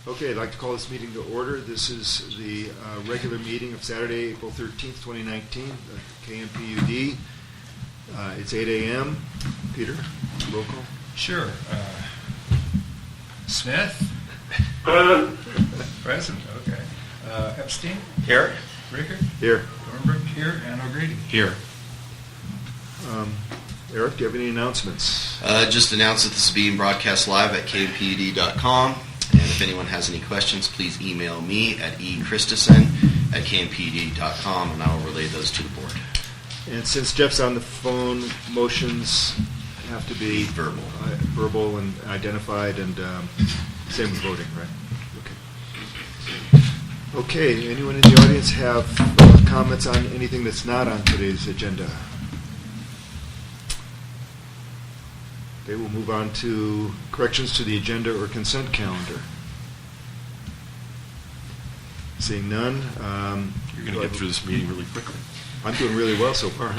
Okay, I'd like to call this meeting to order. This is the regular meeting of Saturday, April 13th, 2019, KMPUD. It's 8 a.m. Peter, roll call. Sure. Smith? Present, okay. Epstein? Here. Rickard? Here. Dornbrook here, and O'Grady? Here. Eric, do you have any announcements? Just announce that this is being broadcast live at KMPUD.com. And if anyone has any questions, please email me at eChristesen@KMPUD.com, and I will relay those to the board. And since Jeff's on the phone, motions have to be verbal and identified, and same with voting, right? Okay. Okay, anyone in the audience have comments on anything that's not on today's agenda? Okay, we'll move on to corrections to the agenda or consent calendar. Seeing none. You're going to get through this meeting really quickly. I'm doing really well so far.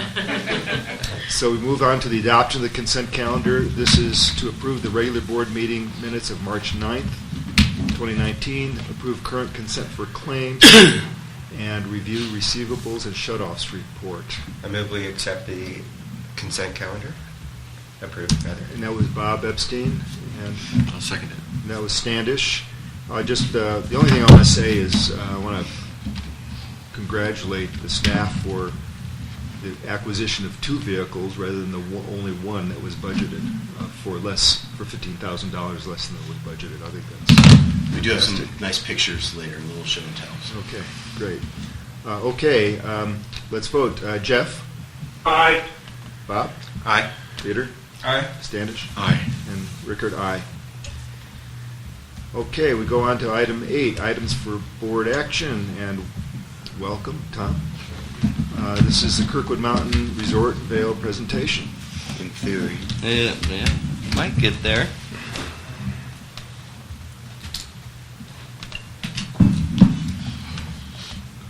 So we move on to the adoption of the consent calendar. This is to approve the regular board meeting minutes of March 9th, 2019, approve current consent for claims, and review receivables and shutoffs report. I move we accept the consent calendar. Approved, rather. And that was Bob Epstein, and I'll second it. that was Standish. The only thing I want to say is I want to congratulate the staff for the acquisition of 2 vehicles rather than the only one that was budgeted for $15,000 less than was budgeted. I think that's We do have some nice pictures later, little show and tells. okay. Great. Let's vote. Jeff. Aye. Bob. Aye. Peter. Aye. Standish. Aye. And Rickard, aye. Okay, we go on to item 8, items for board action, and welcome, Tom. This is the Kirkwood Mountain Resort Vale presentation. In theory. Yeah, might get there.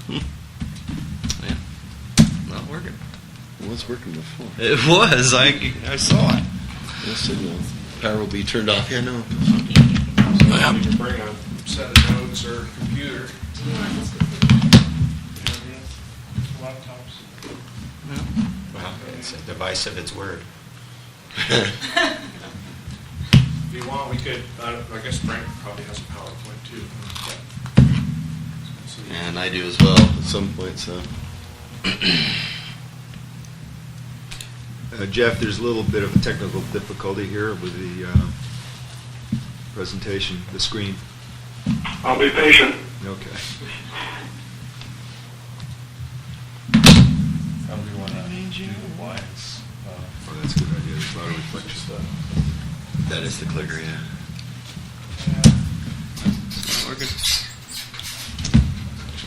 Yeah, not working. Well, it's working before. It was. I saw it. The signal. Power will be turned off. Yeah, no. You can bring a set of notes or computer. Laptops. Wow, it's a device of its word. If you want, we could, I guess Frank probably has a PowerPoint too. And I do as well. At some point, so. Jeff, there's a little bit of a technical difficulty here with the presentation, the screen. I'll be patient. Okay. Probably want to change why it's. Oh, that's a good idea. There's a lot of reflection. That is the clicker, yeah. Not working.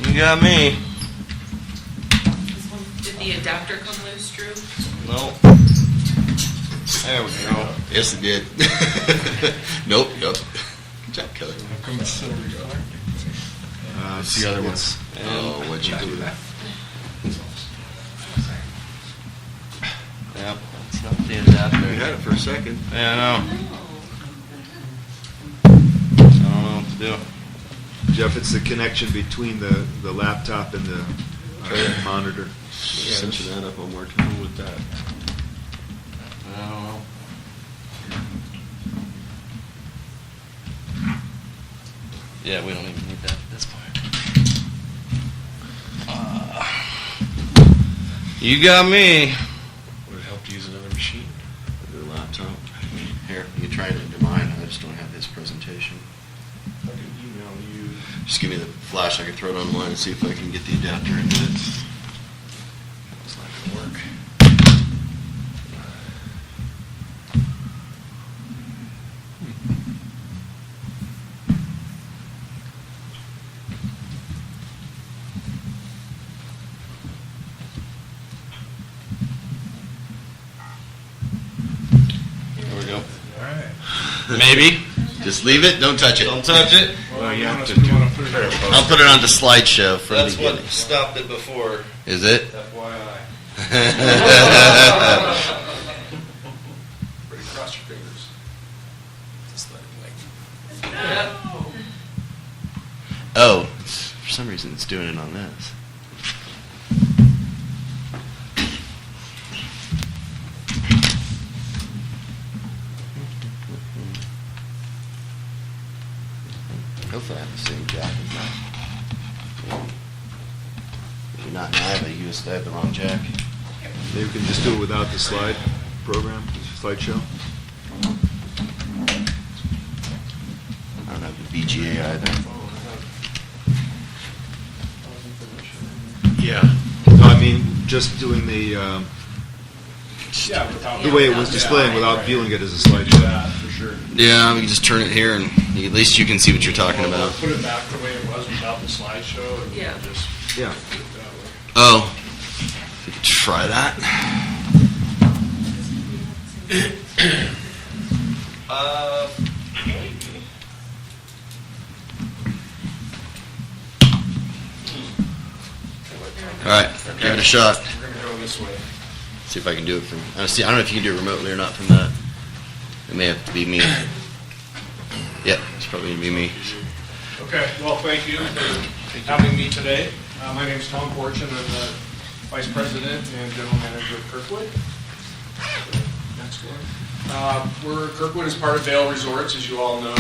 You got me. Did the adapter come loose, Drew? No. There we go. Yes, it did. Nope. Good job, Kelly. How come it's still recording? It's the other one. Oh, what'd you do? Yep. It's not the adapter. You had it for a second. Yeah, I know. I don't know what to do. Jeff, it's the connection between the laptop and the monitor. Cinch that up one more time with that. I don't know. Yeah, we don't even need that at this point. You got me. Would it help to use another machine? The laptop. Here, you can try it into mine. I just don't have his presentation. I can email you. Just give me the flash. I can throw it online and see if I can get the adapter into it. It's not going to work. There we go. All right. Maybe. Just leave it. Don't touch it. Don't touch it. Well, you have to we do- want to put it in I'll put it on to slideshow from That's the what beginning. stopped it before. Is it? FYI. Ready, cross your fingers. Just let it wait. Oh, for some reason it's doing it on this. Hopefully I have the same jack as that. Maybe not now, but you just have the wrong jack. Maybe we can just do it without the slide program, slideshow. I don't have the VGA either. Yeah. No, I mean, just doing the way it was displaying without viewing it as a slideshow. Yeah, for sure. Yeah, we can just turn it here and at least you can see what you're talking about. Put it back the way it was without the slideshow and Yeah. just Yeah. do it that way. Oh, we could try that. All right, give it a shot. We're gonna go this way. See if I can do it from. I don't know if you can do it remotely or not from that. It may have to be me. Yeah, it's probably gonna be me. Okay, well, thank you for having me today. My name is Tom Fortune. I'm the Vice President and General Manager of Kirkwood. Next one. Kirkwood is part of Vail Resorts, as you all know,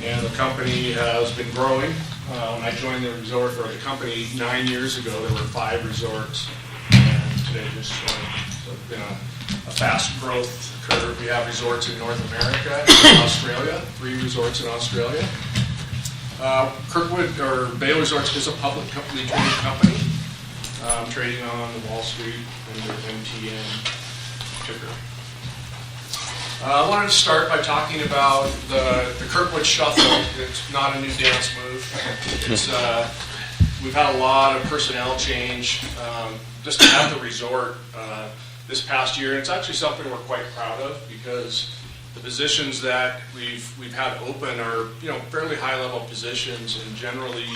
and the company has been growing. When I joined the resort or the company 9 years ago, there were 5 resorts, and today there's been a fast growth curve. We have resorts in North America, and Australia, 3 resorts in Australia. Kirkwood or Vail Resorts is a public company, traded company, trading on the Wall Street under MTN ticker. I wanted to start by talking about the Kirkwood Shuffle. It's not a new dance move. It's, we've had a lot of personnel change just at the resort this past year. And it's actually something we're quite proud of because the positions that we've had open are fairly high level positions, and generally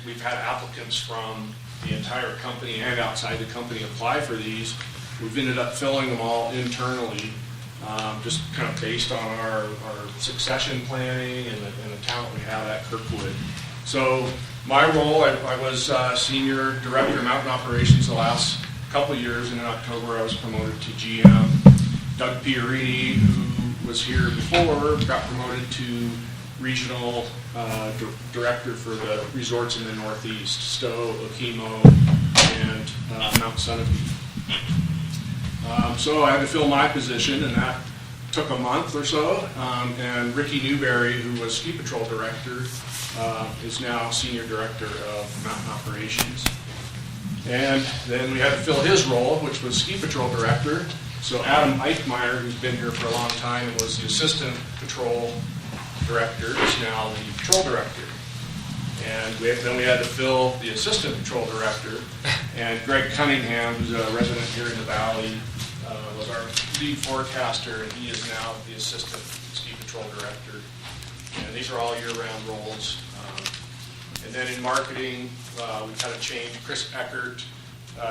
we've had applicants from the entire company and outside the company apply for these. We've ended up filling them all internally, just kind of based on our succession planning and the talent we have at Kirkwood. So my role, I was Senior Director of Mountain Operations the last couple of years, and in October I was promoted to GM. Doug Pierini, who was here before, got promoted to Regional Director for the resorts in the Northeast, Stowe, Okemo, and Mount Sunapee. So I had to fill my position, and that took a month or so. And Ricky Newberry, who was Ski Patrol Director, is now Senior Director of Mountain Operations. And then we had to fill his role, which was Ski Patrol Director. So Adam Eichmeyer, who's been here for a long time and was the Assistant Patrol Director, is now the Patrol Director. And then we had to fill the Assistant Patrol Director. And Greg Cunningham, who's a resident here in the Valley, was our lead forecaster, and he is now the Assistant Ski Patrol Director. And these are all year-round roles. And then in marketing, we've had a change. Chris Eckert,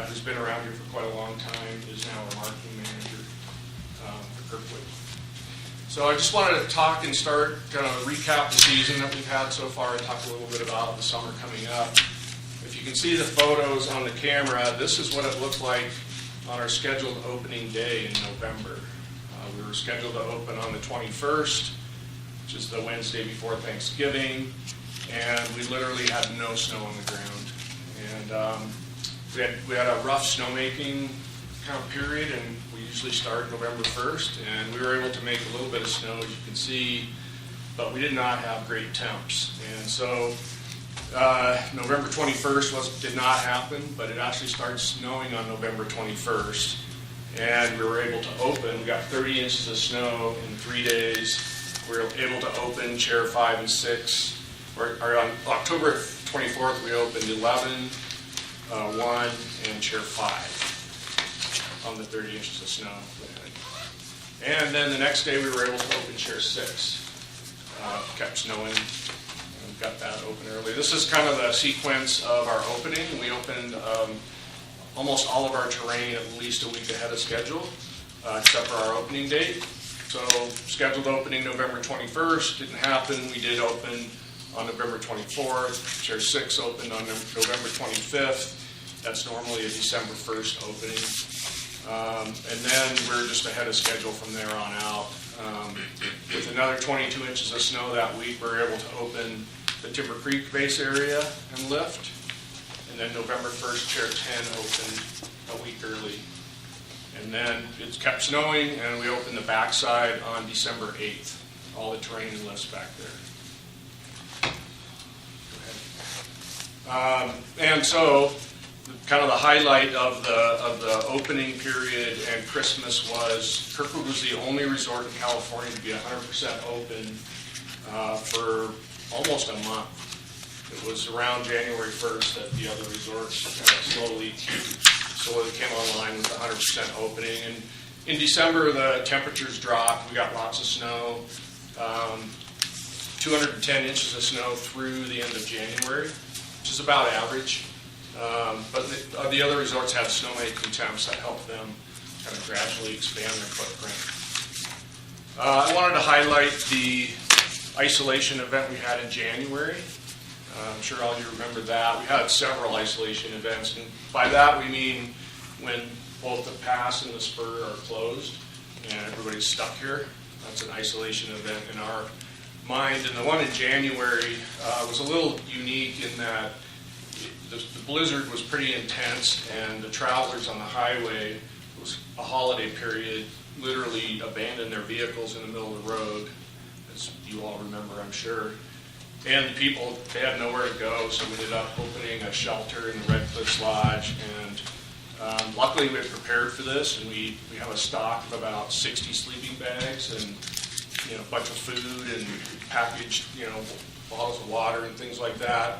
who's been around here for quite a long time, is now our marketing manager for Kirkwood. So I just wanted to talk and start, kind of recap the season that we've had so far and talk a little bit about the summer coming up. If you can see the photos on the camera, this is what it looked like on our scheduled opening day in November. We were scheduled to open on the 21st, which is the Wednesday before Thanksgiving, and we literally had no snow on the ground. And we had a rough snowmaking kind of period, and we usually start November 1st, and we were able to make a little bit of snow, as you can see, but we did not have great temps. And so November 21st did not happen, but it actually started snowing on November 21st, and we were able to open. We got 30 inches of snow in 3 days. We were able to open Chair 5 and 6. Or on October 24th, we opened 11, 1, and Chair 5 on the 30 inches of snow. And then the next day, we were able to open Chair 6. Kept snowing. Got that open early. This is kind of the sequence of our opening. We opened almost all of our terrain at least a week ahead of schedule, except for our opening date. So scheduled opening November 21st, didn't happen. We did open on November 24th. Chair 6 opened on November 25th. That's normally a December 1st opening. And then we're just ahead of schedule from there on out. With another 22 inches of snow that week, we're able to open the Timber Creek base area and lift. And then November 1st, Chair 10 opened a week early. And then it's kept snowing, and we opened the backside on December 8th. All the terrain and lifts back there. Go ahead. And so, kind of the highlight of the opening period and Christmas was Kirkwood was the only resort in California to be 100% open for almost a month. It was around January 1st that the other resorts kind of slowly came online with 100% opening. And in December, the temperatures dropped. We got lots of snow, 210 inches of snow through the end of January, which is about average. But the other resorts have snowmaking temps that help them kind of gradually expand their footprint. I wanted to highlight the isolation event we had in January. I'm sure all of you remember that. We had several isolation events, and by that we mean when both the pass and the spur are closed and everybody's stuck here. That's an isolation event in our mind. And the one in January was a little unique in that the blizzard was pretty intense, and the travelers on the highway, it was a holiday period, literally abandoned their vehicles in the middle of the road, as you all remember, I'm sure. And the people, they had nowhere to go, so we ended up opening a shelter in the Red Cliffs Lodge. And luckily we had prepared for this, and we have a stock of about 60 sleeping bags and a bunch of food and packaged bottles of water and things like that.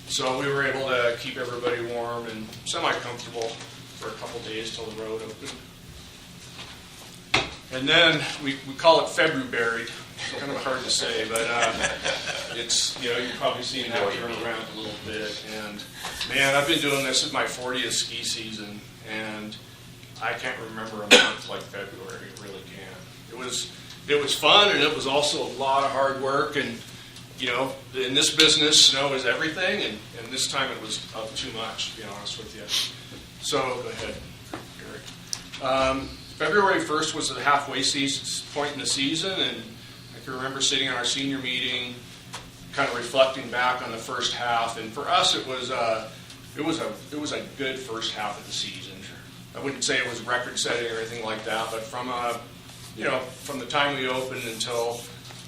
So we were able to keep everybody warm and semi-comfortable for a couple days till the road opened. And then we call it February. It's kind of hard to say, but it's, you've probably seen that turn around a little bit. And man, I've been doing this at my 40th ski season, and I can't remember a month like February. It really can't. It was fun, and it was also a lot of hard work. And in this business, snow is everything, and this time it was too much, to be honest with you. So go ahead, Eric. February 1st was the halfway point in the season, and I can remember sitting in our senior meeting, kind of reflecting back on the first half. And for us, it was a good first half of the season. I wouldn't say it was record-setting or anything like that, but from the time we opened until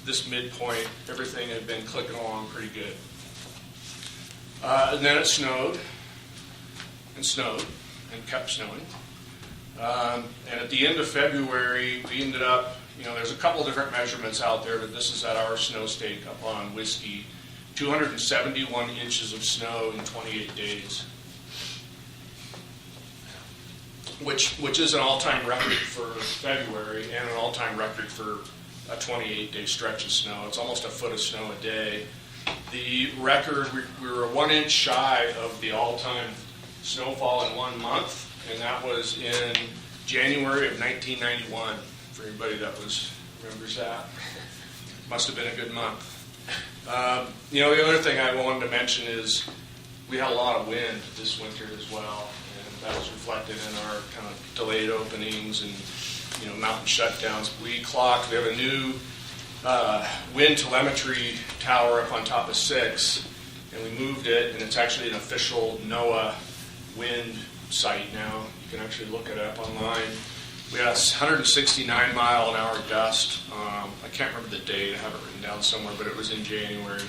this midpoint, everything had been clicking along pretty good. And then it snowed and kept snowing. And at the end of February, we ended up, there's a couple different measurements out there, but this is at our snow stake up on Whiskey, 271 inches of snow in 28 days, which is an all-time record for February and an all-time record for a 28-day stretch of snow. It's almost a foot of snow a day. The record, we were 1 inch shy of the all-time snowfall in 1 month, and that was in January of 1991, for anybody that remembers that. Must have been a good month. The other thing I wanted to mention is we had a lot of wind this winter as well, and that was reflected in our kind of delayed openings and mountain shutdowns. We have a new wind telemetry tower up on top of 6, and we moved it, and it's actually an official NOAA wind site now. You can actually look it up online. We had 169 mile an hour gust. I can't remember the date. I have it written down somewhere, but it was in January.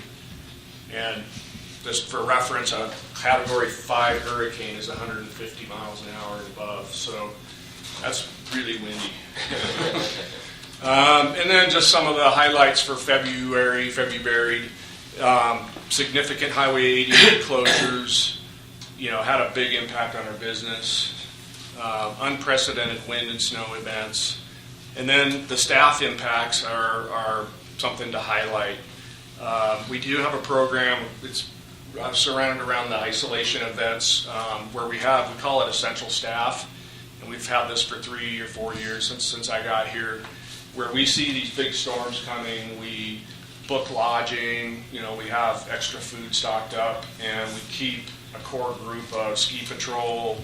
And just for reference, a Category 5 hurricane is 150 miles an hour and above. So that's really windy. And then just some of the highlights for February. Significant Highway 80 closures, had a big impact on our business. Unprecedented wind and snow events. And then the staff impacts are something to highlight. We do have a program, it's surrounded around the isolation events, where we call it essential staff. And we've had this for 3 or 4 years since I got here, where we see these big storms coming. We book lodging, we have extra food stocked up, and we keep a core group of ski patrol,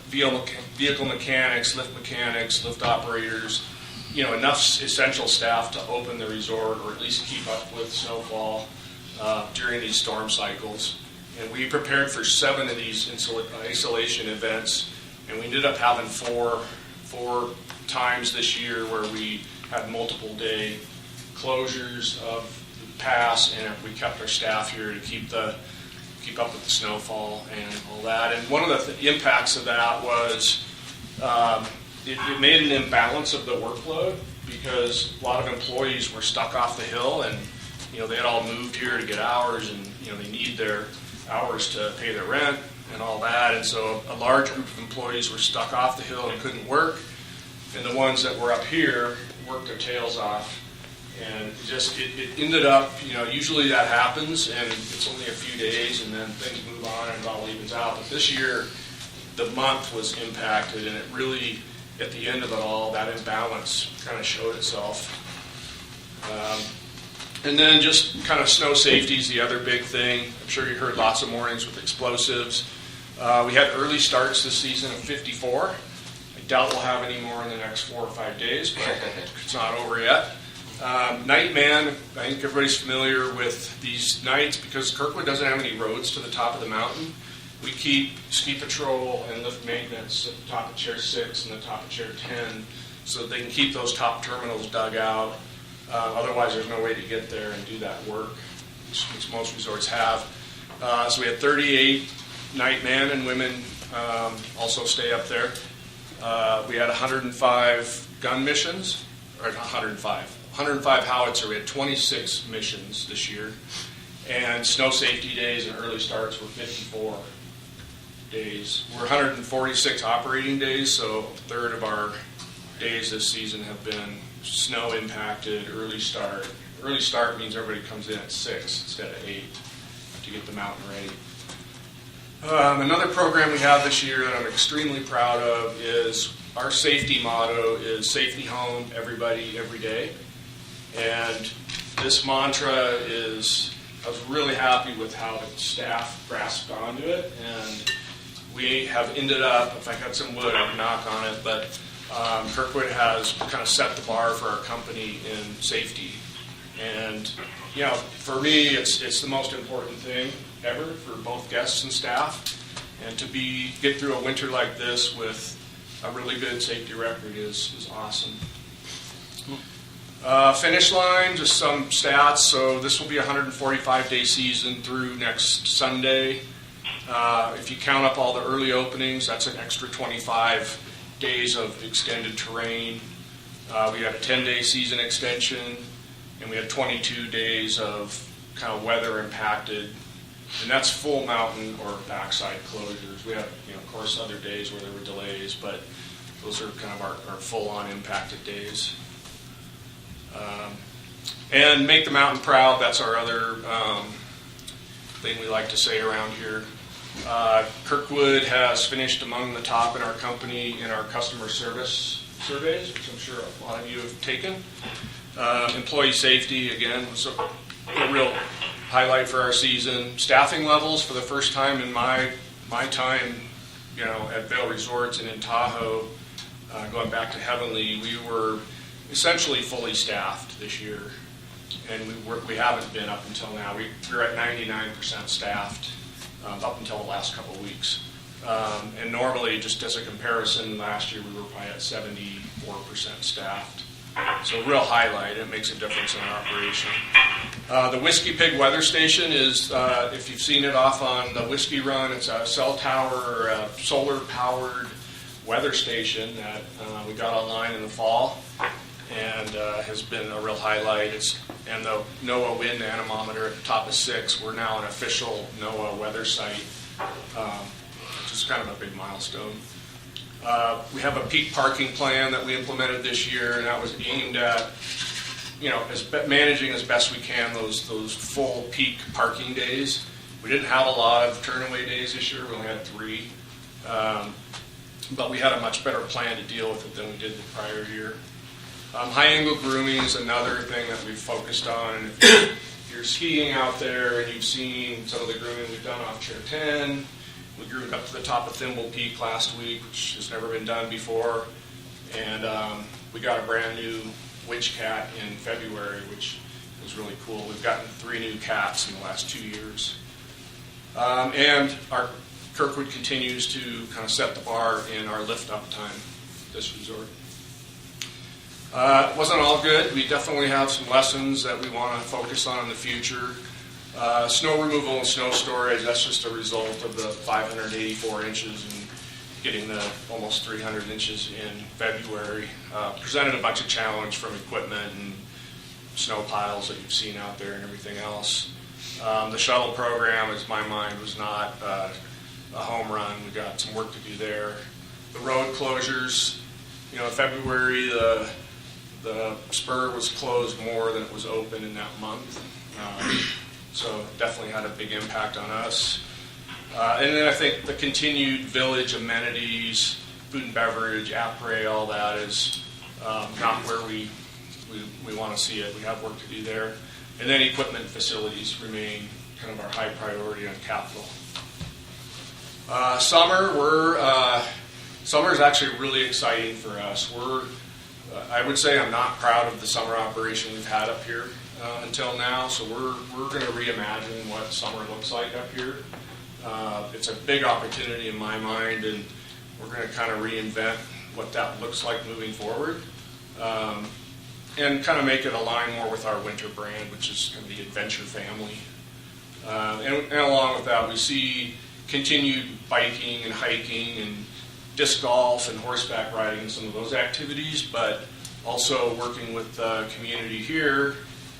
vehicle mechanics, lift operators, enough essential staff to open the resort or at least keep up with snowfall during these storm cycles. And we prepared for 7 of these isolation events, and we ended up having four times this year where we had multiple day closures of the pass, and we kept our staff here to keep up with the snowfall and all that. And one of the impacts of that was it made an imbalance of the workload, because a lot of employees were stuck off the hill, and they had all moved here to get hours, and they need their hours to pay their rent and all that. And so a large group of employees were stuck off the hill and couldn't work, and the ones that were up here worked their tails off. And it ended up, usually that happens, and it's only a few days, and then things move on and it all evens out. But this year, the month was impacted, and it really, at the end of it all, that imbalance kind of showed itself. And then just kind of snow safety is the other big thing. I'm sure you heard lots of mornings with explosives. We had early starts this season of 54. I doubt we'll have any more in the next 4 or 5 days, but it's not over yet. Nightman, I think everybody's familiar with these nights because Kirkwood doesn't have any roads to the top of the mountain. We keep ski patrol and lift maintenance at the top of Chair 6 and the top of Chair 10 so they can keep those top terminals dug out. Otherwise, there's no way to get there and do that work, which most resorts have. So we had 38 nightmen and women also stay up there. We had 105 gun missions, or 105 howitzer. We had 26 missions this year. And snow safety days and early starts were 54 days. We're 146 operating days, so a third of our days this season have been snow impacted, early start. Early start means everybody comes in at 6 instead of 8 to get the mountain ready. Another program we have this year that I'm extremely proud of is our safety motto is safety home, everybody, every day. And this mantra is, I was really happy with how the staff grasped onto it, and we have ended up, if I had some wood, I would knock on it, but Kirkwood has kind of set the bar for our company in safety. And, for me, it's the most important thing ever for both guests and staff. And to get through a winter like this with a really good safety record is awesome. Finish line, just some stats. So this will be a 145-day season through next Sunday. If you count up all the early openings, that's an extra 25 days of extended terrain. We had a 10-day season extension, and we had 22 days of kind of weather impacted, and that's full mountain or backside closures. We have, of course, other days where there were delays, but those are kind of our full-on impacted days. And make the mountain proud, that's our other thing we like to say around here. Kirkwood has finished among the top in our company in our customer service surveys, which I'm sure a lot of you have taken. Employee safety, again, was a real highlight for our season. Staffing levels, for the first time in my time, at Vail Resorts and in Tahoe, going back to Heavenly, we were essentially fully staffed this year, and we haven't been up until now. We're at 99% staffed up until the last couple of weeks. And normally, just as a comparison, last year we were probably at 74% staffed. So real highlight, it makes a difference in our operation. The Whiskey Pig weather station is, if you've seen it off on the Whiskey Run, it's a cell tower or a solar-powered weather station that we got online in the fall and has been a real highlight. And the NOAA wind anemometer at the top of 6, we're now an official NOAA weather site, which is kind of a big milestone. We have a peak parking plan that we implemented this year, and that was aimed at, managing as best we can those full peak parking days. We didn't have a lot of turnaway days this year. We only had 3. But we had a much better plan to deal with it than we did the prior year. High angle grooming is another thing that we've focused on. And if you're skiing out there and you've seen some of the grooming we've done off Chair 10, we groomed up to the top of Thimble Peak last week, which has never been done before. And we got a brand new witch cat in February, which was really cool. We've gotten 3 new cats in the last 2 years. And our Kirkwood continues to kind of set the bar in our lift up time at this resort. It wasn't all good. We definitely have some lessons that we want to focus on in the future. Snow removal and snow storage, that's just a result of the 584 inches and getting the almost 300 inches in February. Presented a bunch of challenge from equipment and snow piles that you've seen out there and everything else. The shuttle program, as my mind, was not a home run. We got some work to do there. The road closures, in February the spur was closed more than it was open in that month. So definitely had a big impact on us. And then I think the continued village amenities, food and beverage, après, all that is not where we want to see it. We have work to do there. And then equipment facilities remain kind of our high priority on capital. Summer is actually really exciting for us. I would say I'm not proud of the summer operation we've had up here until now, so we're going to reimagine what summer looks like up here. It's a big opportunity in my mind, and we're going to kind of reinvent what that looks like moving forward, and kind of make it align more with our winter brand, which is kind of the adventure family. And along with that, we see continued biking and hiking and disc golf and horseback riding and some of those activities, but also working with the community here,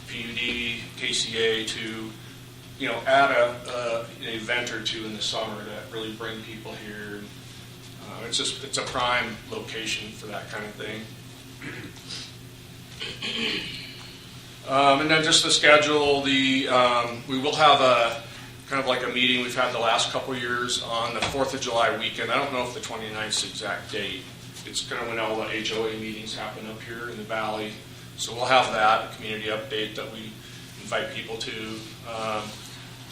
PUD, KCA, to add an event or two in the summer that really bring people here. It's a prime location for that kind of thing. And then just the schedule, we will have a kind of like a meeting we've had the last couple of years on the 4th of July weekend. I don't know if the 29th is the exact date. It's kind of when all the HOA meetings happen up here in the valley. So we'll have that, a community update that we invite people to. The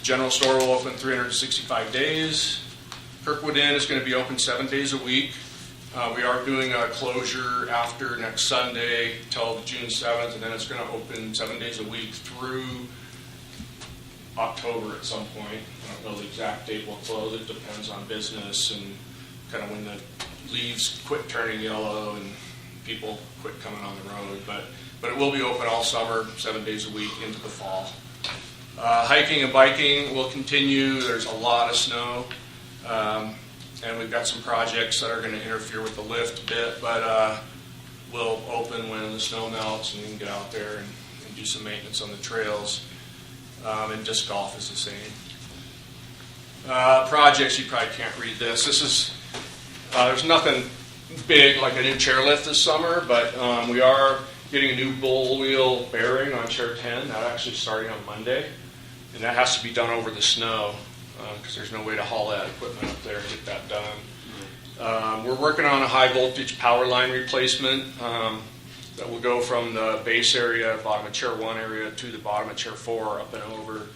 general store will open 365 days. Kirkwood Inn is going to be open 7 days a week. We are doing a closure after next Sunday till June 7th, and then it's going to open 7 days a week through October at some point. I don't know the exact date we'll close. It depends on business and kind of when the leaves quit turning yellow and people quit coming on the road. But it will be open all summer, 7 days a week into the fall. Hiking and biking will continue. There's a lot of snow. And we've got some projects that are going to interfere with the lift a bit, but we'll open when the snow melts and we can get out there and do some maintenance on the trails. And disc golf is the same. Projects, you probably can't read this. This is, there's nothing big like a new chairlift this summer, but we are getting a new bull wheel bearing on Chair 10. That actually starting on Monday. And that has to be done over the snow because there's no way to haul that equipment up there and get that done. We're working on a high voltage power line replacement that will go from the base area, bottom of Chair 1 area, to the bottom of Chair 4 up and over.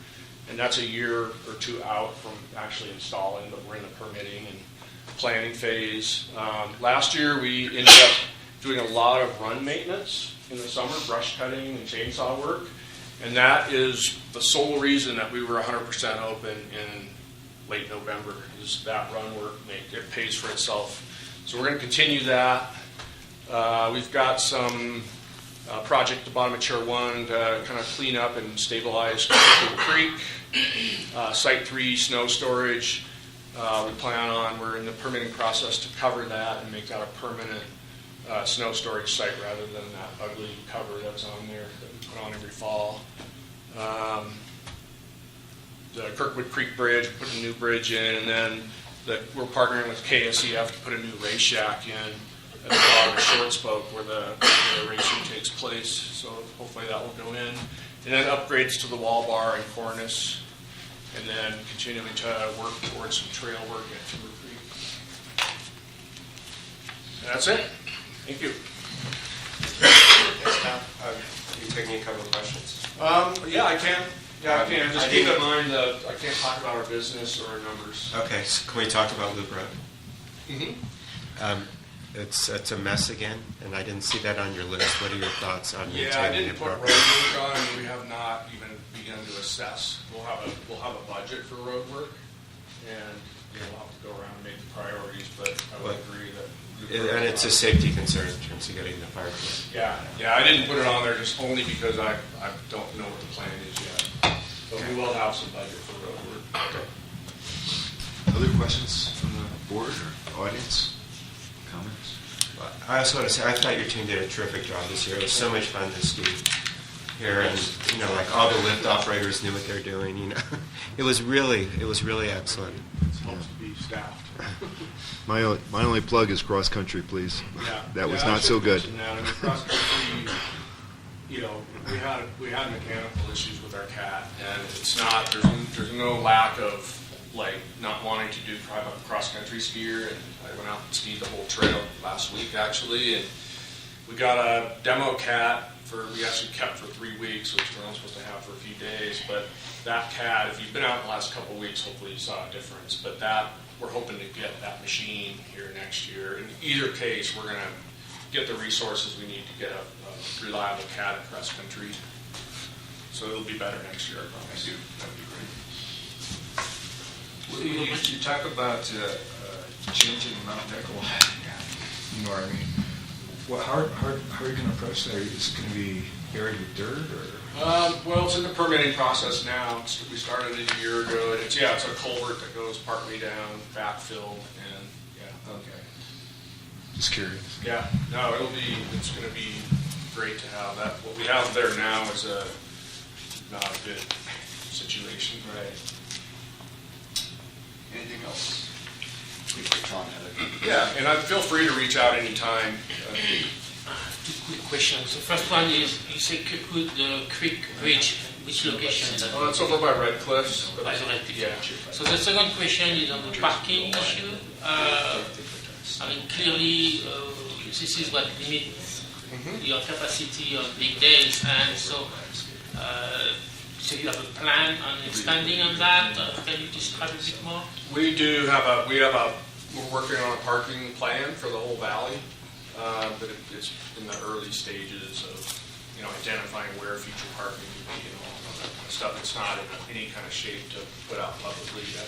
And that's a year or two out from actually installing, but we're in the permitting and planning phase. Last year we ended up doing a lot of run maintenance in the summer, brush cutting and chainsaw work. And that is the sole reason that we were 100% open in late November, is that run work. It pays for itself. So we're going to continue that. We've got some project at the bottom of Chair 1 to kind of clean up and stabilize Kirkwood Creek. Site 3, snow storage. We're in the permitting process to cover that and make that a permanent snow storage site rather than that ugly cover that's on there that we put on every fall. The Kirkwood Creek Bridge, put a new bridge in, and then we're partnering with KSEF to put a new race shack in at the bottom of Short Spoke where the racing takes place. So hopefully that will go in. And then upgrades to the wall bar and cornice, and then continuing to work towards some trail work at Timber Creek. And that's it. Thank you. Are you taking a couple of questions? Yeah, I can. Yeah, I can. Just I keep think- in mind that I can't talk about our business or our numbers. Okay, so can we talk about Loop Road? Mm-hmm. It's a mess again, and I didn't see that on your list. What are your thoughts on Yeah, maintaining I didn't it put road properly? work on, and we have not even begun to assess. We'll have a budget for road work, and we'll have to go around and make the priorities, but I would What? agree that. And it's a safety concern in terms of getting the fire truck. Yeah, I didn't put it on there just only because I don't know what the plan is yet. But we will have some budget for road work. Okay. Other questions from the board or audience? Comments? Well, I also want to say, I thought your team did a terrific job this year. It was so much fun to ski here, and like all the lift operators knew what they're doing. It was really excellent. It helps to be staffed. My only plug is cross country, please. Yeah. That was Yeah, I not so should good. mention that. I mean, cross country, we had mechanical issues with our cat, and it's not. There's no lack of like not wanting to do private cross country skier. And I went out and skied the whole trail last week actually, and we got a demo cat we actually kept for 3 weeks, which we're only supposed to have for a few days. But that cat, if you've been out the last couple of weeks, hopefully you saw a difference. But we're hoping to get that machine here next year. In either case, we're going to get the resources we need to get a reliable cat across country. So it'll be better next year, I promise you. That'd be great. You talk about changing Mount Echo. You know what I mean? Well, how are you going to approach that? Is it going to be buried with dirt or? Well, it's in the permitting process now. We started it a year ago, and it's a culvert that goes partway down, backfilled, and Okay. Just curious. yeah. No, it's going to be great to have that. What we have there now is not a good situation. Right. Anything else? Yeah, and feel free to reach out anytime. Two quick questions. The first one is, you say Kirkwood Creek Bridge, which location? Oh, it's over by Red Cliffs. By the Red Cliff. Yeah. So the second question is on the parking issue. I mean, clearly, this is what limits your capacity on big days, and so you have a plan on expanding on that. Can you describe a bit more? We're working on a parking plan for the whole valley, but it's in the early stages of, identifying where future parking would be and all of that kind of stuff. It's not in any kind of shape to put out publicly yet,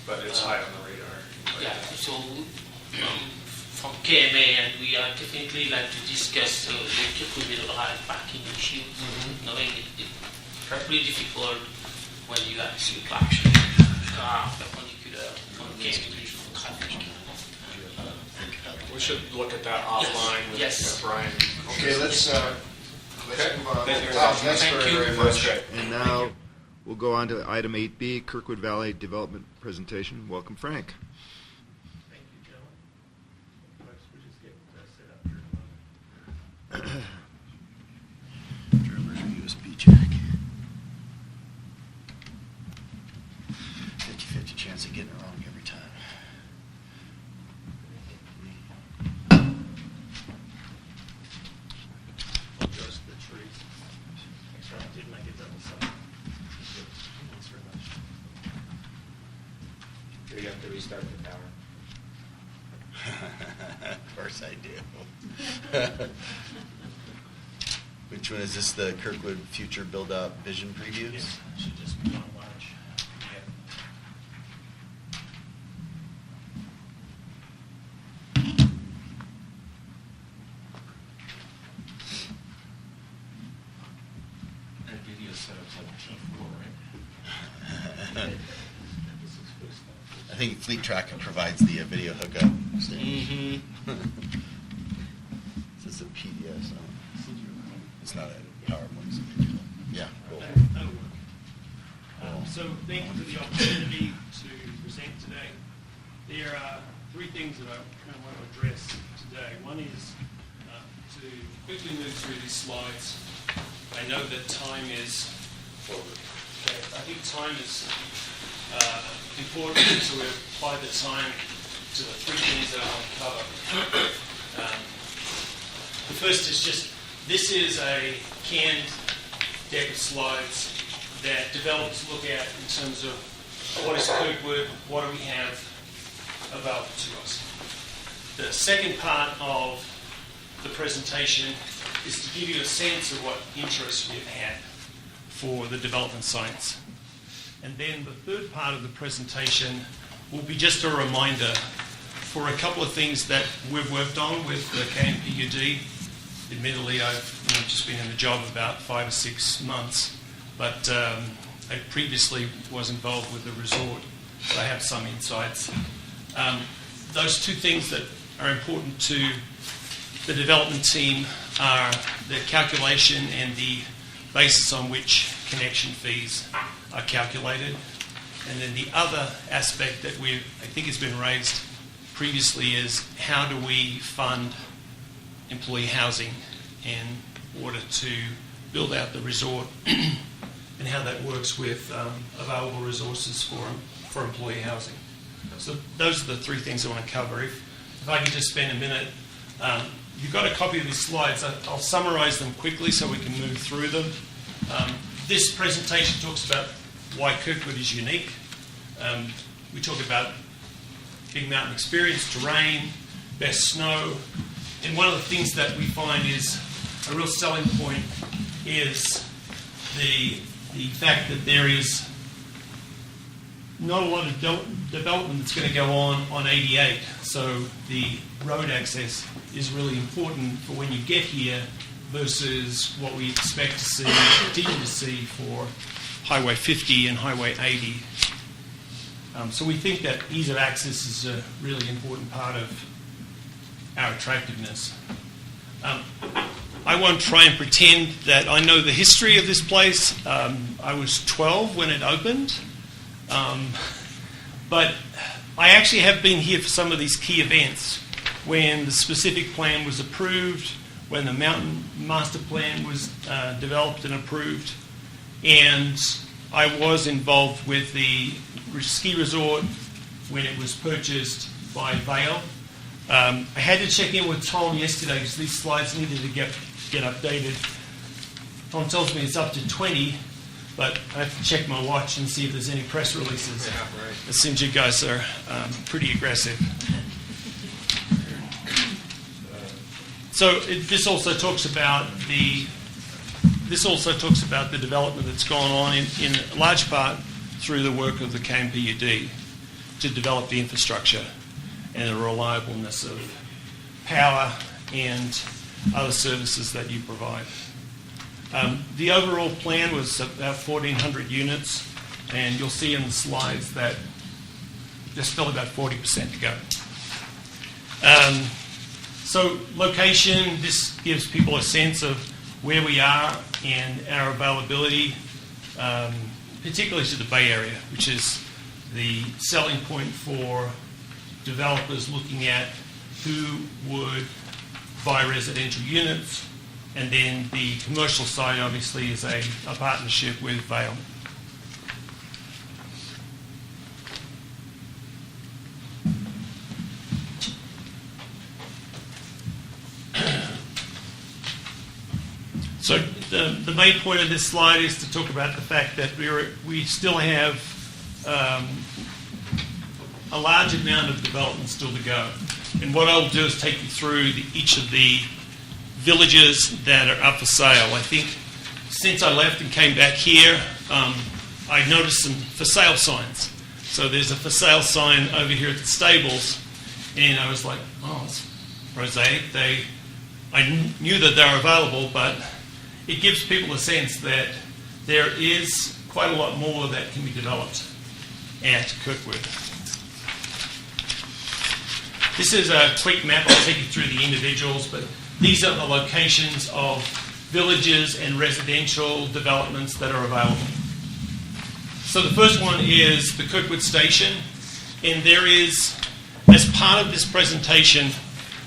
but it's high on the radar. Yeah, so from KMA, and we are definitely like to discuss the Kirkwood Middle Drive parking issue, knowing it's probably difficult when you actually park car perpendicular on KMA traffic. We should look at that offline with Yes. Brian. Okay, let's move on. Thank you. Thanks Thank you. very much. Great. And now we'll go on to item 8B, Kirkwood Valley Development Presentation. Welcome, Frank. Thank you, gentlemen. Folks, we're just getting set up here in a moment. Driver's USB check. 50-50 chance of getting it wrong every time. Just the trees. Thanks, Ron. Didn't make it double side. Thanks very much. Do you have to restart the tower? Of course I do. Which one is this? The Kirkwood Future Build Out Vision Previews? Yes, should just be on lunch. Yeah. That video setup's like T4, right? I think Fleet Tracker provides the video hookup. Mm-hmm. This is a PDF, so it's not a PowerPoint. It's a video. Yeah, cool. That'll work. So thank you for the opportunity to present today. There are three things that I kind of want to address today. One is to quickly move through these slides. I know that time is, okay, I think time is important, so we apply the time to the three things that I want to cover. The first is just This is a canned deck of slides that developers look at in terms of what is Kirkwood, what do we have available to us. The second part of the presentation is to give you a sense of what interest we've had for the development sites. And then the third part of the presentation will be just a reminder for a couple of things that we've worked on with the KMPUD. Admittedly, I've just been in the job about 5 or 6 months, but I previously was involved with the resort, so I have some insights. Those two things that are important to the development team are the calculation and the basis on which connection fees are calculated. And then the other aspect that I think has been raised previously is how do we fund employee housing in order to build out the resort and how that works with available resources for employee housing. So those are the three things I want to cover. If I could just spend a minute. You've got a copy of these slides. I'll summarize them quickly so we can move through them. This presentation talks about why Kirkwood is unique. We talk about Big Mountain experience, terrain, best snow. And one of the things that we find is a real selling point is the fact that there is not a lot of development that's going to go on 88. So the road access is really important for when you get here versus what we expect to see, continue to see for Highway 50 and Highway 80. So we think that ease of access is a really important part of our attractiveness. I won't try and pretend that I know the history of this place. I was 12 when it opened. But I actually have been here for some of these key events. When the specific plan was approved, when the mountain master plan was developed and approved, and I was involved with the ski resort when it was purchased by Vail. I had to check in with Tom yesterday because these slides needed to get updated. Tom tells me it's up to 20, but I have to check my watch and see if there's any press releases. Yeah, right. It seems you guys are pretty aggressive. So this also talks about the development that's gone on in large part through the work of the KMPUD to develop the infrastructure and the reliableness of power and other services that you provide. The overall plan was about 1,400 units, and you'll see in the slides that there's still about 40% to go. So location, this gives people a sense of where we are and our availability, particularly to the Bay Area, which is the selling point for developers looking at who would buy residential units. And then the commercial side, obviously, is a partnership with Vail. So the main point of this slide is to talk about the fact that we still have a large amount of development still to go. And what I'll do is take you through each of the villages that are up for sale. I think since I left and came back here, I noticed some for sale signs. So there's a for sale sign over here at the stables, and I was like, oh, it's prosaic. I knew that they're available, but it gives people a sense that there is quite a lot more that can be developed at Kirkwood. This is a quick map. I'll take you through the individuals, but these are the locations of villages and residential developments that are available. So the first one is the Kirkwood Station, and there is, as part of this presentation,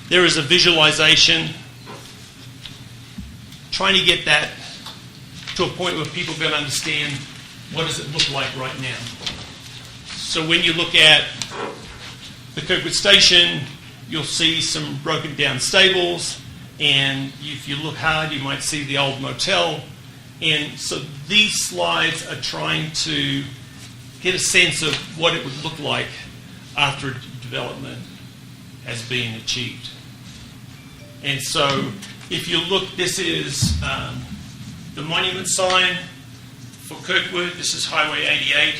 there is a visualization trying to get that to a point where people can understand what does it look like right now. So when you look at the Kirkwood Station, you'll see some broken down stables, and if you look hard, you might see the old motel. And so these slides are trying to get a sense of what it would look like after development has been achieved. And so if you look, this is the monument sign for Kirkwood. This is Highway 88,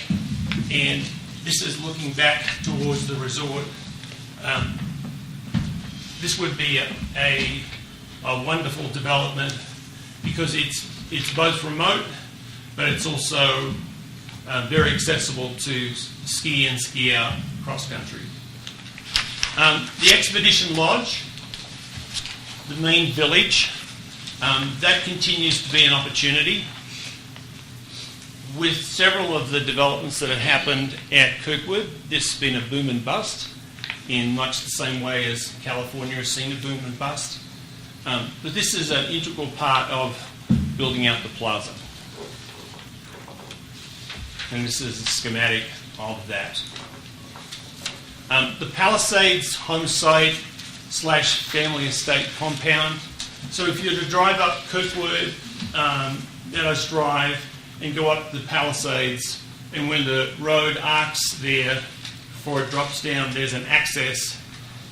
and this is looking back towards the resort. This would be a wonderful development because it's both remote, but it's also very accessible to ski in, ski out, cross country. The Expedition Lodge, the main village, that continues to be an opportunity. With several of the developments that have happened at Kirkwood, this has been a boom and bust in much the same way as California has seen a boom and bust. But this is an integral part of building out the plaza. And this is a schematic of that. The Palisades home site / family estate compound. So if you were to drive up Kirkwood, Meadows Drive, and go up the Palisades, and when the road arcs there before it drops down, there's an access,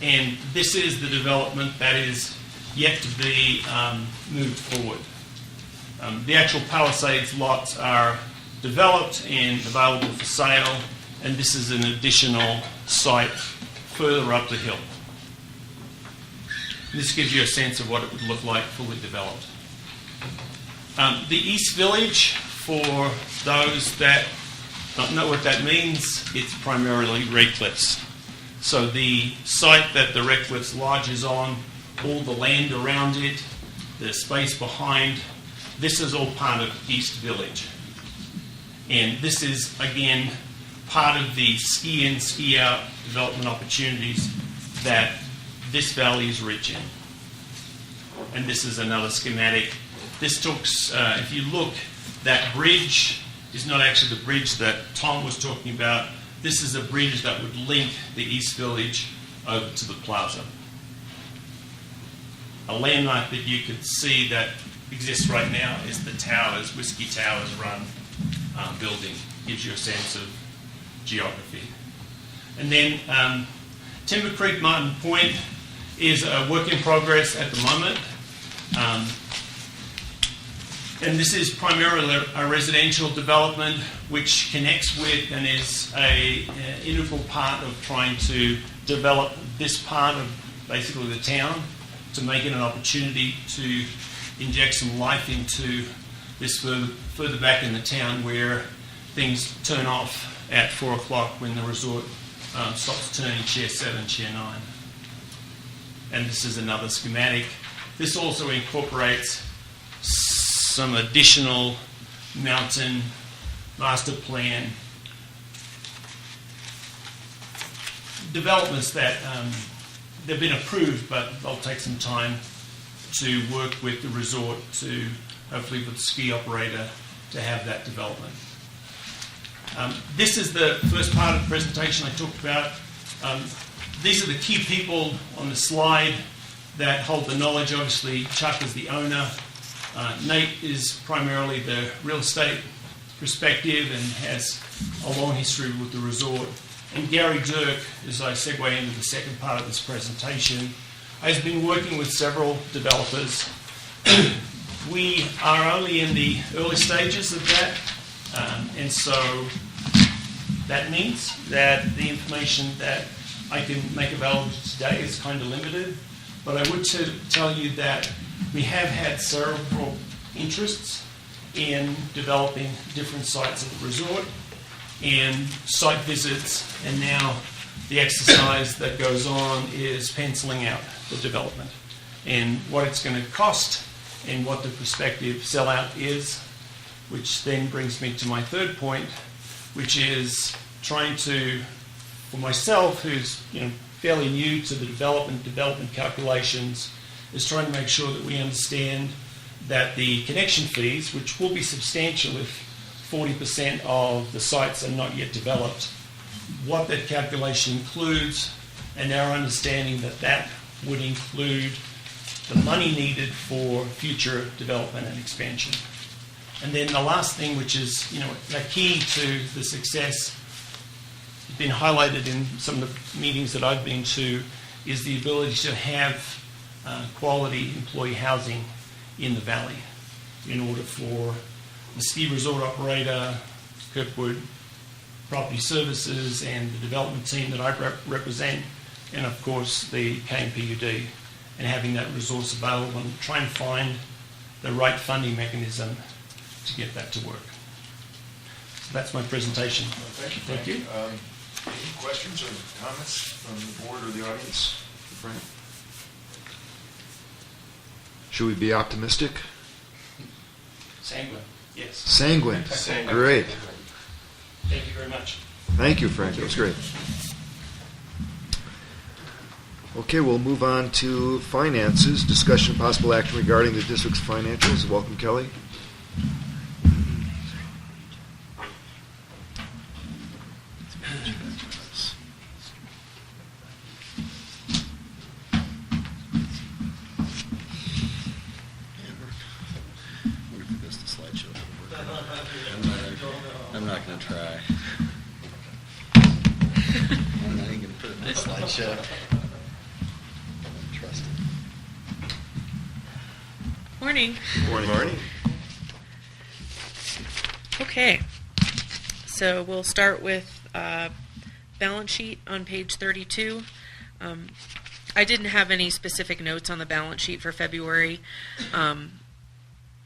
and this is the development that is yet to be moved forward. The actual Palisades lots are developed and available for sale, and this is an additional site further up the hill. This gives you a sense of what it would look like fully developed. The East Village, for those that don't know what that means, it's primarily Red Cliffs. So the site that the Red Cliffs Lodge is on, all the land around it, the space behind, this is all part of East Village. And this is, again, part of the ski in, ski out development opportunities that this valley is rich in. And this is another schematic. This talks, if you look, that bridge is not actually the bridge that Tom was talking about. This is a bridge that would link the East Village over to the plaza. A landmark that you could see that exists right now is the Towers, Whiskey Towers Run building. Gives you a sense of geography. And then Timber Creek Martin Point is a work in progress at the moment. And this is primarily a residential development which connects with and is an integral part of trying to develop this part of basically the town to make it an opportunity to inject some life into this further back in the town where things turn off at 4 o'clock when the resort stops turning Chair 7, Chair 9. And this is another schematic. This also incorporates some additional mountain master plan developments that they've been approved, but they'll take some time to work with the resort to hopefully with the ski operator to have that development. This is the first part of the presentation I talked about. These are the key people on the slide that hold the knowledge. Obviously, Chuck is the owner. Nate is primarily the real estate perspective and has a long history with the resort. And Gary Dirk, as I segue into the second part of this presentation, has been working with several developers. We are only in the early stages of that, and so that means that the information that I can make available today is kind of limited, but I would tell you that we have had several interests in developing different sites at the resort and site visits, and now the exercise that goes on is penciling out the development and what it's going to cost and what the prospective sellout is, which then brings me to my third point, which is trying to, for myself, who's fairly new to the development calculations, is trying to make sure that we understand that the connection fees, which will be substantial if 40% of the sites are not yet developed, what that calculation includes, and our understanding that that would include the money needed for future development and expansion. And then the last thing, which is, the key to the success, been highlighted in some of the meetings that I've been to, is the ability to have quality employee housing in the valley in order for the ski resort operator, KMPUD Property Services, and the development team that I represent, and of course the KMPUD, and having that resource available and try and find the right funding mechanism to get that to work. So that's my presentation. Thank you. Any questions or comments from the board or the audience? Frank? Should we be optimistic? Sanguine, yes. Sanguine. Great. Thank you very much. Thank you, Frank. That was great. Okay, we'll move on to finances. Discussion of possible action regarding the district's financials. Welcome, Kelly. I'm not going to try. I'm not even going to put it in the slideshow. Trust it. Morning. Morning. Okay. So we'll start with balance sheet on page 32. I didn't have any specific notes on the balance sheet for February. Not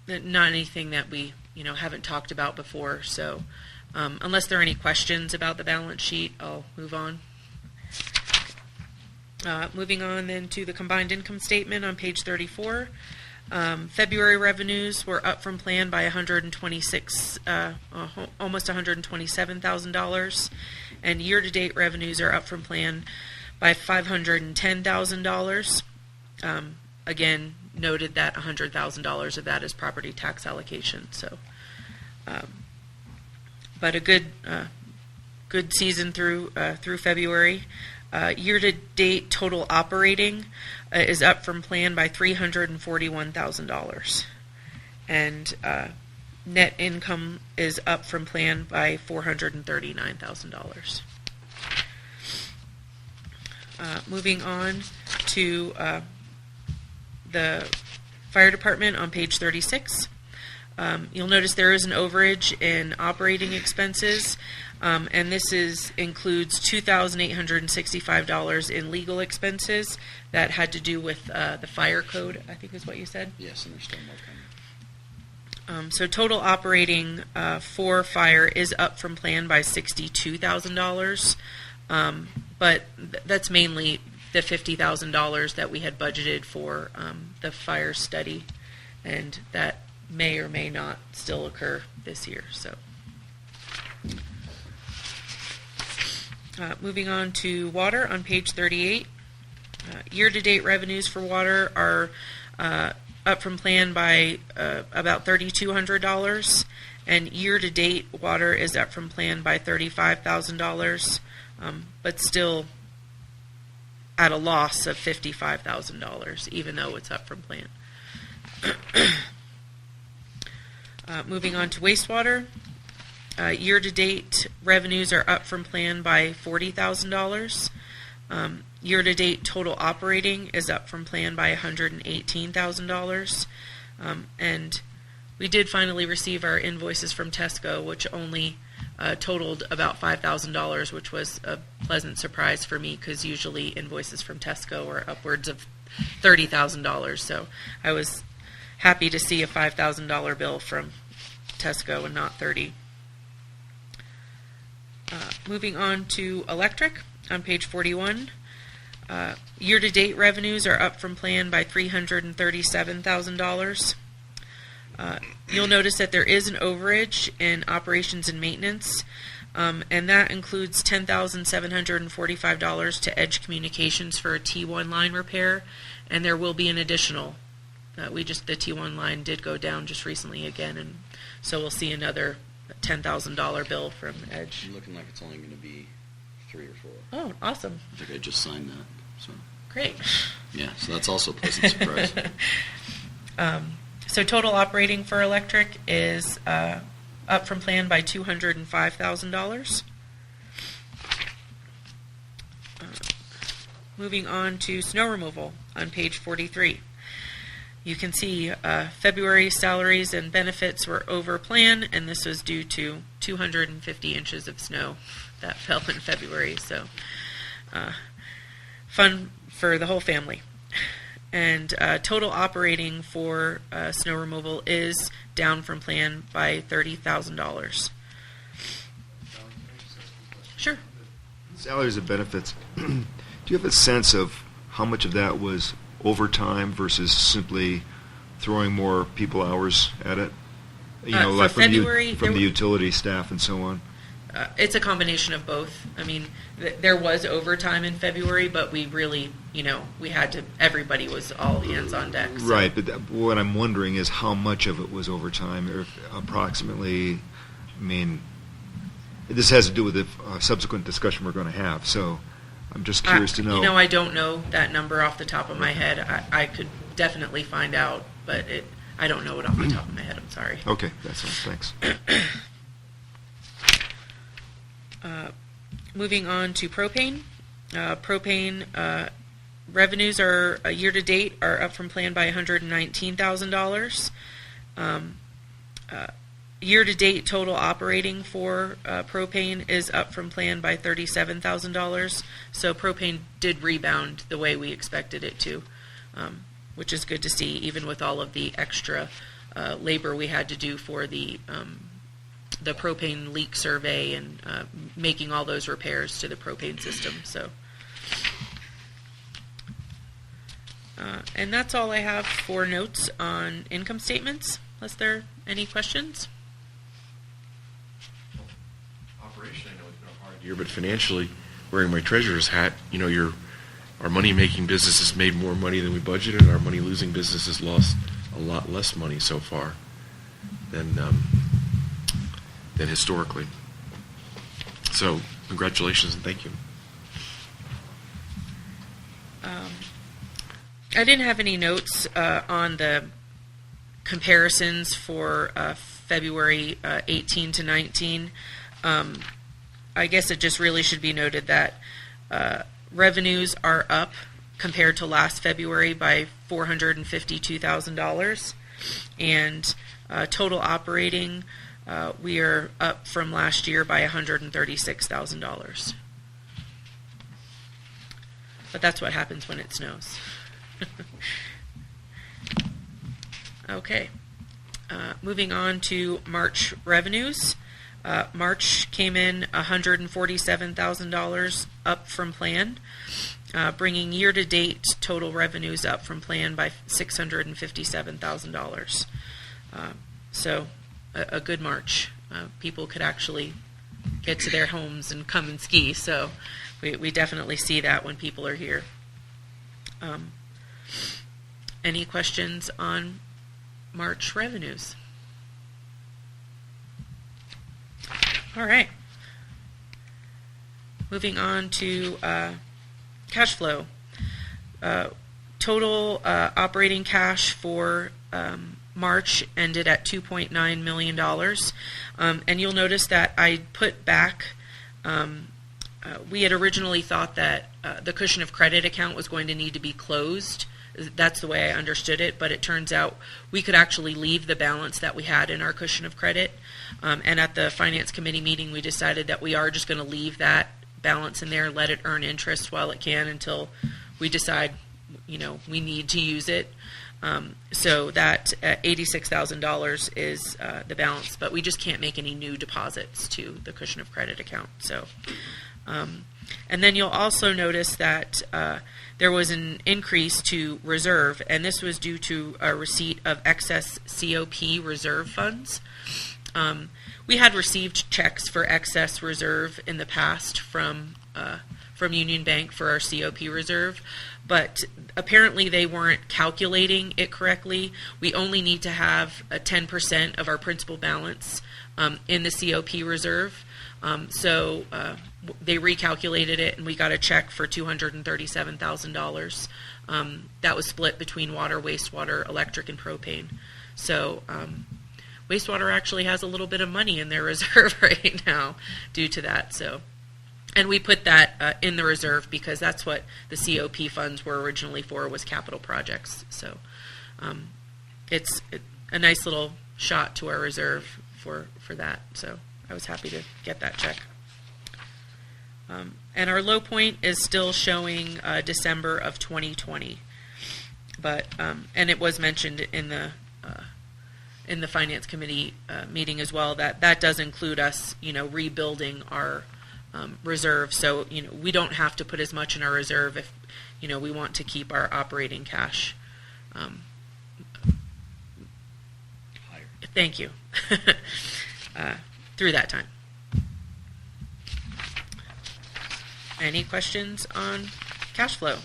anything that we haven't talked about before. So unless there are any questions about the balance sheet, I'll move on. Moving on then to the combined income statement on page 34. February revenues were up from plan by almost $127,000, and year-to-date revenues are up from plan by $510,000. Again, noted that $100,000 of that is property tax allocation. So, but a good season through February. Year-to-date total operating is up from plan by $341,000, and net income is up from plan by $439,000. Moving on to the fire department on page 36. You'll notice there is an overage in operating expenses, and this includes $2,865 in legal expenses that had to do with the fire code, I think is what you said? Yes, and there's still more coming. So total operating for fire is up from plan by $62,000, but that's mainly the $50,000 that we had budgeted for the fire study, and that may or may not still occur this year. So, moving on to water on page 38. Year-to-date revenues for water are up from plan by about $3,200, and year-to-date water is up from plan by $35,000, but still at a loss of $55,000, even though it's up from plan. Moving on to wastewater. Year-to-date revenues are up from plan by $40,000. Year-to-date total operating is up from plan by $118,000. And we did finally receive our invoices from Tesco, which only totaled about $5,000, which was a pleasant surprise for me because usually invoices from Tesco are upwards of $30,000. So I was happy to see a $5,000 bill from Tesco and not $30,000. Moving on to electric on page 41. Year-to-date revenues are up from plan by $337,000. You'll notice that there is an overage in operations and maintenance, and that includes $10,745 to Edge Communications for a T1 line repair, and there will be an additional. The T1 line did go down just recently again, and so we'll see another $10,000 bill from Edge. Looking like it's only going to be 3 or 4. Oh, awesome. I think I just signed that. So Great. Yeah, so that's also a pleasant surprise. So total operating for electric is up from plan by $205,000. Moving on to snow removal on page 43. You can see February salaries and benefits were over plan, and this was due to 250 inches of snow that fell in February. So fun for the whole family. And total operating for snow removal is down from plan by $30,000. Sure. Salaries and benefits. Do you have a sense of how much of that was overtime versus simply throwing more people hours at it? You know, For like February, from there the were- utility staff and so on. It's a combination of both. I mean, there was overtime in February, but we really, we had to, everybody was all hands on deck. So. Right, but what I'm wondering is how much of it was overtime, or approximately. I mean, this has to do with the subsequent discussion we're going to have, so I'm just curious to know. I don't know that number off the top of my head. I could definitely find out, but I don't know it off the top of my head. I'm sorry. Okay, that's all. Thanks. Moving on to propane. Propane revenues are year to date are up from plan by $119,000. Year to date total operating for propane is up from plan by $37,000. So propane did rebound the way we expected it to, which is good to see, even with all of the extra labor we had to do for the propane leak survey and making all those repairs to the propane system. So, and that's all I have for notes on income statements. Unless there are any questions. Operation, I know it's been a hard year, but financially, wearing my treasurer's hat, our money-making business has made more money than we budgeted, and our money-losing business has lost a lot less money so far than historically. So, congratulations and thank you. I didn't have any notes on the comparisons for February 18 to 19. I guess it just really should be noted that revenues are up compared to last February by $452,000, and total operating we are up from last year by $136,000. But that's what happens when it snows. Okay. Moving on to March revenues. March came in $147,000 up from plan, bringing year-to-date total revenues up from plan by $657,000. So a good March. People could actually get to their homes and come and ski, so we definitely see that when people are here. Any questions on March revenues? All right. Moving on to cash flow. Total operating cash for March ended at $2.9 million. And you'll notice that I put back, we had originally thought that the cushion of credit account was going to need to be closed. That's the way I understood it, but it turns out we could actually leave the balance that we had in our cushion of credit. And at the Finance Committee meeting, we decided that we are just going to leave that balance in there, let it earn interest while it can until we decide, we need to use it. So that $86,000 is the balance, but we just can't make any new deposits to the cushion of credit account. So, and then you'll also notice that there was an increase to reserve, and this was due to a receipt of excess COP reserve funds. We had received checks for excess reserve in the past from Union Bank for our COP reserve, but apparently they weren't calculating it correctly. We only need to have a 10% of our principal balance in the COP reserve. So they recalculated it, and we got a check for $237,000. That was split between water, wastewater, electric, and propane. So wastewater actually has a little bit of money in their reserve right now due to that. So, and we put that in the reserve because that's what the COP funds were originally for, was capital projects. So it's a nice little shot to our reserve for that. So I was happy to get that check. And our low point is still showing December of 2020, but and it was mentioned in the finance committee meeting as well that does include us, rebuilding our reserve. So we don't have to put as much in our reserve if we want to keep our operating cash. Higher. Thank you. Through that time. Any questions on cash flow?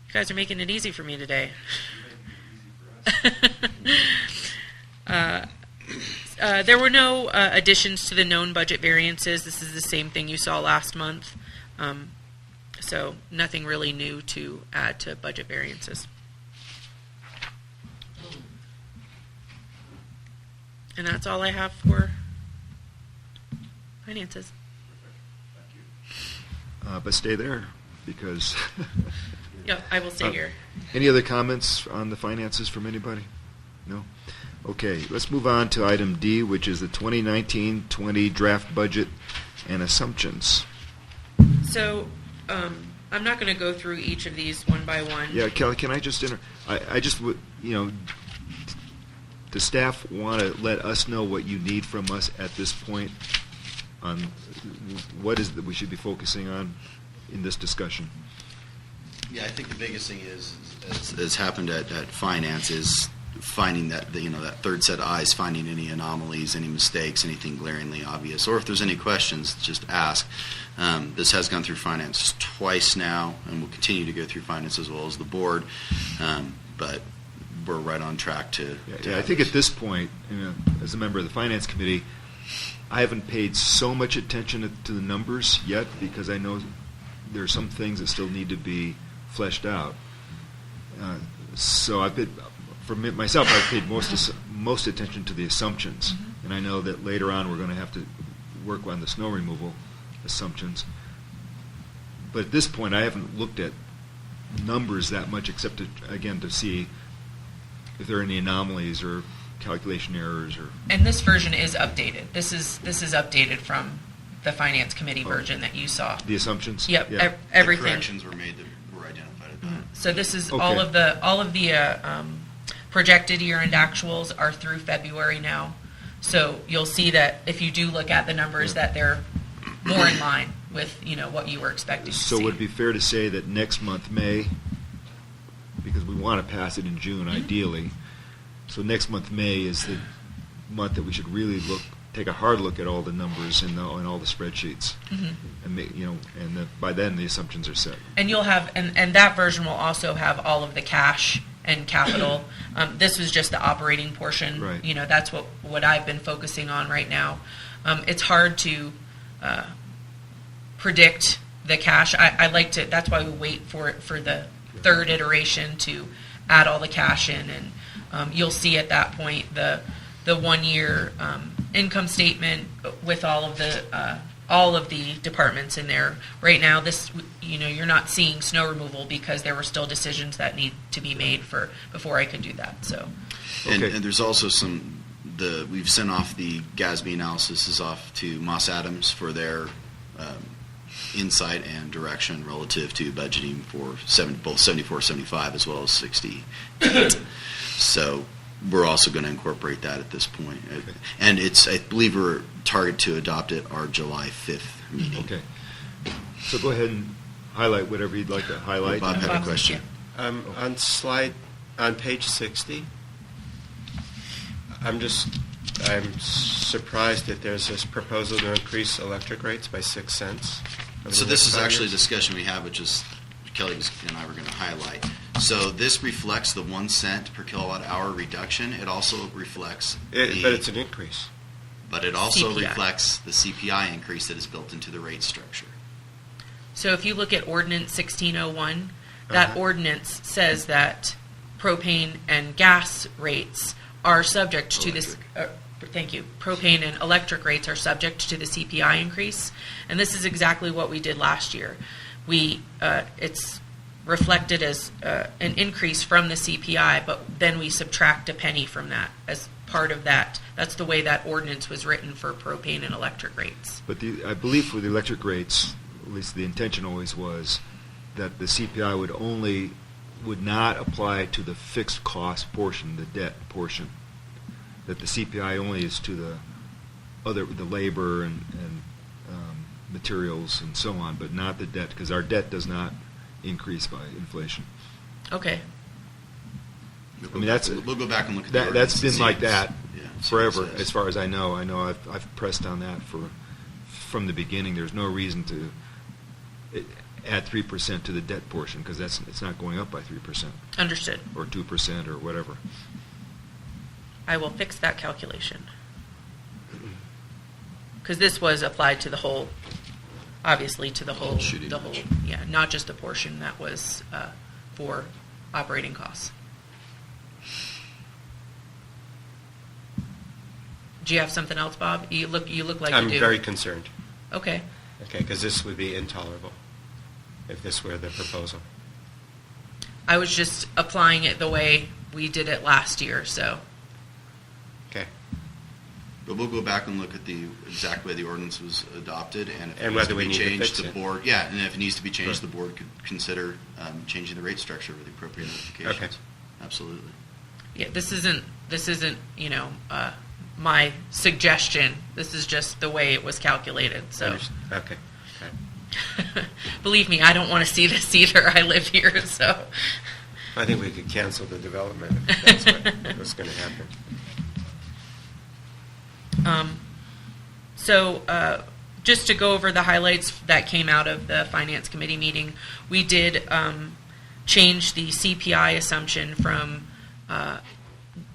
You guys are making it easy for me today. There were no additions to the known budget variances. This is the same thing you saw last month. So nothing really new to add to budget variances. And that's all I have for finances. But stay there, because... Yeah, I will stay here. Any other comments on the finances from anybody? No? Okay, let's move on to item D, which is the 2019-20 draft budget and assumptions. So, I'm not going to go through each of these one by one. Yeah, Kelly, can I just I just would, the staff want to let us know what you need from us at this point on what is that we should be focusing on in this discussion. Yeah, I think the biggest thing is happened at finance is finding that that third set of eyes, finding any anomalies, any mistakes, anything glaringly obvious, or if there's any questions, just ask. This has gone through finance twice now, and will continue to go through finance as well as the board. But we're right on track to. Yeah, I think at this point, as a member of the finance committee, I haven't paid so much attention to the numbers yet because I know there are some things that still need to be fleshed out. So I've been, for myself, I've paid most attention to the assumptions, and I know that later on we're going to have to work on the snow removal assumptions. But at this point, I haven't looked at numbers that much, except to see if there are any anomalies or calculation errors or. And this version is updated. This is updated from the finance committee version that you saw. The assumptions. Yep. Yeah. Everything. The corrections were made that were identified at that. So this is Okay. all of the projected year-end actuals are through February now. So you'll see that if you do look at the numbers, that they're more in line with what you were expecting to see. So would it be fair to say that next month, May, because we want to pass it in June ideally, so next month, May, is the month that we should really take a hard look at all the numbers and all the spreadsheets, and by then the assumptions are set. And you'll have, and that version will also have all of the cash and capital. This was just the operating portion. Right. That's what I've been focusing on right now. It's hard to predict the cash. I like to. That's why we wait for the third iteration to add all the cash in, and you'll see at that point the 1 year income statement with all of the departments in there. Right now, you're not seeing snow removal because there were still decisions that need to be made before I could do that. So, And Okay. there's also we've sent off the GASB analysis is off to Moss Adams for their insight and direction relative to budgeting for both 74, 75 as well as 60. So we're also going to incorporate that at this point. And I believe we're targeted to adopt it our July 5th meeting. Okay. So go ahead and highlight whatever you'd like to highlight. Bob had a question. On page 60, I'm surprised that there's this proposal to increase electric rates by 6 cents. over So the this next is 5 actually a years. discussion we had, which is Kelly and I were going to highlight. So this reflects the 1 cent per kilowatt hour reduction. It also reflects But it's an increase. but it also CPI. reflects the CPI increase that is built into the rate structure. So if you look at Ordinance 1601, that Uh-huh. ordinance says that propane and gas rates are subject to this. Thank you. Propane and electric rates are subject to the CPI increase, and this is exactly what we did last year. It's reflected as an increase from the CPI, but then we subtract a penny from that as part of that. That's the way that ordinance was written for propane and electric rates. But I believe for the electric rates, at least the intention always was that the CPI would not apply to the fixed cost portion, the debt portion. That the CPI only is to the labor and materials and so on, but not the debt, because our debt does not increase by inflation. Okay. I mean, that's we'll go back and look at that, the that's ordinance been and see like what's- that yeah, see what it forever, says. as far as I know. I know I've pressed on that from the beginning. There's no reason to add 3% to the debt portion, because it's not going up by 3% Understood. or 2% or whatever. I will fix that calculation. Because this was applied to the whole, obviously to the whole, Shooting match. yeah, not just the portion that was for operating costs. Do you have something else, Bob? You look like I'm you do. very concerned. Okay. Okay, because this would be intolerable if this were the proposal. I was just applying it the way we did it last year, so. Okay. But we'll go back and look at the exact way the ordinance was adopted, and if it And needs whether to we be need to changed, fix the it. board, yeah, and if it needs to be changed, Sure. the board could consider changing the rate structure with the appropriate notifications. Okay. Absolutely. Yeah, this isn't my suggestion. This is just the way it was calculated. So, Okay. believe me, I don't want to see this either. I live here, so. I think we could cancel the development if that's what's going to happen. Just to go over the highlights that came out of the Finance Committee meeting, we did change the CPI assumption from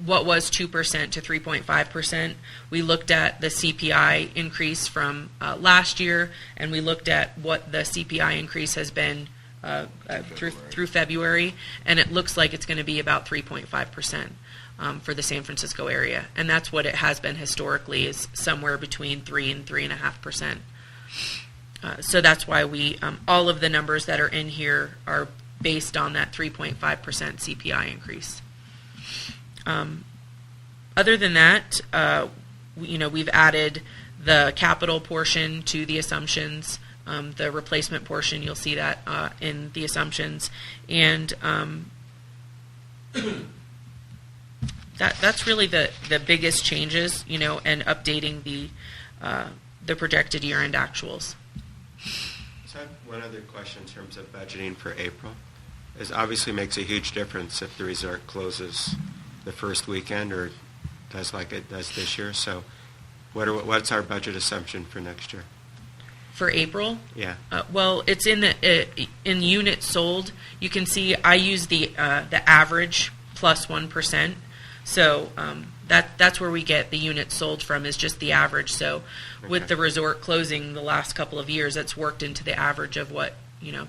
what was 2% to 3.5%. We looked at the CPI increase from last year, and we looked at what the CPI increase has been through February, and it looks like it's going to be about 3.5%. For the San Francisco area, and that's what it has been historically, is somewhere between 3 and 3.5%. So that's why we all of the numbers that are in here are based on that 3.5% CPI increase. Other than that, we've added the capital portion to the assumptions. The replacement portion, you'll see that in the assumptions, and That's really the biggest changes, and updating the projected year-end actuals. So I have one other question in terms of budgeting for April. It obviously makes a huge difference if the resort closes the first weekend or does like it does this year. So what's our budget assumption for next year? For April, Yeah. well, it's in in units sold. You can see I use the average plus 1%. So that's where we get the units sold from, is just the average. So with Okay. the resort closing the last couple of years, that's worked into the average of what,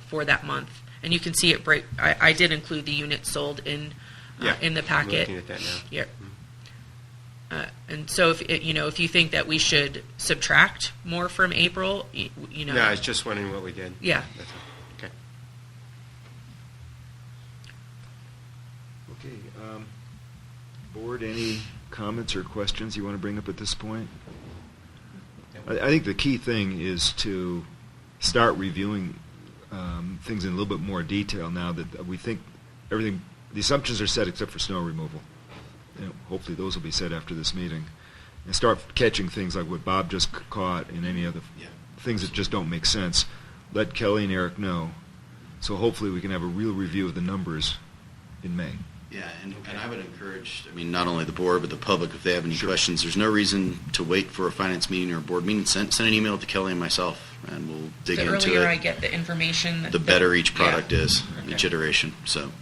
for that month. And you can see it break. I did include the units sold in the I'm packet. looking at that now. Yep. And so if you think that we should subtract more from April, No, I was just wondering what we did. Yeah. That's all. Okay. Okay. Board, any comments or questions you want to bring up at this point? I think the key thing is to start reviewing things in a little bit more detail now that we think the assumptions are set except for snow removal. Hopefully those will be set after this meeting. And start catching things like what Bob just caught and any other things that just don't make sense. Let Kelly and Eric know. So hopefully we can have a real review of the numbers in May. Yeah, and I would encourage, not only the board, but the public, if they have any questions, there's no reason to wait for a finance meeting or a board meeting. Send an email to Kelly and myself, and we'll dig the into earlier I it. get the information, The better each product is, Okay. each iteration. So,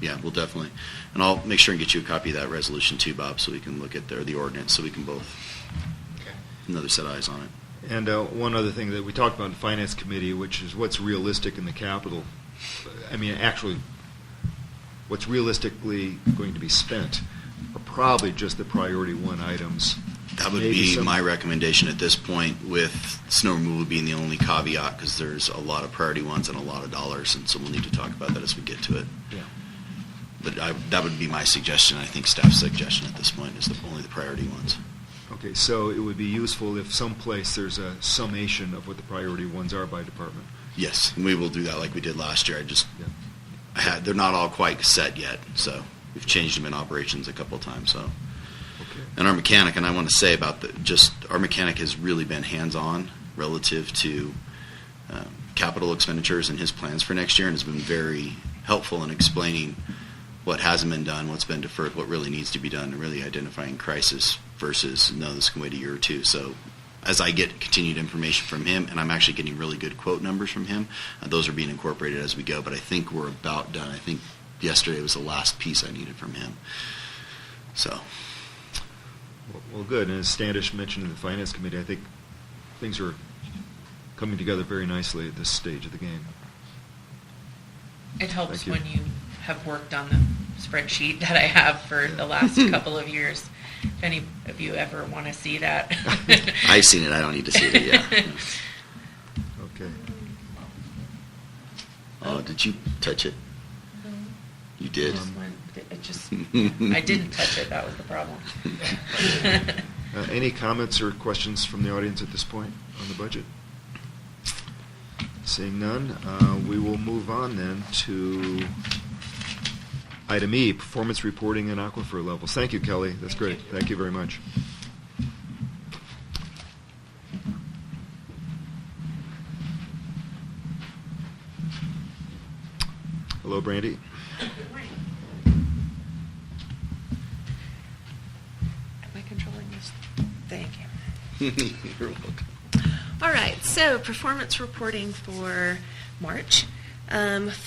Yeah, we'll definitely. And I'll make sure and get you a copy of that resolution too, Bob, so we can look at the ordinance, so we can both, another set of eyes on it. And one other thing that we talked about in Finance Committee, which is what's realistic in the capital. I mean, actually, what's realistically going to be spent are probably just the priority one items. That would Maybe be some- my recommendation at this point, with snow removal being the only caveat, because there's a lot of priority ones and a lot of dollars, and so we'll need to talk about that as we get to it. Yeah. But that would be my suggestion. I think staff's suggestion at this point is only the priority ones. Okay, so it would be useful if someplace there's a summation of what the priority ones are by department. Yes, and we will do that like we did last year. Yeah. They're not all quite set yet, so we've changed them in operations a couple of times. So, Okay. and our mechanic, and I want to say about our mechanic has really been hands-on relative to capital expenditures and his plans for next year, and has been very helpful in explaining what hasn't been done, what's been deferred, what really needs to be done, and really identifying crisis versus, no, this can wait a year or two. So as I get continued information from him, and I'm actually getting really good quote numbers from him, those are being incorporated as we go, but I think we're about done. I think yesterday was the last piece I needed from him. So, Well, good. And as Standish mentioned in the Finance Committee, I think things are coming together very nicely at this stage of the game. It helps Thank you. when you have worked on the spreadsheet that I have for the last couple of years. If any of you ever want to see that. I've seen it. I don't need to see it. Yeah. Okay. Oh, did you touch it? You did. I didn't touch it. That was the problem. Any comments or questions from the audience at this point on the budget? Seeing none, we will move on then to item E, performance reporting and aquifer levels. Thank you, Kelly. That's great. Thank you very much. Hello, Brandy. Am I controlling this? Thank you. You're welcome. All right, so performance reporting for March.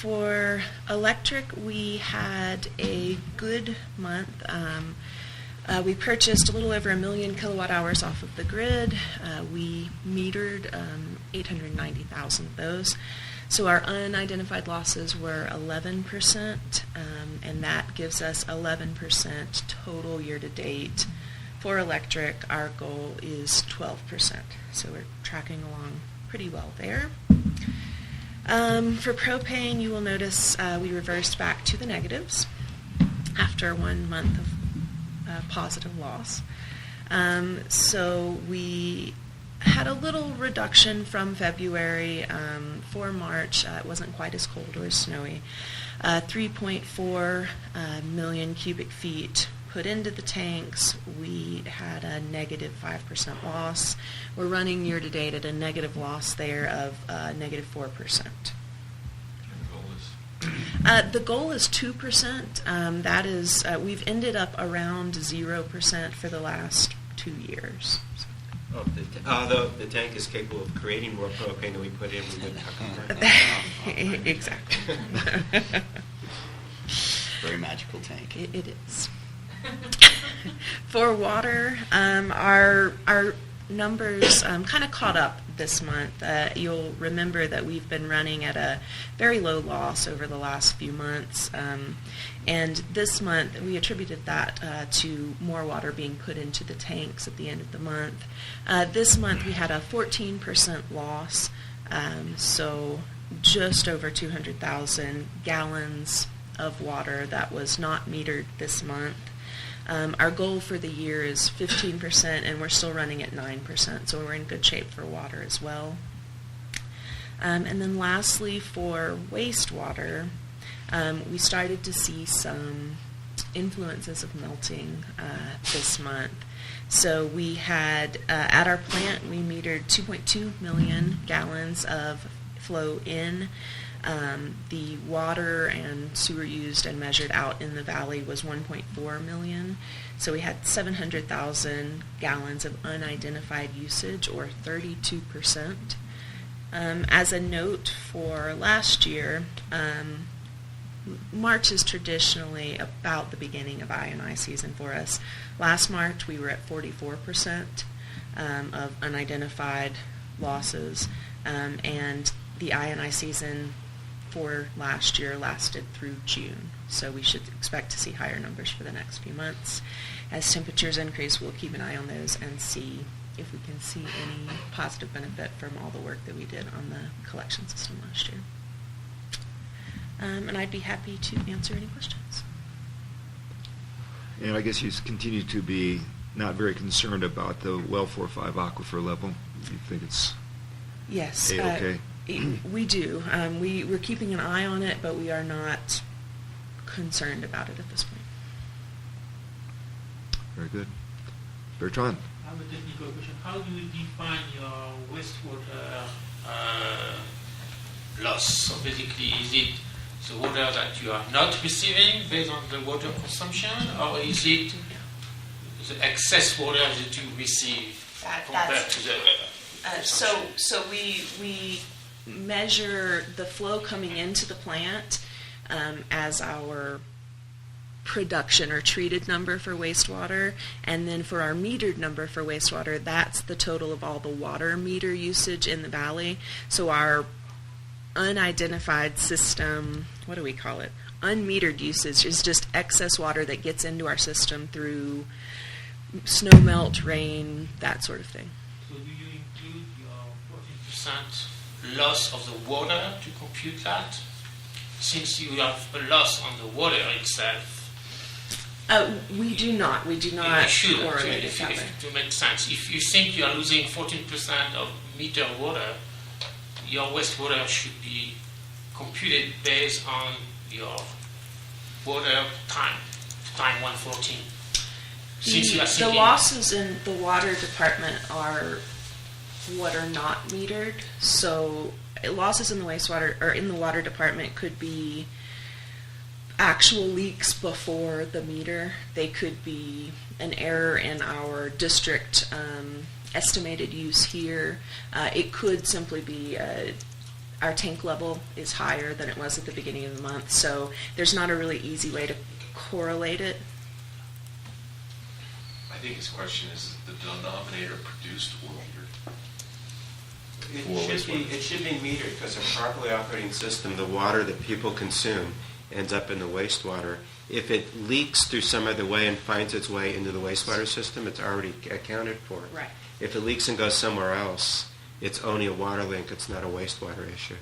For electric, we had a good month. We purchased a little over 1 million kilowatt hours off of the grid. We metered 890,000 of those. So our unidentified losses were 11%, and that gives us 11% total year-to-date. For electric, our goal is 12%, so we're tracking along pretty well there. For propane, you will notice we reversed back to the negatives after 1 month of positive loss. So we had a little reduction from February. For March, it wasn't quite as cold or as snowy. 3.4 million cubic feet put into the tanks. We had a negative 5% loss. We're running year to date at a negative loss there of negative 4%. The goal is 2%. That is, we've ended up around 0% for the last 2 years. Although the tank is capable of creating more propane than we put in, we wouldn't have to burn it. Exactly. Very magical tank. It is. For water, our numbers kind of caught up this month. You'll remember that we've been running at a very low loss over the last few months. And this month, we attributed that to more water being put into the tanks at the end of the month. This month, we had a 14% loss, so just over 200,000 gallons of water that was not metered this month. Our goal for the year is 15%, and we're still running at 9%, so we're in good shape for water as well. And then lastly, for wastewater, we started to see some influences of melting this month. So we had, at our plant, we metered 2.2 million gallons of flow in. The water and sewer used and measured out in the valley was 1.4 million. So we had 700,000 gallons of unidentified usage, or 32%. As a note for last year, March is traditionally about the beginning of I&I season for us. Last March, we were at 44% of unidentified losses, and the I&I season for last year lasted through June. So we should expect to see higher numbers for the next few months. As temperatures increase, we'll keep an eye on those and see if we can see any positive benefit from all the work that we did on the collection system last year. And I'd be happy to answer any questions. And I guess you continue to be not very concerned about the well 4-5 aquifer level. You think it's Yes. A-okay? We do. We're keeping an eye on it, but we are not concerned about it at this point. Very good. Bertrand? I have a technical question. How do you define your wastewater loss? So basically, is it the water that you are not receiving based on the water consumption, or is it the excess water that you receive compared to the consumption? So we measure the flow coming into the plant as our production or treated number for wastewater, and then for our metered number for wastewater, that's the total of all the water meter usage in the valley. So our unidentified system, what do we call it? Unmetered usage is just excess water that gets into our system through snow melt, rain, that sort of thing. So do you include your 14% loss of the water to compute that? Since you have a loss on the water itself, We do not. We do not you should, correlate it that way. to make sense. If you think you are losing 14% of meter water, your wastewater should be computed based on your water time 114. Since you are The thinking, losses in the water department are what are not metered. So losses in the wastewater or in the water department could be actual leaks before the meter. They could be an error in our district estimated use here. It could simply be our tank level is higher than it was at the beginning of the month. So there's not a really easy way to correlate it. I think his question is the denominator produced or metered? It should be metered because a properly operating system, the water that people consume ends up in the wastewater. If it leaks through some other way and finds its way into the wastewater system, it's already accounted for. Right. If it leaks and goes somewhere else, it's only a water link, it's not a wastewater issue.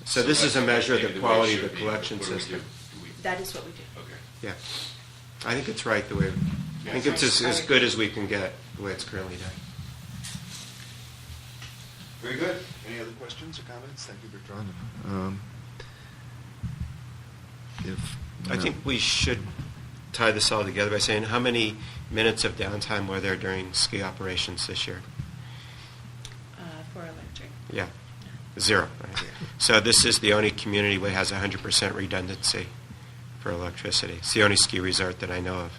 So this is a measure of the quality of the collection system. That is what we do. Okay. Yeah. I think it's right the way, I think it's as good as we can get the way it's currently done. Very good. Any other questions or comments? Thank you, Bertrand. I think we should tie this all together by saying how many minutes of downtime were there during ski operations this year? For electric. Yeah, 0. Right? So this is the only community that has 100% redundancy for electricity. It's the only ski resort that I know of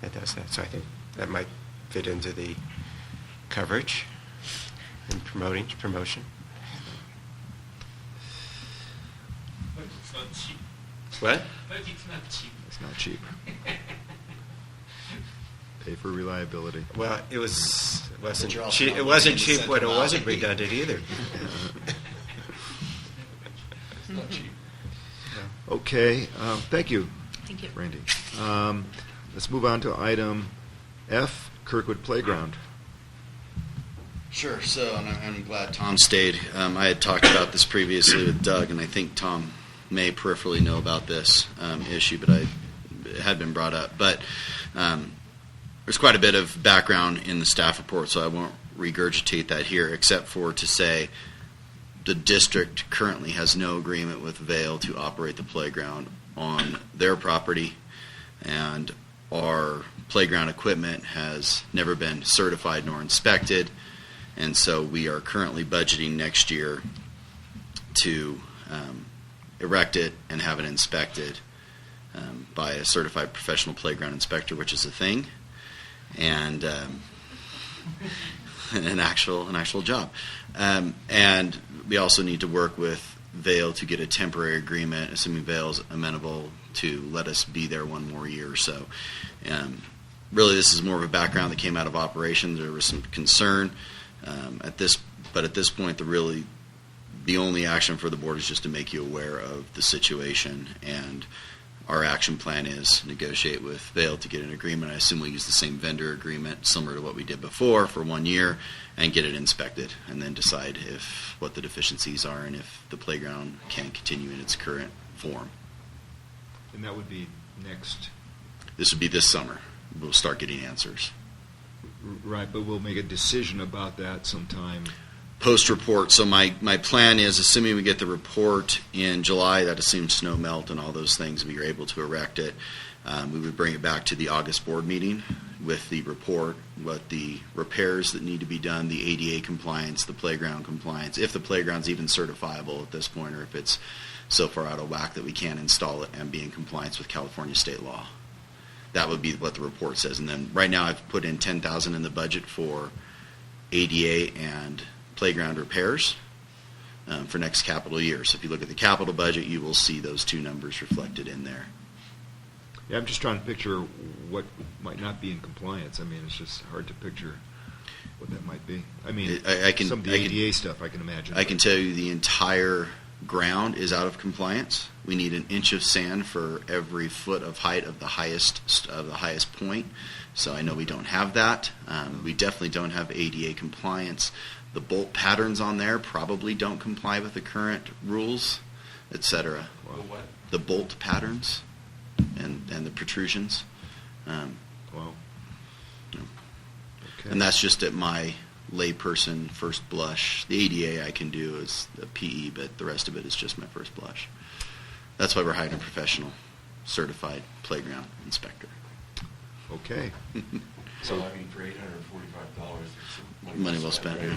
that does that. So I think that might fit into the coverage and promotion. but it's not cheap. What? But it's not cheap. It's not cheap. Pay for reliability. Well, it wasn't you're also cheap. not It wasn't looking at cheap when it Central wasn't Valley. redundant either. It's not cheap. Okay, thank you, Thank you. Randy. Let's move on to item F, Kirkwood Playground. Sure. So, and I'm glad Tom stayed. I had talked about this previously with Doug, and I think Tom may peripherally know about this issue, but it had been brought up. But there's quite a bit of background in the staff report, so I won't regurgitate that here, except for to say the district currently has no agreement with Vail to operate the playground on their property, and our playground equipment has never been certified nor inspected, and so we are currently budgeting next year to erect it and have it inspected by a certified professional playground inspector, which is a thing, and an actual job. And we also need to work with Vail to get a temporary agreement, assuming Vail's amenable to let us be there one more year or so. Really, this is more of a background that came out of operations. There was some concern at this point, the only action for the board is just to make you aware of the situation, and our action plan is negotiate with Vail to get an agreement. I assume we'll use the same vendor agreement, similar to what we did before, for 1 year, and get it inspected, and then decide what the deficiencies are and if the playground can continue in its current form. And that would be next. This would be this summer. We'll start getting answers. Right, but we'll make a decision about that sometime. Post-report. So my plan is, assuming we get the report in July, that assumes snow melt and all those things, we are able to erect it. We would bring it back to the August board meeting with the report, what the repairs that need to be done, the ADA compliance, the playground compliance, if the playground's even certifiable at this point, or if it's so far out of whack that we can't install it and be in compliance with California state law. That would be what the report says. And then right now I've put in $10,000 in the budget for ADA and playground repairs for next capital year. So if you look at the capital budget, you will see those two numbers reflected in there. Yeah, I'm just trying to picture what might not be in compliance. I mean, it's just hard to picture what that might be. I mean, some of the ADA stuff I can imagine. I can tell you the entire ground is out of compliance. We need an inch of sand for every foot of height of the highest point. So I know we don't have that. We definitely don't have ADA compliance. The bolt patterns on there probably don't comply with the current rules, etc. Wow. What? The bolt patterns and the protrusions. Wow. You know. Okay. And that's just at my layperson first blush. The ADA I can do as a PE, but the rest of it is just my first blush. That's why we're hiring a professional, certified playground inspector. Okay. So I mean, for $845, it's Money well spent. right?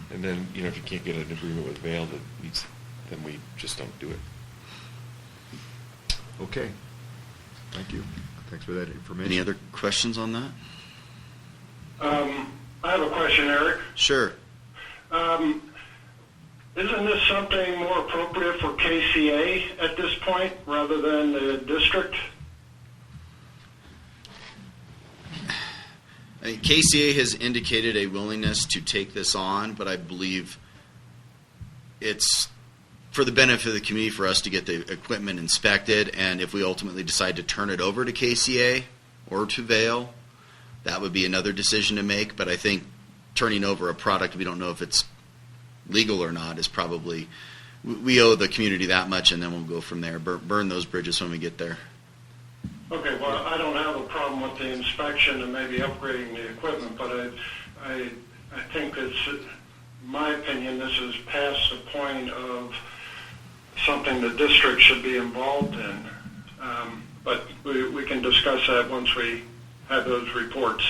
And then, if you can't get an agreement with Vail then we just don't do it. Okay. Thank you. Thanks for that information. Any other questions on that? I have a question, Eric. Sure. Isn't this something more appropriate for KCA at this point rather than the district? I mean, KCA has indicated a willingness to take this on, but I believe it's for the benefit of the community for us to get the equipment inspected, and if we ultimately decide to turn it over to KCA or to Vail, that would be another decision to make. But I think turning over a product we don't know if it's legal or not is probably, we owe the community that much, and then we'll go from there. Burn those bridges when we get there. Okay, well, I don't have a problem with the inspection and maybe upgrading the equipment, but I think it's, in my opinion, this is past the point of something the district should be involved in. But we can discuss that once we have those reports.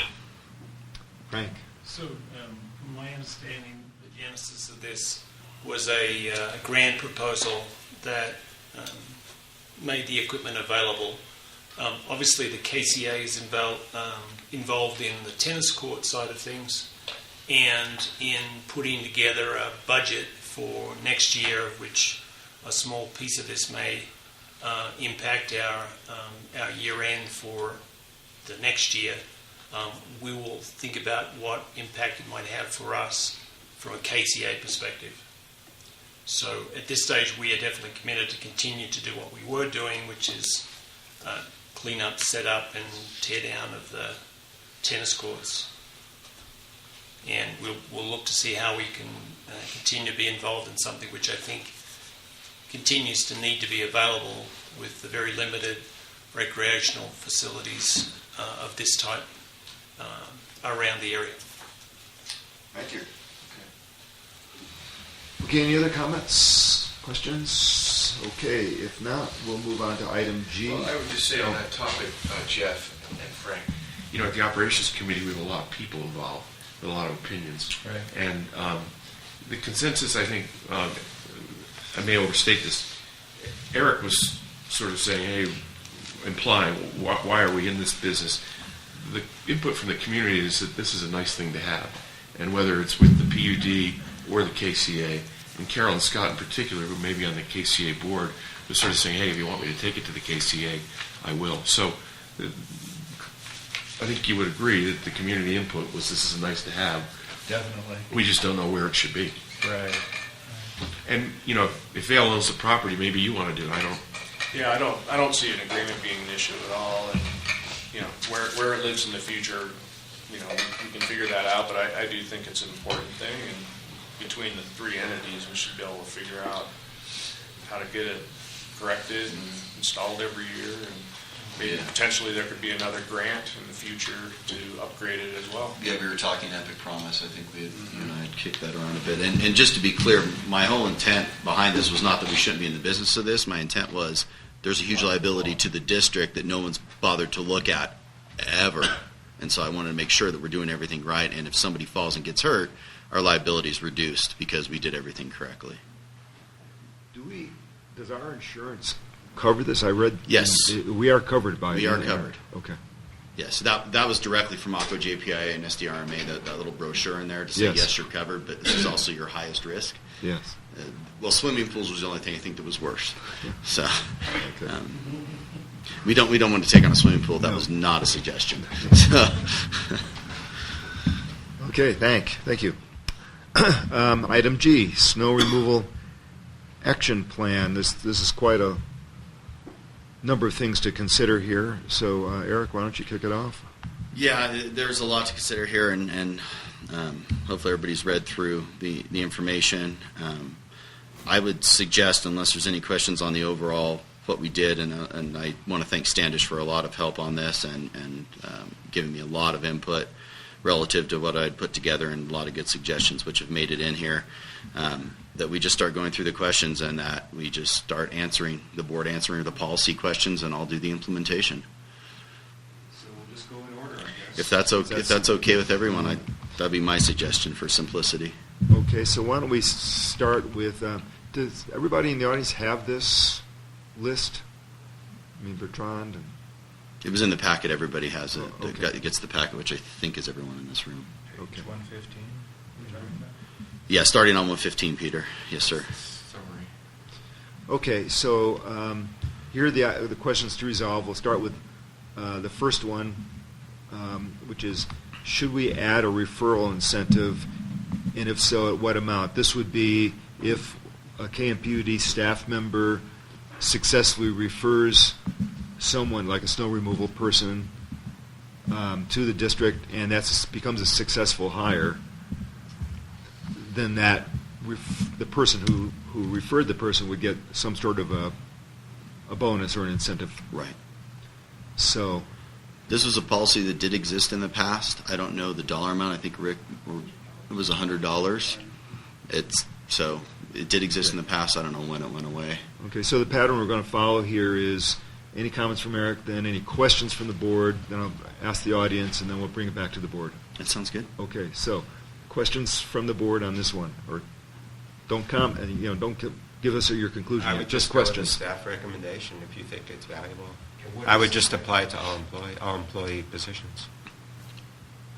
Frank. So, from my understanding, the genesis of this was a grant proposal that made the equipment available. Obviously, the KCA is involved in the tennis court side of things and in putting together a budget for next year, which a small piece of this may impact our year end for the next year. We will think about what impact it might have for us from a KCA perspective. So at this stage, we are definitely committed to continue to do what we were doing, which is clean up, set up, and tear down of the tennis courts. And we'll look to see how we can continue to be involved in something which I think continues to need to be available with the very limited recreational facilities of this type around the area. Thank you. Okay, any other comments, questions? Okay, if not, we'll move on to item G. Well, I would just say on that topic, Jeff and Frank, At the operations committee, we have a lot of people involved with a lot of opinions. Right. And the consensus, I think, I may overstate this. Eric was sort of saying, hey, implying, why are we in this business? The input from the community is that this is a nice thing to have. And whether it's with the PUD or the KCA, and Carolyn Scott in particular, who may be on the KCA board, was sort of saying, hey, if you want me to take it to the KCA, I will. So I think you would agree that the community input was this is nice to have. Definitely. We just don't know where it should be. Right. And, you know, if Vail owns the property, maybe you want to do it. I don't. Yeah, I don't see an agreement being an issue at all, and, you know, where it lives in the future, you know, we can figure that out, but I do think it's an important thing, and between the three entities, we should be able to figure out how to get it corrected and installed every year, and maybe potentially there could be another grant in the future to upgrade it as well. Yeah, we were talking Epic Promise. I think you and I had kicked that around a bit. And just to be clear, my whole intent behind this was not that we shouldn't be in the business of this. My intent was there's a huge liability to the district that no one's bothered to look at ever. And so I wanted to make sure that we're doing everything right. And if somebody falls and gets hurt, our liability is reduced because we did everything correctly. Does our insurance cover this? I read. Yes. We are covered by. We are covered. Okay. Yes, that was directly from Aqua JPIA and SDRMA, that little brochure in there to say, yes, you're covered, but this is also your highest risk. Yes. Well, swimming pools was the only thing I think that was worse. So we don't want to take on a swimming pool. That was not a suggestion. So. Okay, thank you. Item G, snow removal action plan. This is quite a number of things to consider here. So, Eric, why don't you kick it off? Yeah, there's a lot to consider here, and hopefully everybody's read through the information. I would suggest, unless there's any questions on the overall what we did, and I want to thank Standish for a lot of help on this and giving me a lot of input relative to what I'd put together and a lot of good suggestions which have made it in here, that we just start going through the questions and that we just start answering the policy questions, and I'll do the implementation. So we'll just go in order, I guess. If that's okay with everyone, that'd be my suggestion for simplicity. Okay, so why don't we start with, does everybody in the audience have this list? I mean, Bertrand and... It was in the packet. Everybody has it. Okay. It gets the packet, which I think is everyone in this room. Okay. 115. Yeah, starting on 115, Peter. Yes, sir. Summary. Okay, so here are the questions to resolve. We'll start with the first one, which is, should we add a referral incentive, and if so, at what amount? This would be if a KMPUD staff member successfully refers someone, like a snow removal person, to the district, and that becomes a successful hire, then that the person who referred the person would get some sort of a bonus or an incentive. Right. So this was a policy that did exist in the past. I don't know the dollar amount. I think, Rick, it was $100. So it did exist in the past. I don't know when it went away. Okay, so the pattern we're going to follow here is any comments from Eric, then any questions from the board, then I'll ask the audience, and then we'll bring it back to the board. That sounds good. Okay, so questions from the board on this one, or don't comment, don't give us your conclusion. I yet, would just just go with questions. the staff recommendation if you think it's valuable. I would just apply it to all employee positions.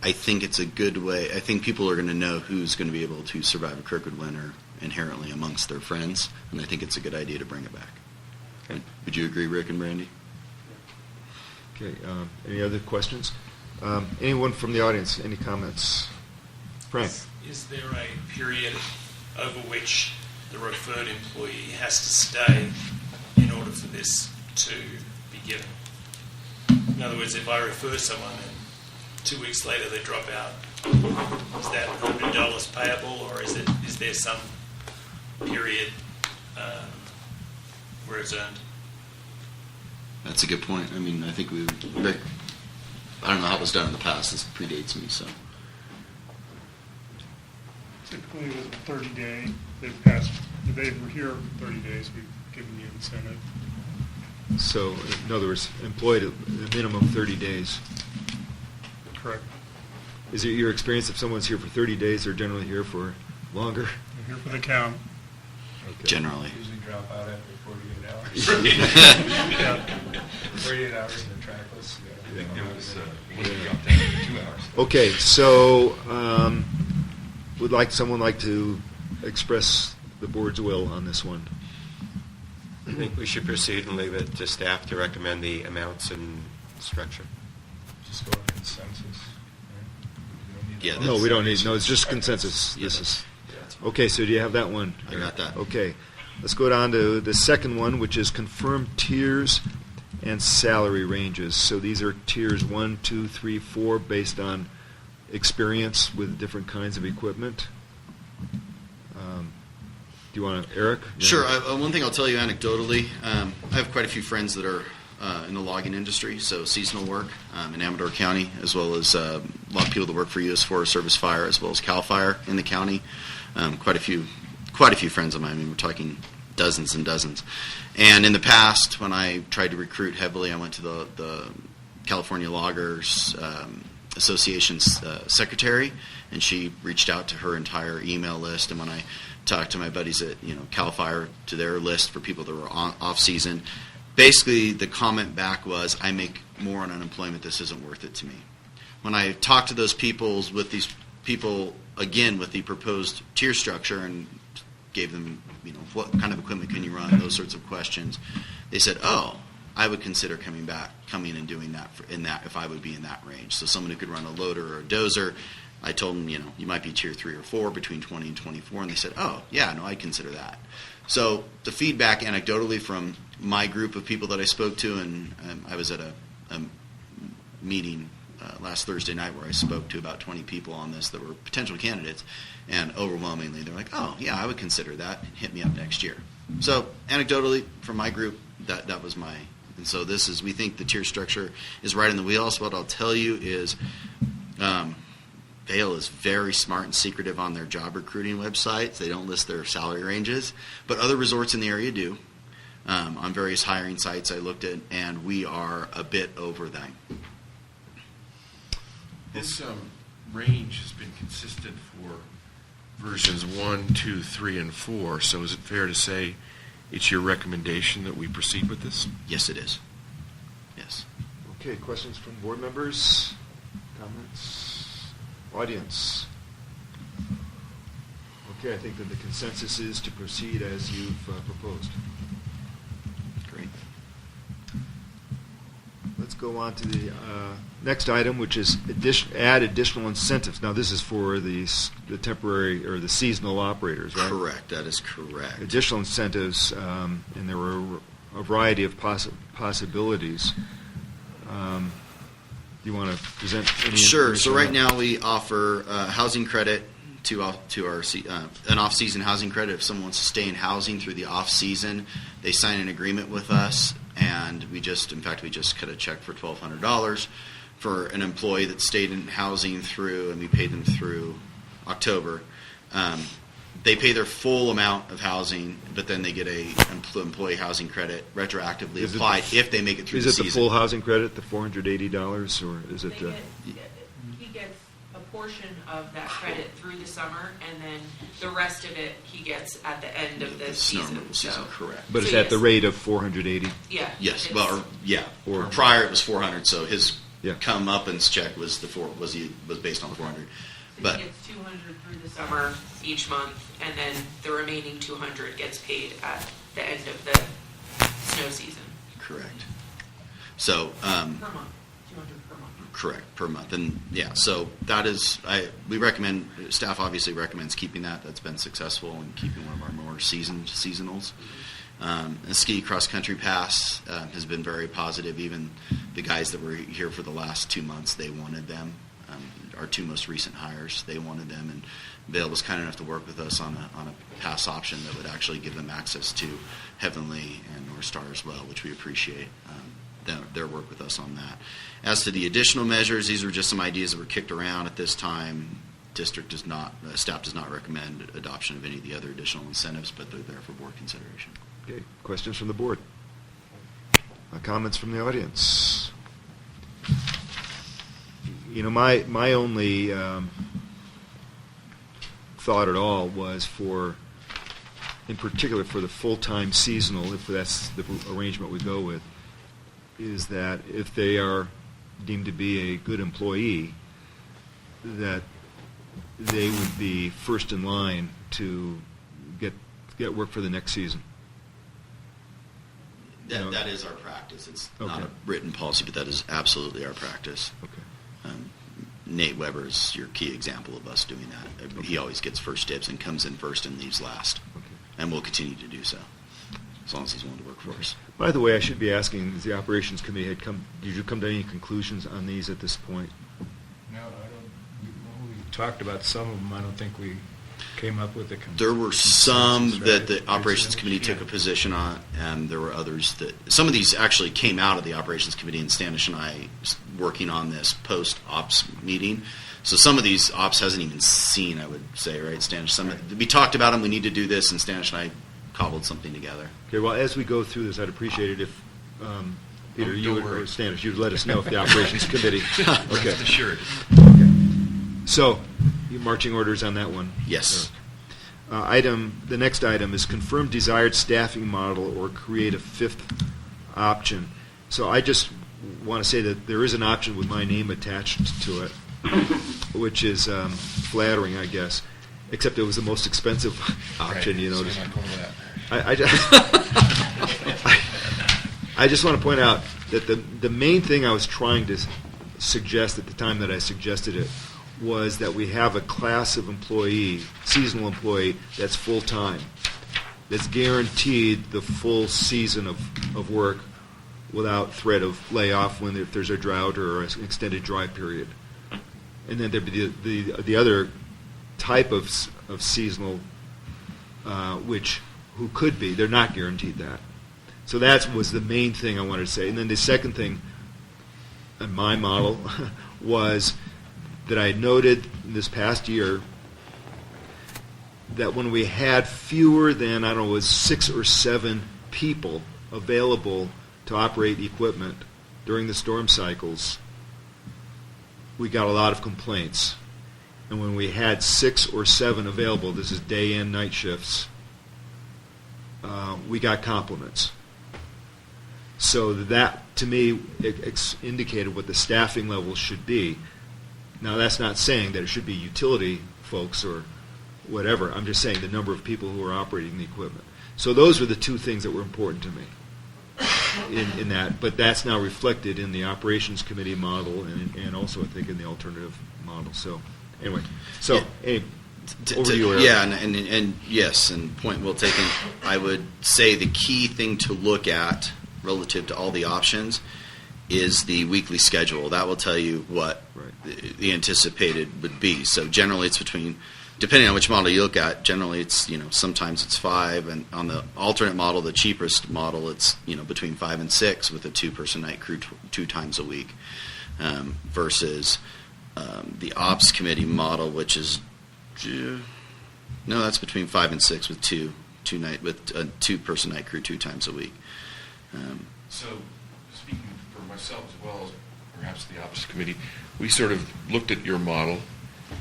I think it's a good way. I think people are going to know who's going to be able to survive a Kirkwood winter inherently amongst their friends, and I think it's a good idea to bring it back. Okay. Would you agree, Rick and Brandy? Okay, any other questions? Anyone from the audience, any comments? Frank? Is there a period over which the referred employee has to stay in order for this to be given? In other words, if I refer someone and 2 weeks later they drop out, is that $100 payable, or is there some period where it's earned? That's a good point. I mean, I think Rick, I don't know how it was done in the past. This predates me, so. Typically with a 30-day, if they were here 30 days, we've given the incentive. So, in other words, employed a minimum 30 days. Correct. Is it your experience if someone's here for 30 days, they're generally here for longer? We're here for the count. Okay. Generally. Usually drop out after 48 hours. Yeah. 48 hours in the trackless. Yeah. It was dropped down to 2 hours. Okay, so would someone like to express the board's will on this one? I think we should proceed and leave it to staff to recommend the amounts and structure. Just go on consensus, right? Yeah, No, we don't need, no, it's just consensus. Yes. This is, okay, so do you have that one? I got that. Okay. Let's go down to the second one, which is confirmed tiers and salary ranges. So these are tiers 1, 2, 3, 4, based on experience with different kinds of equipment. Do you want to, Eric? Sure. One thing I'll tell you anecdotally, I have quite a few friends that are in the logging industry, so seasonal work in Amador County, as well as a lot of people that work for U.S. Forest Service Fire, as well as CAL FIRE in the county. Quite a few friends of mine. I mean, we're talking dozens and dozens. And in the past, when I tried to recruit heavily, I went to the California Loggers Association's secretary, and she reached out to her entire email list. And when I talked to my buddies at CAL FIRE, to their list for people that were off season, basically the comment back was, I make more on unemployment, this isn't worth it to me. When I talked to those people, with these people, again, with the proposed tier structure, and gave them, what kind of equipment can you run, those sorts of questions, they said, oh, I would consider coming and doing that if I would be in that range. So someone who could run a loader or a dozer, I told them, you might be tier 3 or 4, between 20 and 24, and they said, oh, yeah, no, I'd consider that. So the feedback anecdotally from my group of people that I spoke to, and I was at a meeting last Thursday night where I spoke to about 20 people on this that were potential candidates, and overwhelmingly they're like, oh, yeah, I would consider that, hit me up next year. So anecdotally from my group, that was my, and so we think the tier structure is right in the wheelhouse. What I'll tell you is Vail is very smart and secretive on their job recruiting websites. They don't list their salary ranges, but other resorts in the area do. On various hiring sites I looked at, and we are a bit over them. This range has been consistent for versions 1, 2, 3, and 4, so is it fair to say it's your recommendation that we proceed with this? Yes, it is. Yes. Okay, questions from board members? Comments? Audience? Okay, I think that the consensus is to proceed as you've proposed. Great. Let's go on to the next item, which is add additional incentives. Now, this is for the temporary or the seasonal operators, right? Correct. That is correct. Additional incentives, and there were a variety of possibilities. Do you want to present any Sure. information So right on- now we offer housing credit to our an off-season housing credit. If someone wants to stay in housing through the off-season, they sign an agreement with us, and we just cut a check for $1,200 for an employee that stayed in housing through, and we paid them through October. They pay their full amount of housing, but then they get a employee housing credit retroactively Is it applied the- if they make it through Is the it the season. full housing credit, the $480, or is it? He gets a portion of that credit through the summer, and then the rest of it he gets at the end of the snow season. removal season, So- correct. But it's So at the yes. rate of $480? Yeah. Yes, it's- well, or Or- prior it was 400, so his Yeah. comeuppance check was based on 400. But he gets 200 through the summer each month, and then the remaining 200 gets paid at the end of the snow season. correct. So Per month, 200 per month. correct, per month, and yeah, so that is staff obviously recommends keeping that. That's been successful in keeping one of our more seasonals. The ski cross country pass has been very positive. Even the guys that were here for the last 2 months, they wanted them. Our 2 most recent hires, they wanted them, and Vail was kind enough to work with us on a pass option that would actually give them access to Heavenly and North Star as well, which we appreciate their work with us on that. As to the additional measures, these were just some ideas that were kicked around at this time. Staff does not recommend adoption of any of the other additional incentives, but they're there for board consideration. Okay, questions from the board? Comments from the audience? My only thought at all was in particular for the full-time seasonal, if that's the arrangement we go with, is that if they are deemed to be a good employee, that they would be first in line to get get work for the next season. That is our practice. It's not Okay. a written policy, but that is absolutely our practice. Okay. Nate Weber is your key example of us doing that. He always gets first dibs and comes in first and leaves last. Okay. And we'll continue to do so, as long as he's willing to work for us. By the way, I should be asking, is the operations committee did you come to any conclusions on these at this point? No, I don't, we talked about some of them. I don't think we came up with a There were some consensus, that right? the operations committee took a position on, and there were others that, some of these actually came out of the operations committee, and Standish and I working on this post-ops meeting. So some of these ops hasn't even seen, I would say, right, Standish? We talked about them, we need to do this, and Standish and I cobbled something together. Okay, well, as we go through this, I'd appreciate it if, Peter, you don't would, worry. or Standish, you'd let us know if the operations committee. Okay. Rest assured. So, you marching orders on that one? Yes. The next item is confirm desired staffing model or create a fifth option. So I just want to say that there is an option with my name attached to it, which is flattering, I guess, except it was the most expensive option, Right, you so notice. we're not going with I I just want to point out that the main thing I was trying to suggest at the time that I suggested it was that we have a class of employee, seasonal employee, that's full-time, that's guaranteed the full season of work without threat of layoff if there's a drought or an extended dry period. And then there'd be the other type of seasonal, who could be, they're not guaranteed that. So that was the main thing I wanted to say. And then the second thing in my model was that I noted this past year that when we had fewer than, I don't know, it was 6 or 7 people available to operate equipment during the storm cycles, we got a lot of complaints. And when we had 6 or 7 available, this is day and night shifts, we got compliments. So that, to me, indicated what the staffing level should be. Now, that's not saying that it should be utility folks or whatever. I'm just saying the number of people who are operating the equipment. So those were the two things that were important to me in that. But that's now reflected in the operations committee model and also, I think, in the alternative model. So anyway, over to you, Eric. Yeah, and yes, and point well taken. I would say the key thing to look at relative to all the options is the weekly schedule. That will tell you what the anticipated would be. So generally it's depending on which model you look at, generally it's, sometimes it's 5, and on the alternate model, the cheapest model, it's, between 5 and 6 with a 2-person night crew 2 times a week, versus the ops committee model, which is, that's between 5 and 6 with with a 2-person night crew 2 times a week. So, speaking for myself as well as perhaps the ops committee, we sort of looked at your model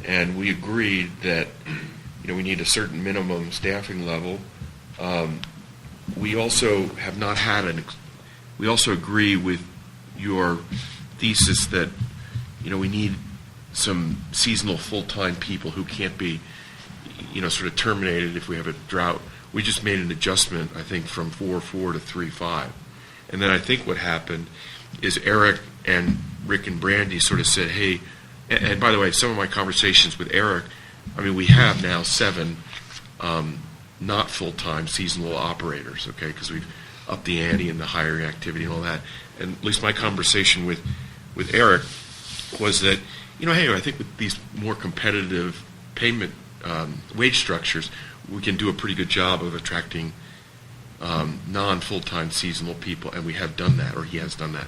and we agreed that we need a certain minimum staffing level. We also have not had we also agree with your thesis that we need some seasonal full-time people who can't be sort of terminated if we have a drought. We just made an adjustment, I think, from 4-4 to 3-5. And then I think what happened is Eric and Rick and Brandy sort of said, hey, and by the way, some of my conversations with Eric, we have now 7 not full-time seasonal operators, okay, because we've upped the ante and the hiring activity and all that. And at least my conversation with Eric was that, hey, I think with these more competitive payment wage structures, we can do a pretty good job of attracting non-full-time seasonal people, and we have done that, or he has done that,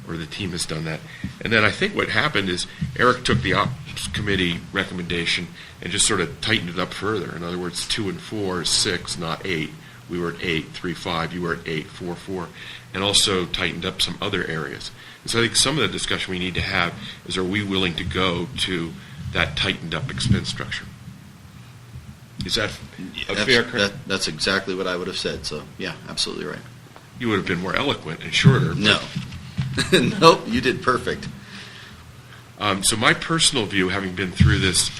or the team has done that. And then I think what happened is Eric took the ops committee recommendation and just sort of tightened it up further. In other words, 2 and 4 is 6, not 8. We were at 8, 3-5. You were at 8, 4-4, and also tightened up some other areas. And so I think some of the discussion we need to have is, are we willing to go to that tightened up expense structure? Is that a fair? That's exactly what I would have said. So yeah, absolutely right. You would have been more eloquent and shorter. No, nope, you did perfect. So my personal view, having been through this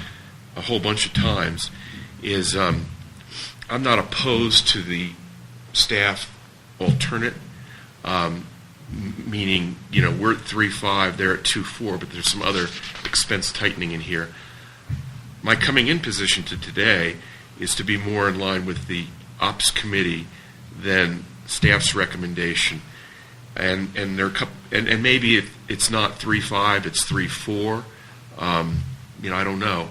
a whole bunch of times, is I'm not opposed to the staff alternate, meaning, we're at 3.5, they're at 2.4, but there's some other expense tightening in here. My coming in position to today is to be more in line with the ops committee than staff's recommendation. And there are and maybe it's not 3.5, it's 3.4. I don't know.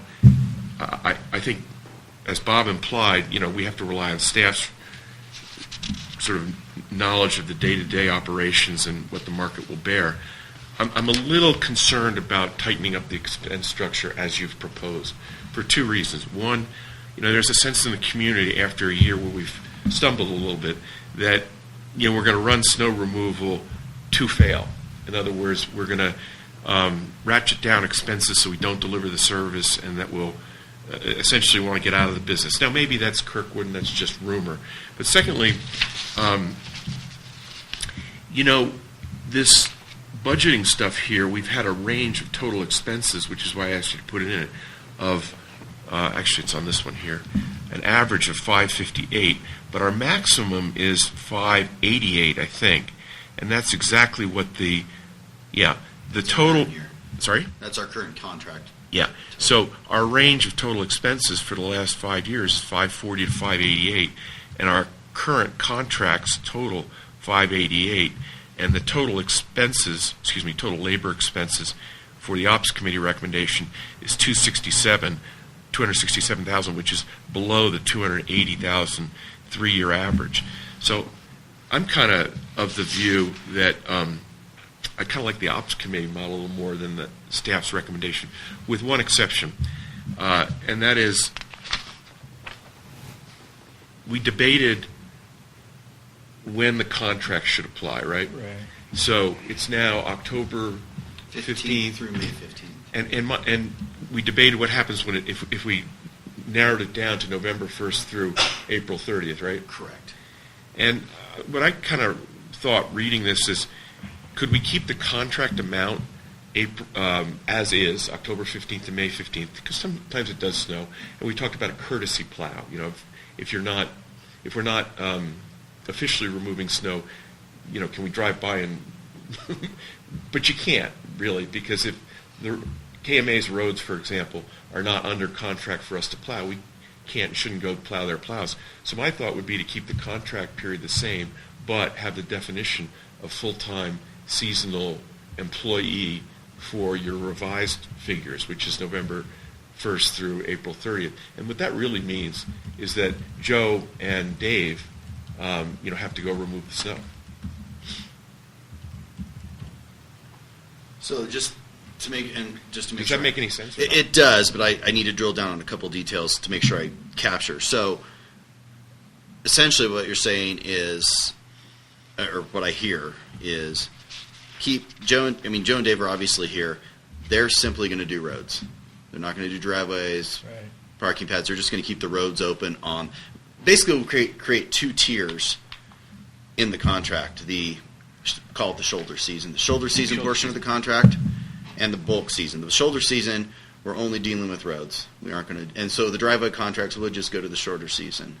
I think, as Bob implied, we have to rely on staff's sort of knowledge of the day-to-day operations and what the market will bear. I'm a little concerned about tightening up the expense structure as you've proposed for two reasons. One, there's a sense in the community after a year where we've stumbled a little bit that we're going to run snow removal to fail. In other words, we're going to ratchet down expenses so we don't deliver the service, and that we'll essentially want to get out of the business. Now, maybe that's Kirkwood and that's just rumor. But secondly, this budgeting stuff here, we've had a range of total expenses, which is why I asked you to put it in it, of, actually it's on this one here, an average of 558, but our maximum is 588, I think. And that's exactly what the total, sorry? That's our current contract. Yeah. So our range of total expenses for the last 5 years is 540 to 588, and our current contracts total 588, and the total expenses, total labor expenses for the ops committee recommendation is 267,000, which is below the 280,000 3-year average. So I'm kind of the view that I kind of like the ops committee model a little more than the staff's recommendation, with one exception, and that is we debated when the contract should apply, right? Right. So it's now October 15th through May 15th. And we debated what happens when if we narrowed it down to November 1st through April 30th, right? Correct. And what I kind of thought reading this is, could we keep the contract amount as is, October 15th to May 15th? Because sometimes it does snow, and we talked about a courtesy plow. If we're not officially removing snow, can we drive by and? But you can't really, because if the KMA's roads, for example, are not under contract for us to plow, we shouldn't go plow their plows. So my thought would be to keep the contract period the same, but have the definition of full-time seasonal employee for your revised figures, which is November 1st through April 30th. And what that really means is that Joe and Dave, have to go remove the snow. So just to make Does sure, that make any sense? or not? It does, but I need to drill down on a couple details to make sure I capture. So essentially what you're saying is, or what I hear is, Joe and Dave are obviously here. They're simply going to do roads. They're not going to do driveways, Right. parking pads. They're just going to keep the roads open on. Basically, we'll create two tiers in the contract. Call it the shoulder season. The shoulder season portion of the contract and the bulk season. The shoulder season, we're only dealing with roads. We aren't going to, and so the driveway contracts would just go to the shorter season,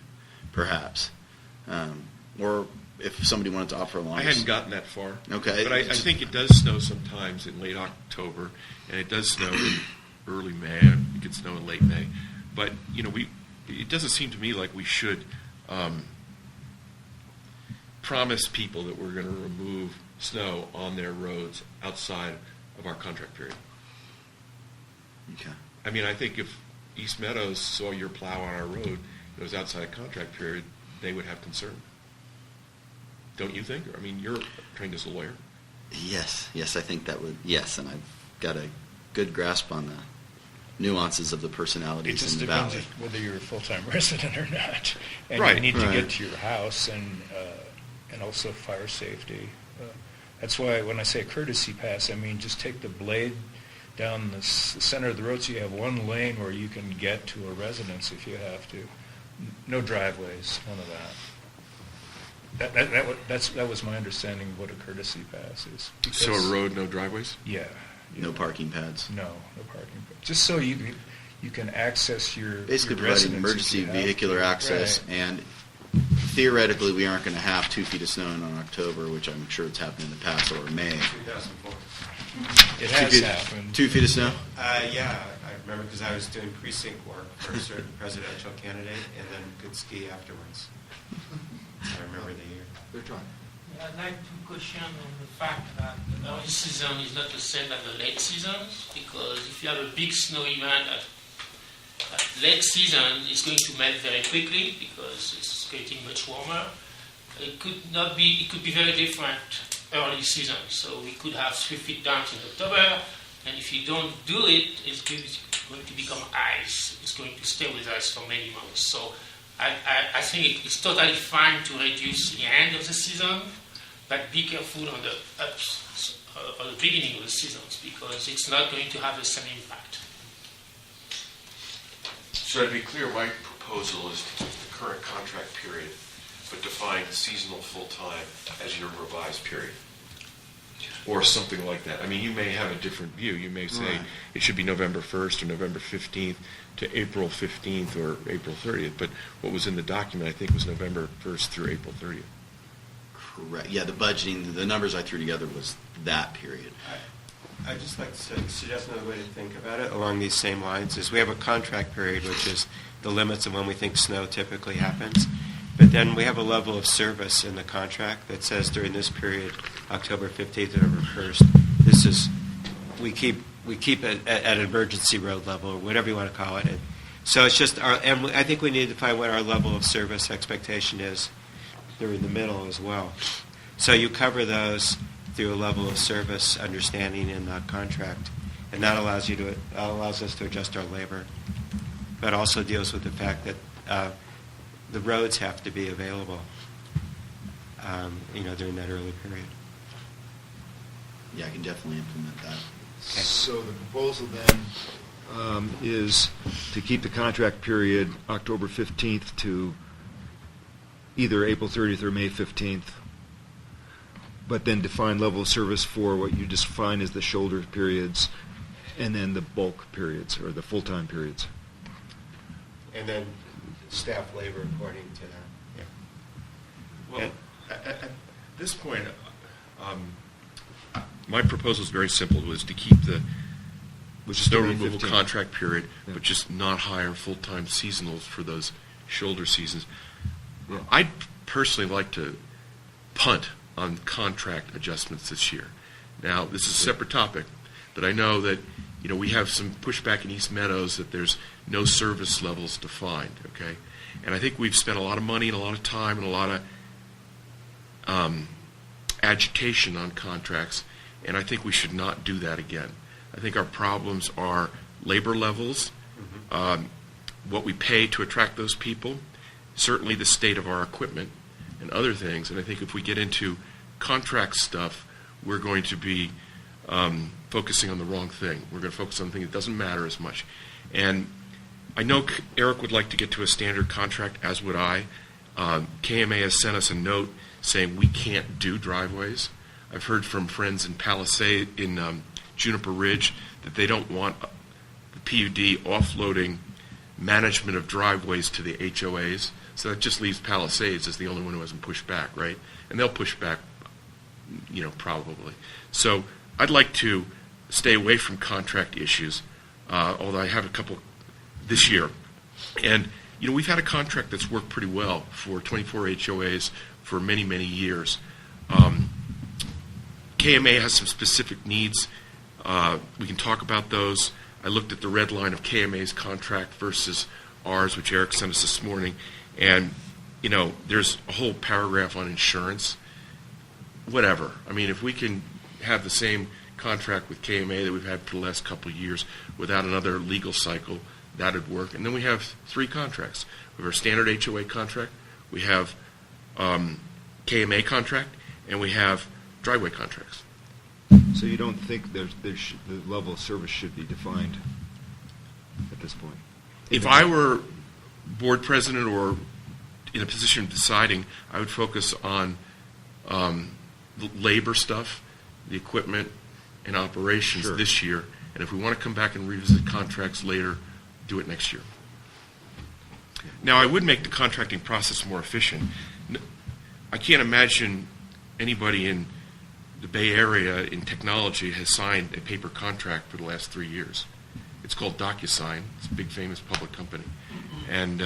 perhaps, or if somebody wanted to offer a longer. I hadn't gotten that far. Okay. But I think it does snow sometimes in late October, and it does snow in early May. It could snow in late May. But, it doesn't seem to me like we should promise people that we're going to remove snow on their roads outside of our contract period. Okay. I think if East Meadows saw your plow on our road, it was outside contract period, they would have concern. Don't you think? You're trained as a lawyer. Yes, I think that would, yes, and I've got a good grasp on the nuances of the It personalities just in the depends valley. whether you're a full-time resident or not. And Right. you need to Right. get to your house and also fire safety. That's why when I say courtesy pass, just take the blade down the center of the road so you have one lane where you can get to a residence if you have to. No driveways, none of that. That was my understanding of what a courtesy pass is. So a road, no driveways? Yeah. No parking pads. No parking. Just so you you can access your Basically your providing residence emergency if you have vehicular to. access, Right. and theoretically, we aren't going to have 2 feet of snow in October, which I'm sure it's happened in the past, or May. 2004. It 2 has feet- happened. 2 feet of snow? Yeah, I remember because I was doing precinct work for a certain presidential candidate and then could ski afterwards. I remember the year. They're trying. I'd like to caution on the fact that the early season is not the same as the late seasons, because if you have a big snow event at late season, it's going to melt very quickly because it's getting much warmer. It could be very different early season. So we could have 3 feet down in October, and if you don't do it, it's going to become ice. It's going to stay with us for many months. So I think it's totally fine to reduce the end of the season, but be careful on the ups or the beginning of the seasons, because it's not going to have the same impact. So to be clear, my proposal is to keep the current contract period, but define seasonal full-time as your revised period. Or something like that. I mean, you may have a different view. You may say Right. it should be November 1st or November 15th to April 15th or April 30th, but what was in the document, I think, was November 1st through April 30th. Correct. Yeah, the budgeting, the numbers I threw together was that period. I'd just like to suggest another way to think about it along these same lines is we have a contract period, which is the limits of when we think snow typically happens. But then we have a level of service in the contract that says during this period, October 15th to November 1st, this is, we keep it at an emergency road level or whatever you want to call it. And so it's just, and I think we need to find what our level of service expectation is during the middle as well. So you cover those through a level of service understanding in the contract, and that allows us to adjust our labor, but also deals with the fact that the roads have to be available, during that early period. Yeah, I can definitely implement that. So the proposal then is to keep the contract period October 15th to either April 30th or May 15th, but then define level of service for what you just define as the shoulder periods and then the bulk periods or the full-time periods. And then staff labor according to that. Yeah. Well, at this point, my proposal is very simple. It was to keep the snow May removal 15th. contract period, Yeah. but just not hire full-time seasonals for those shoulder seasons. Yeah. I'd personally like to punt on contract adjustments this year. Now, this is a separate topic, but I know that we have some pushback in East Meadows that there's no service levels defined, okay? And I think we've spent a lot of money and a lot of time and a lot of agitation on contracts, and I think we should not do that again. I think our problems are labor levels, what we pay to attract those people, certainly the state of our equipment, and other things. And I think if we get into contract stuff, we're going to be focusing on the wrong thing. We're going to focus on something that doesn't matter as much. And I know Eric would like to get to a standard contract, as would I. KMA has sent us a note saying we can't do driveways. I've heard from friends in Palisade, in Juniper Ridge, that they don't want the PUD offloading management of driveways to the HOAs. So that just leaves Palisades as the only one who hasn't pushed back, right? And they'll push back, probably. So I'd like to stay away from contract issues, although I have a couple this year. And, we've had a contract that's worked pretty well for 24 HOAs for many, many years. KMA has some specific needs. We can talk about those. I looked at the red line of KMA's contract versus ours, which Eric sent us this morning. And, there's a whole paragraph on insurance. Whatever. I mean, if we can have the same contract with KMA that we've had for the last couple of years without another legal cycle, that would work. And then we have 3 contracts. We have our standard HOA contract, we have KMA contract, and we have driveway contracts. So you don't think the level of service should be defined at this point? If I were board president or in a position of deciding, I would focus on the labor stuff, the equipment, and operations Sure. this year. And if we want to come back and revisit contracts later, do it next year. Now, I would make the contracting process more efficient. I can't imagine anybody in the Bay Area in technology has signed a paper contract for the last 3 years. It's called DocuSign. It's a big, famous public company. And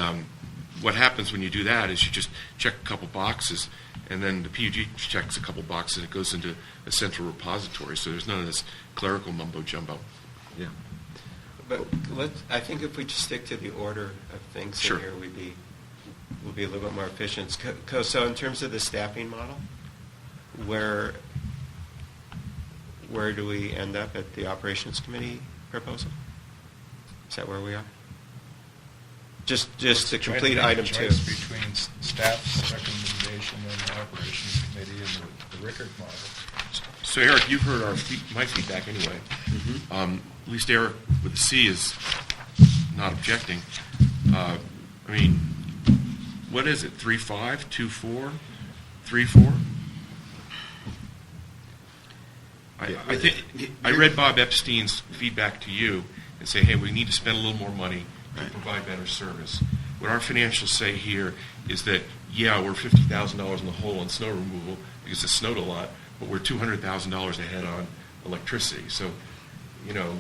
what happens when you do that is you just check a couple boxes, and then the PUD checks a couple boxes, and it goes into a central repository. So there's none of this clerical mumbo-jumbo. Yeah. But I think if we just stick to the order of things Sure. in here, we'll be a little bit more efficient. So in terms of the staffing model, where do we end up at the operations committee proposal? Is that where we are? Just to complete item 2. Choice between staff's recommendation and the operations committee and the Rickard model. So, Eric, you've heard my feedback anyway. At least Eric with the C is not objecting. I mean, what is it? 3-5, 2-4, 3-4? I think I read Bob Epstein's feedback to you and say, hey, we need to spend a little more money to provide better service. What our financials say here is that, yeah, we're $50,000 in the hole on snow removal because it snowed a lot, but we're $200,000 ahead on electricity. So, you know,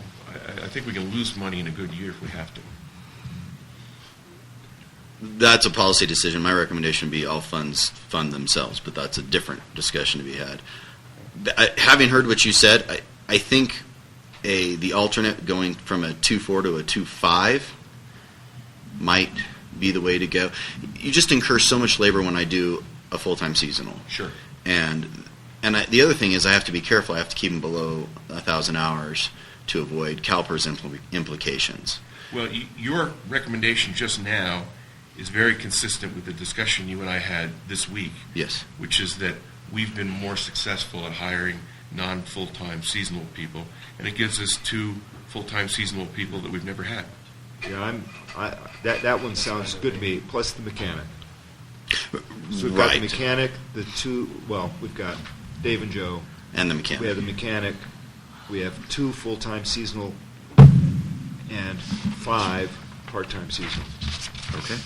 I think we can lose money in a good year if we have to. That's a policy decision. My recommendation would be all funds fund themselves, but that's a different discussion to be had. Having heard what you said, I think the alternate going from a 2-4 to a 2-5 might be the way to go. You just incur so much labor when I do a full-time seasonal. Sure. And the other thing is I have to be careful. I have to keep them below 1,000 hours to avoid CalPERS implications. Well, your recommendation just now is very consistent with the discussion you and I had this week. Yes. Which is that we've been more successful at hiring non-full-time seasonal people, and it gives us 2 full-time seasonal people that we've never had. Yeah, that one sounds good to me, plus the mechanic. So we've got the mechanic, we've got Dave and Joe. And the mechanic. We have the mechanic. We have 2 full-time seasonal and 5 part-time seasonal. Okay.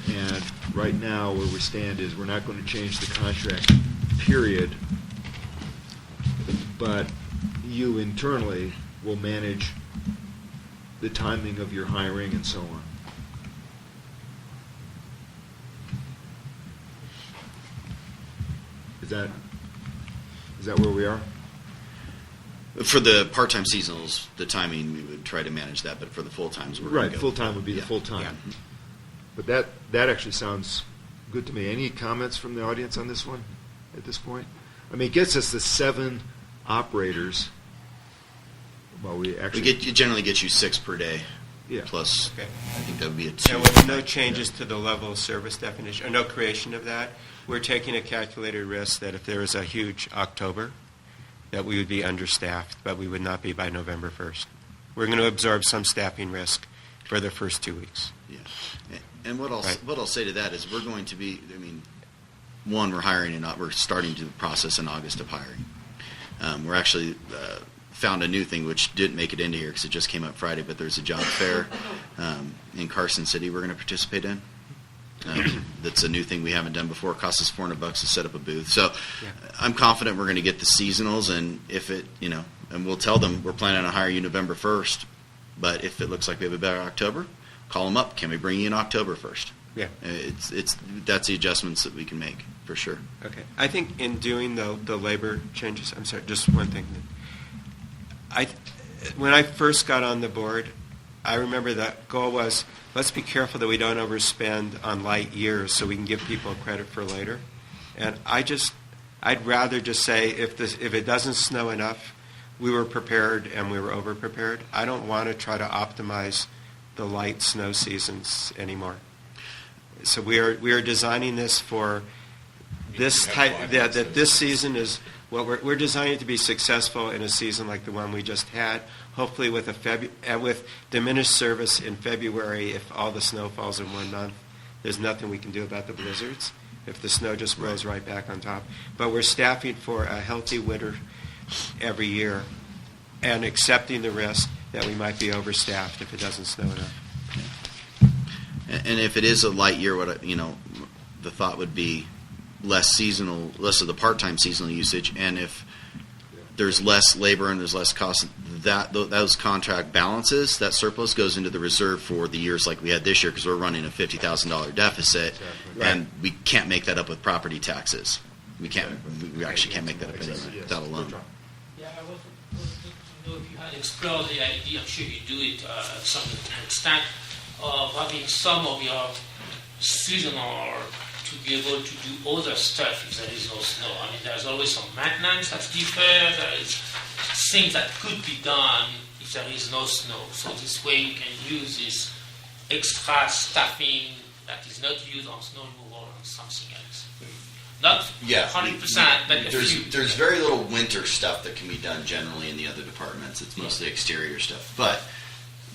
And right now, where we stand is we're not going to change the contract, period, but you internally will manage the timing of your hiring and so on. Is that where we are? For the part-time seasonals, the timing, we would try to manage that, but for the full-times, we're Right, going to go. full-time would be the full-time. Yeah. But that actually sounds good to me. Any comments from the audience on this one at this point? I mean, it gets us the 7 operators. Well, we actually... It generally gets you 6 per day. Yeah. Plus, Okay. I think that would be a 2. And with no changes to the level of service definition, or no creation of that, we're taking a calculated risk that if there was a huge October, that we would be understaffed, but we would not be by November 1st. We're going to absorb some staffing risk for the first 2 weeks. Yeah. And what I'll Right. what I'll say to that is we're going to be, I mean, one, we're hiring and we're starting the process in August of hiring. We're actually found a new thing which didn't make it into here because it just came up Friday, but there's a job fair in Carson City we're going to participate in. That's a new thing we haven't done before. It costs us $400 to set up a booth. So I'm confident we're going to get the seasonals, and if it, and we'll tell them we're planning on hiring you November 1st, but if it looks like we have a better October, call them up. Can we bring you in October 1st? Yeah. That's the adjustments that we can make for sure. Okay. I think in doing the labor changes, I'm sorry, just one thing. When I first got on the board, I remember that goal was, let's be careful that we don't overspend on light years so we can give people credit for later. And I'd rather just say if it doesn't snow enough, we were prepared and we were over-prepared. I don't want to try to optimize the light snow seasons anymore. So we are designing this for this type, that this season is, well, we're designing it to be successful in a season like the one we just had, hopefully with with diminished service in February if all the snow falls in 1 month. There's nothing we can do about the blizzards if the snow just rolls right back on top. But we're staffing for a healthy winter every year and accepting the risk that we might be overstaffed if it doesn't snow enough. And if it is a light year, the thought would be less of the part-time seasonal usage, and if there's less labor and there's less cost, those contract balances, that surplus goes into the reserve for the years like we had this year, because we're running a $50,000 deficit, and we can't make that up with property taxes. We actually can't make that up anyway, that alone. Yeah, I was to know if you had explored the idea, I'm sure you do it to some extent, of having some of your seasonal to be able to do other stuff if there is no snow. I mean, there's always some maintenance that's deferred, there is things that could be done if there is no snow. So this way you can use this extra staffing that is not used on snow removal on something else. Not 100%, but a few. There's very little winter stuff that can be done generally in the other departments. It's mostly exterior stuff. But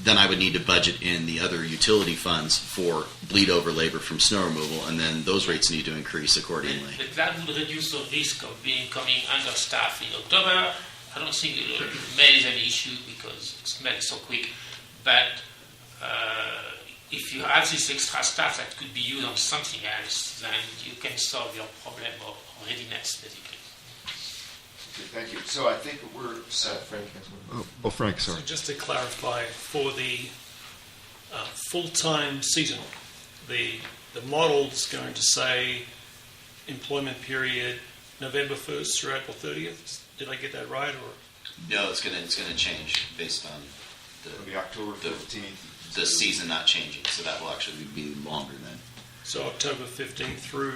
then I would need to budget in the other utility funds for bleed over labor from snow removal, and then those rates need to increase accordingly. But that would reduce the risk of becoming understaffed in October. I don't think May is an issue because it's May so quick. But if you have this extra staff that could be used on something else, then you can solve your problem of readiness, basically. Okay, thank you. So I think we're set. Frank has one. Oh, Frank, sorry. So just to clarify, for the full-time seasonal, the model's going to say employment period November 1st through April 30th. Did I get that right? Or No, it's gonna change based on the October 15th. The season not changing, so that will actually be longer then. So October 15th through.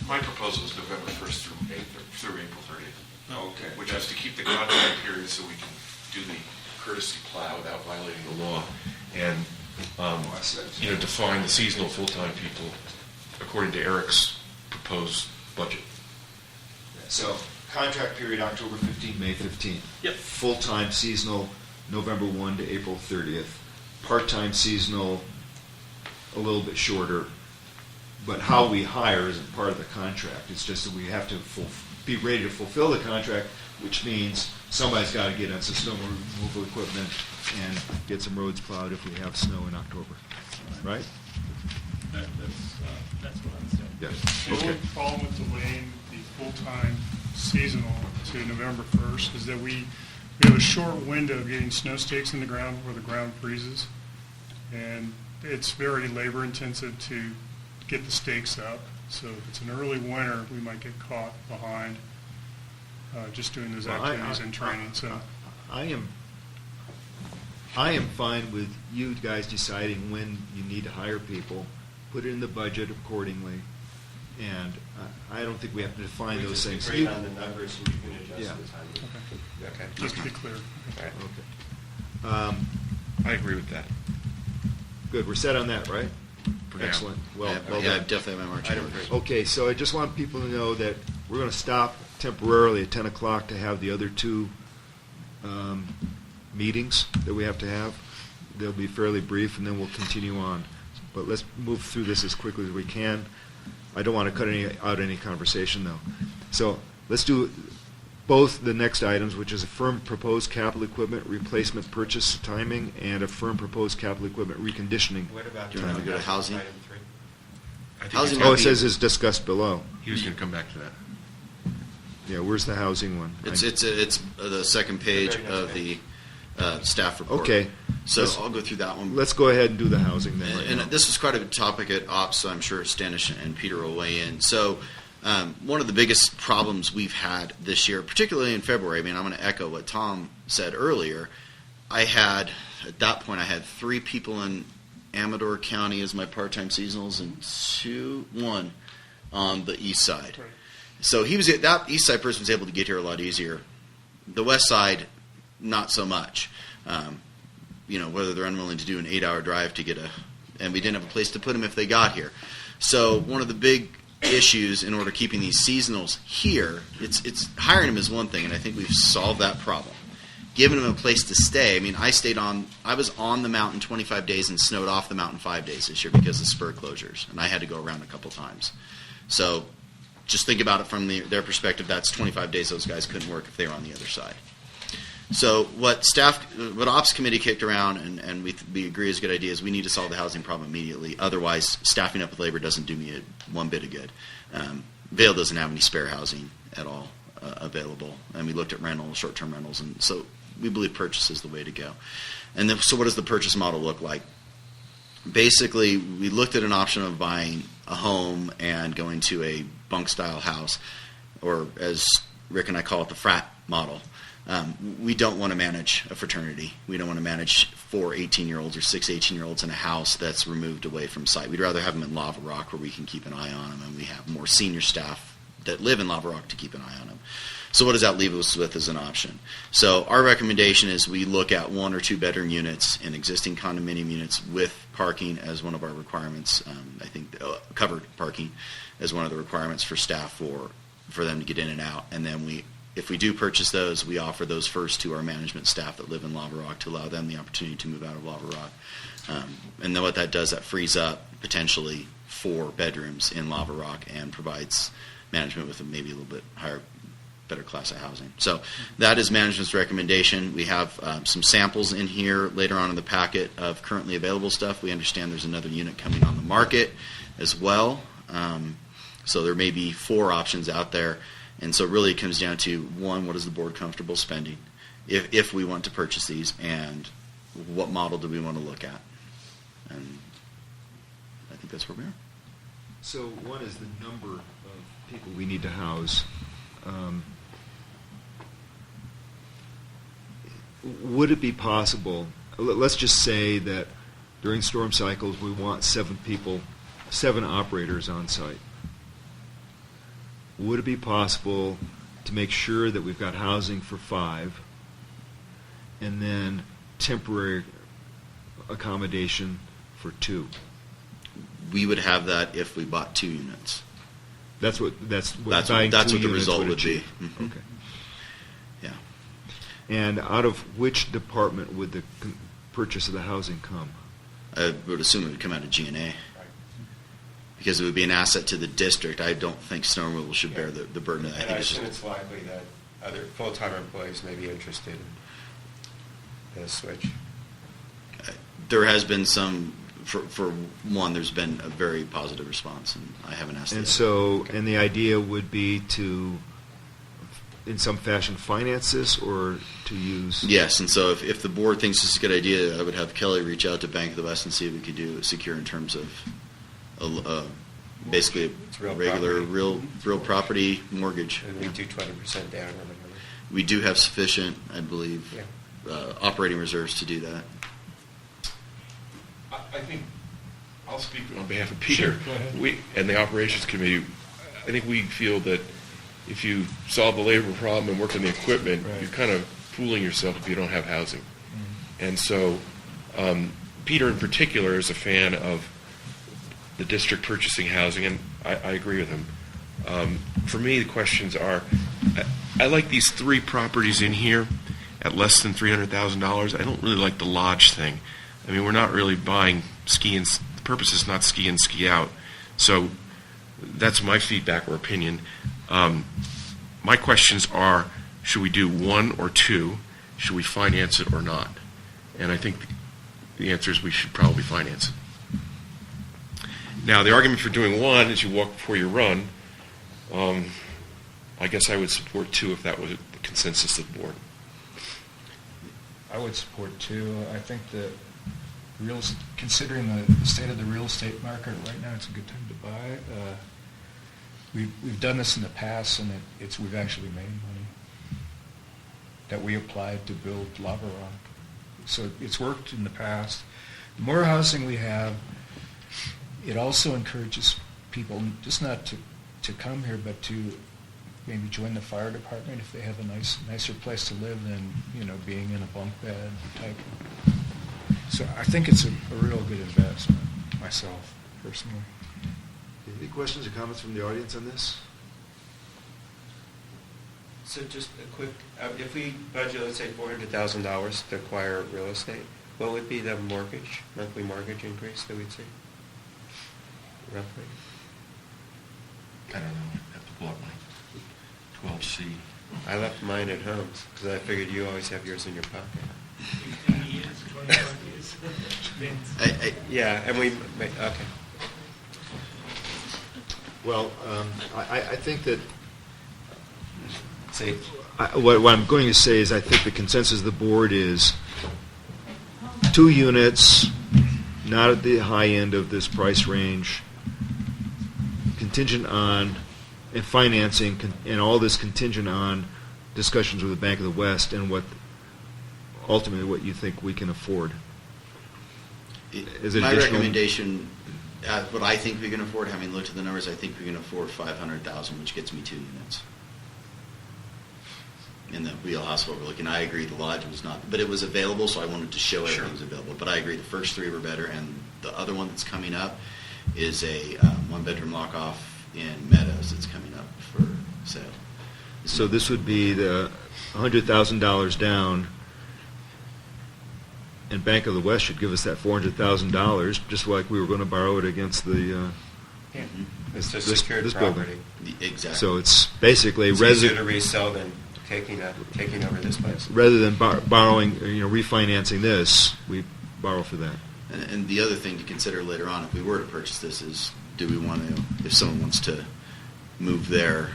My proposal is November 1st through April 30th. Okay. Which is to keep the contract period so we can do the courtesy plow without violating the law, and define the seasonal full-time people according to Eric's proposed budget. So contract period October 15th, May 15th. Yep. Full-time seasonal November 1 to April 30th. Part-time seasonal a little bit shorter. But how we hire isn't part of the contract. It's just that we have to be ready to fulfill the contract, which means somebody's got to get on some snow removal equipment and get some roads plowed if we have snow in October. Right? That's what I'm saying. Yeah. The Okay. only problem with delaying the full-time seasonal to November 1st is that we have a short window of getting snow stakes in the ground where the ground freezes. And it's very labor intensive to get the stakes up. So if it's an early winter, we might get caught behind just doing those activities and training. So I am fine with you guys deciding when you need to hire people, put it in the budget accordingly, and I don't think we have to define those things. Agree on the numbers, we can adjust Yeah. the timing. okay. Just to be clear. Okay. I agree with that. Good, we're set on that, right? For now. Excellent. Well, yeah, well I done. definitely have my marching orders. Okay, so I just want people to know that we're going to stop temporarily at 10 o'clock to have the other two meetings that we have to have. They'll be fairly brief, and then we'll continue on. But let's move through this as quickly as we can. I don't want to cut out any conversation, though. So let's do both the next items, which is a firm proposed capital equipment replacement purchase timing and a firm proposed capital equipment reconditioning. What about Do you want to go to housing? item 3? I think Housing it's- Oh, it says is discussed below. he was going to come back to that. Yeah, where's the housing one? It's the second page very next of the staff report. Okay. So Let's- I'll go through that one. Let's go ahead and do the housing then. right And now. this was quite a topic at Ops, so I'm sure Stanish and Peter will weigh in. So one of the biggest problems we've had this year, particularly in February, I mean, I'm going to echo what Tom said earlier. At that point, I had 3 people in Amador County as my part-time seasonals and one on the east side. Right. So that east side person was able to get here a lot easier. The west side, not so much. Whether they're unwilling to do an 8-hour drive to and we didn't have a place to put them if they got here. So one of the big issues in order keeping these seasonals here, it's hiring them is one thing, and I think we've solved that problem. Giving them a place to stay. I mean, I was on the mountain 25 days and snowed off the mountain 5 days this year because of spur closures, and I had to go around a couple times. So just think about it from their perspective. That's 25 days those guys couldn't work if they were on the other side. So what ops committee kicked around, and we agree is a good idea, is we need to solve the housing problem immediately. Otherwise, staffing up with labor doesn't do me one bit of good. Vail doesn't have any spare housing at all available, and we looked at rentals, short-term rentals, and so we believe purchase is the way to go. And then, so what does the purchase model look like? Basically, we looked at an option of buying a home and going to a bunk-style house, or as Rick and I call it, the frat model. We don't want to manage a fraternity. We don't want to manage 4 18-year-olds or 6 18-year-olds in a house that's removed away from site. We'd rather have them in Lava Rock where we can keep an eye on them, and we have more senior staff that live in Lava Rock to keep an eye on them. So what does that leave us with as an option? So our recommendation is we look at 1 or 2 bedroom units in existing condominium units with parking as one of our requirements. I think covered parking as one of the requirements for staff for them to get in and out. And then if we do purchase those, we offer those first to our management staff that live in Lava Rock to allow them the opportunity to move out of Lava Rock. And then what that does, that frees up potentially 4 bedrooms in Lava Rock and provides management with maybe a little bit higher, better class of housing. So that is management's recommendation. We have some samples in here later on in the packet of currently available stuff. We understand there's another unit coming on the market as well. So there may be 4 options out there. And so really it comes down to, 1, what is the board comfortable spending if we want to purchase these, and what model do we want to look at? And I think that's where we are. So one is the number of people we need to house. Would it be possible, let's just say that during storm cycles we want 7 operators on site. Would it be possible to make sure that we've got housing for 5 and then temporary accommodation for 2? We would have that if we bought 2 units. That's what what the result would be. Mm-hmm. Okay. Yeah. And out of which department would the purchase of the housing come? I would assume it would come out of G&A. Because it would be an asset to the district. I don't think snow removal should bear the burden of that. And I assume it's likely that other full-time employees may be interested in a switch. There has been some, for one, there's been a very positive response, and I haven't asked. And so, and the idea would be to, in some fashion, finance this, or to use? Yes, and so if the board thinks this is a good idea, I would have Kelly reach out to Bank of the West and see if we could do secure in terms of basically a regular real property mortgage. And we do 20% down or whatever. We do have sufficient, I believe, operating reserves to do that. I think I'll speak on behalf of Peter. Sure, go ahead. We and the operations committee. I think we feel that if you solve the labor problem and work on the equipment, Right. you're kind of fooling yourself if you don't have housing. Mm-hmm. And so, Peter in particular is a fan of the district purchasing housing, and I agree with him. For me, the questions are, I like these 3 properties in here at less than $300,000. I don't really like the lodge thing. I mean, we're not really buying ski and the purpose is not ski in, ski out. So that's my feedback or opinion. My questions are, should we do 1 or 2? Should we finance it or not? And I think the answer is we should probably finance it. Now, the argument for doing 1 is you walk before you run. I guess I would support 2 if that was the consensus of the board. I would support 2. I think that considering the state of the real estate market right now, it's a good time to buy. We've done this in the past, and we've actually made money that we applied to build Lava Rock. So it's worked in the past. The more housing we have, it also encourages people just not to come here, but to maybe join the fire department if they have a nicer place to live than being in a bunk bed type. So I think it's a real good investment, myself personally. Any questions or comments from the audience on this? So just a quick, if we budget, let's say $400,000 to acquire real estate, what would be the monthly mortgage increase that we'd see? Roughly? I don't know. I have to pull up my 12C. I left mine at home because I figured you always have yours in your pocket. 10 years, 25 years. Depends. Yeah, and okay. Well, I think that See, what I'm going to say is I think the consensus of the board is 2 units, not at the high end of this price range, contingent on, and financing, and all this contingent on discussions with the Bank of the West and ultimately what you think we can afford. Is it My additional- recommendation, what I think we can afford, having looked at the numbers, I think we can afford $500,000, which gets me 2 units. In the wheelhouse of what we're looking. I agree the lodge was not, but it was available, so I wanted to show everything was available. But I agree the first 3 were better, and the other one that's coming up is a 1-bedroom lock-off in Meadows that's coming up for sale. So this would be the $100,000 down, and Bank of the West should give us that $400,000, just like we were going to borrow it against the it's a this secured building. property. Exactly. So it's basically It's easier to resell than taking over this place. rather than borrowing, refinancing this, we borrow for that. And the other thing to consider later on, if we were to purchase this, is do we want to, if someone wants to move their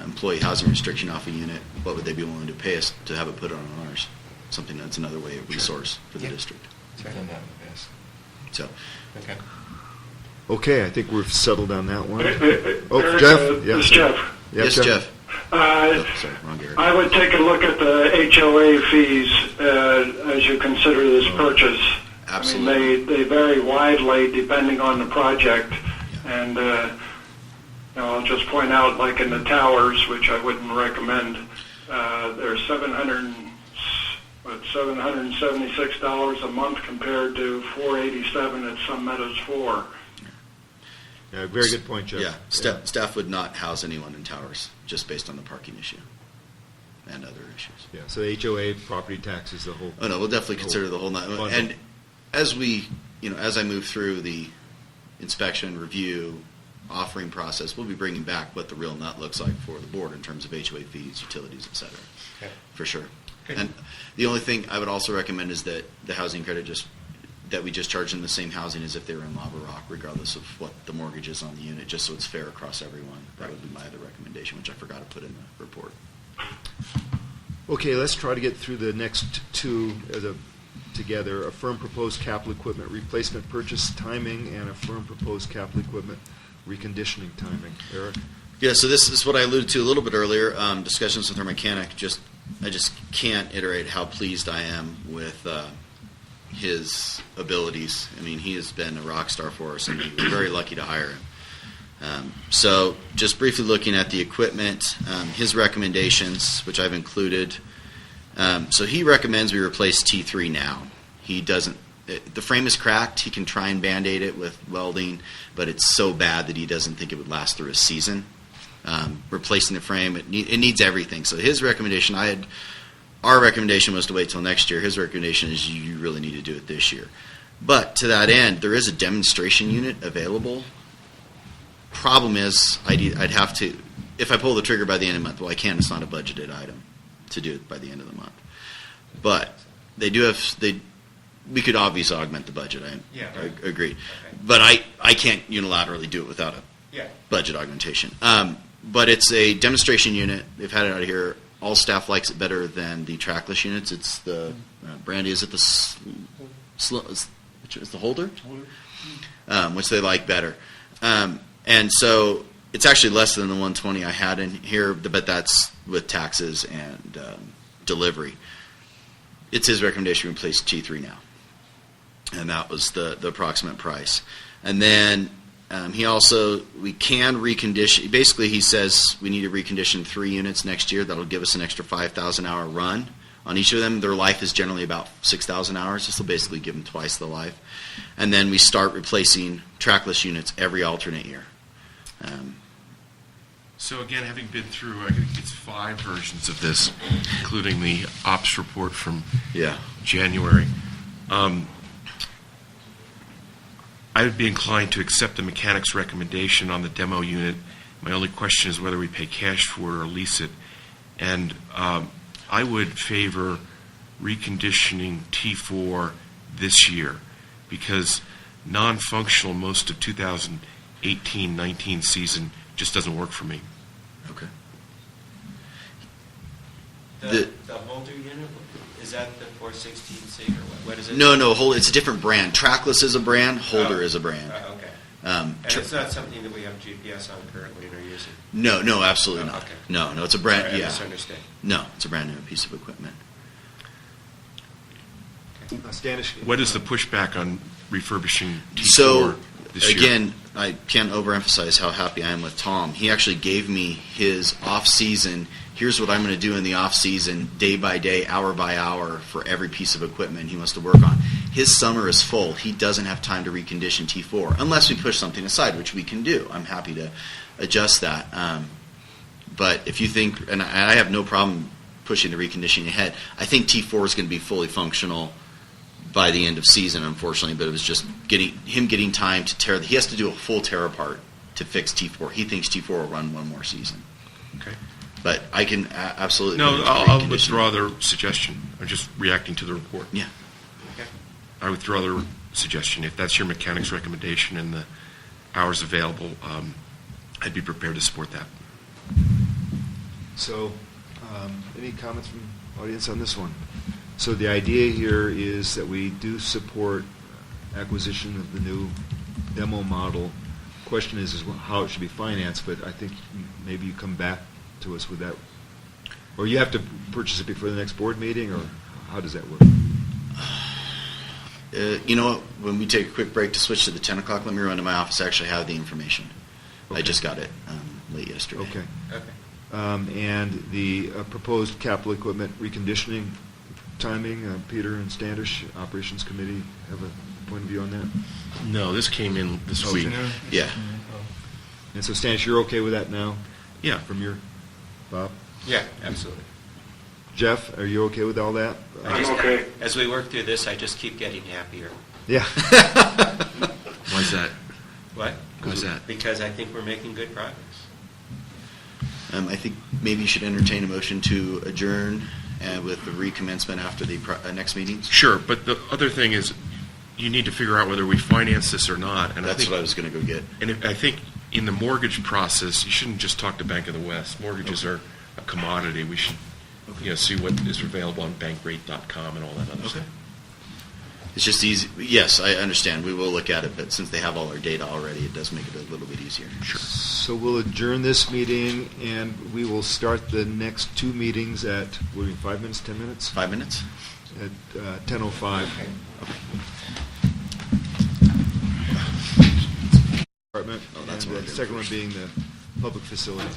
employee housing restriction off a unit, what would they be willing to pay us to have it put on ours? Something that's another way of resource for the district. Sure. Done that in the past. So, Okay. Okay, I think we've settled on that one. Eric, Jeff? this is Jeff. Yeah, yes, Jeff. Uh, Oh, sorry, wrong Gary. I would take a look at the HOA fees as you consider this purchase. Absolutely. I mean, they vary widely depending on the project, and I'll just point out, like in the towers, which I wouldn't recommend, they're $776 a month compared to $487 at Sun Meadows 4. Yeah, very good point, Jeff. Yeah, staff would not house anyone in towers just based on the parking issue and other issues. Yeah, so HOA, property taxes, the whole. Oh no, we'll definitely consider the whole bundle. And as as I move through the inspection, review, offering process, we'll be bringing back what the real nut looks like for the board in terms of HOA fees, utilities, et cetera. Okay. For sure. Okay. And the only thing I would also recommend is that the housing credit that we just charge in the same housing as if they were in Lava Rock, regardless of what the mortgage is on the unit, just so it's fair across everyone. That would be my other recommendation, which I forgot to put in the report. Okay, let's try to get through the next 2 together. A firm proposed capital equipment replacement purchase timing and a firm proposed capital equipment reconditioning timing. Eric? Yeah, so this is what I alluded to a little bit earlier. Discussions with our mechanic. I just can't iterate how pleased I am with his abilities. I mean, he has been a rock star for us, and we're very lucky to hire him. So just briefly looking at the equipment, his recommendations, which I've included. So he recommends we replace T3 now. He doesn't. The frame is cracked. He can try and Band-Aid it with welding, but it's so bad that he doesn't think it would last through a season. Replacing the frame, it needs everything. So his recommendation, our recommendation was to wait till next year. His recommendation is you really need to do it this year. But to that end, there is a demonstration unit available. Problem is, I'd have to, if I pull the trigger by the end of the month, well, I can't. It's not a budgeted item to do it by the end of the month. But they do have, we could obviously augment the budget. I agree. Okay. But I can't unilaterally do it without a budget augmentation. But it's a demonstration unit. They've had it out here. All staff likes it better than the trackless units. It's the Brandy. Is it the which is the Holder? Which they like better. And so it's actually less than the 120 I had in here, but that's with taxes and delivery. It's his recommendation to replace T3 now, and that was the approximate price. And then we can recondition. Basically, he says we need to recondition 3 units next year. That'll give us an extra 5,000 hour run on each of them. Their life is generally about 6,000 hours. This will basically give them twice the life. And then we start replacing trackless units every alternate year. So again, having been through, I think it's 5 versions of this, including the ops report from January. I would be inclined to accept the mechanic's recommendation on the demo unit. My only question is whether we pay cash for it or lease it. And I would favor reconditioning T4 this year because non-functional most of 2018-19 season just doesn't work for me. Okay. The Holder unit, is that the 416C or what is it? No, it's a different brand. Trackless is a brand, Holder is a brand. Okay. And it's not something that we have GPS on currently and are using? No, absolutely not. Okay. No, it's a brand, Sorry, I yeah. misunderstood. No, it's a brand new piece of equipment. Standish? What is the pushback on refurbishing T4 So, this year? again, I can't overemphasize how happy I am with Tom. He actually gave me his off-season, here's what I'm going to do in the off-season, day by day, hour by hour, for every piece of equipment he wants to work on. His summer is full. He doesn't have time to recondition T4, unless we push something aside, which we can do. I'm happy to adjust that. But if you think, and I have no problem pushing the reconditioning ahead, I think T4 is going to be fully functional by the end of season, unfortunately, but it was just getting time to tear. He has to do a full tear apart to fix T4. He thinks T4 will run one more season. Okay. But I can absolutely. No, I'll withdraw their suggestion. I'm just reacting to the report. Yeah. Okay. I withdraw their suggestion. If that's your mechanic's recommendation and the hours available, I'd be prepared to support that. So, any comments from the audience on this one? So the idea here is that we do support acquisition of the new demo model. Question is how it should be financed, but I think maybe you come back to us with that. Or you have to purchase it before the next board meeting, or how does that work? You know what? When we take a quick break to switch to the 10 o'clock, let me run to my office. I actually have the information. Okay. I just got it late yesterday. Okay. Okay. And the proposed capital equipment reconditioning timing, Peter and Standish, Operations Committee, have a point of view on that? No, this came in this week. Yeah. And so Standish, you're okay with that now? Yeah. From your, Bob? Yeah, absolutely. Jeff, are you okay with all that? I'm okay. As we work through this, I just keep getting happier. Yeah. Why's that? What? Why's that? Because I think we're making good progress. I think maybe you should entertain a motion to adjourn with the recommencement after the next meetings. Sure, but the other thing is you need to figure out whether we finance this or not. And That's what I was going to go get. And I think in the mortgage process, you shouldn't just talk to Bank of the West. Mortgages are a commodity. We should see what is available on bankrate.com and all that other stuff. It's just easy. Yes, I understand. We will look at it, but since they have all our data already, it does make it a little bit easier. Sure. So we'll adjourn this meeting, and we will start the next two meetings at, 5 minutes, 10 minutes? 5 minutes? At 10:05. Department, Oh, that's and what I the did second one first. being the public facility.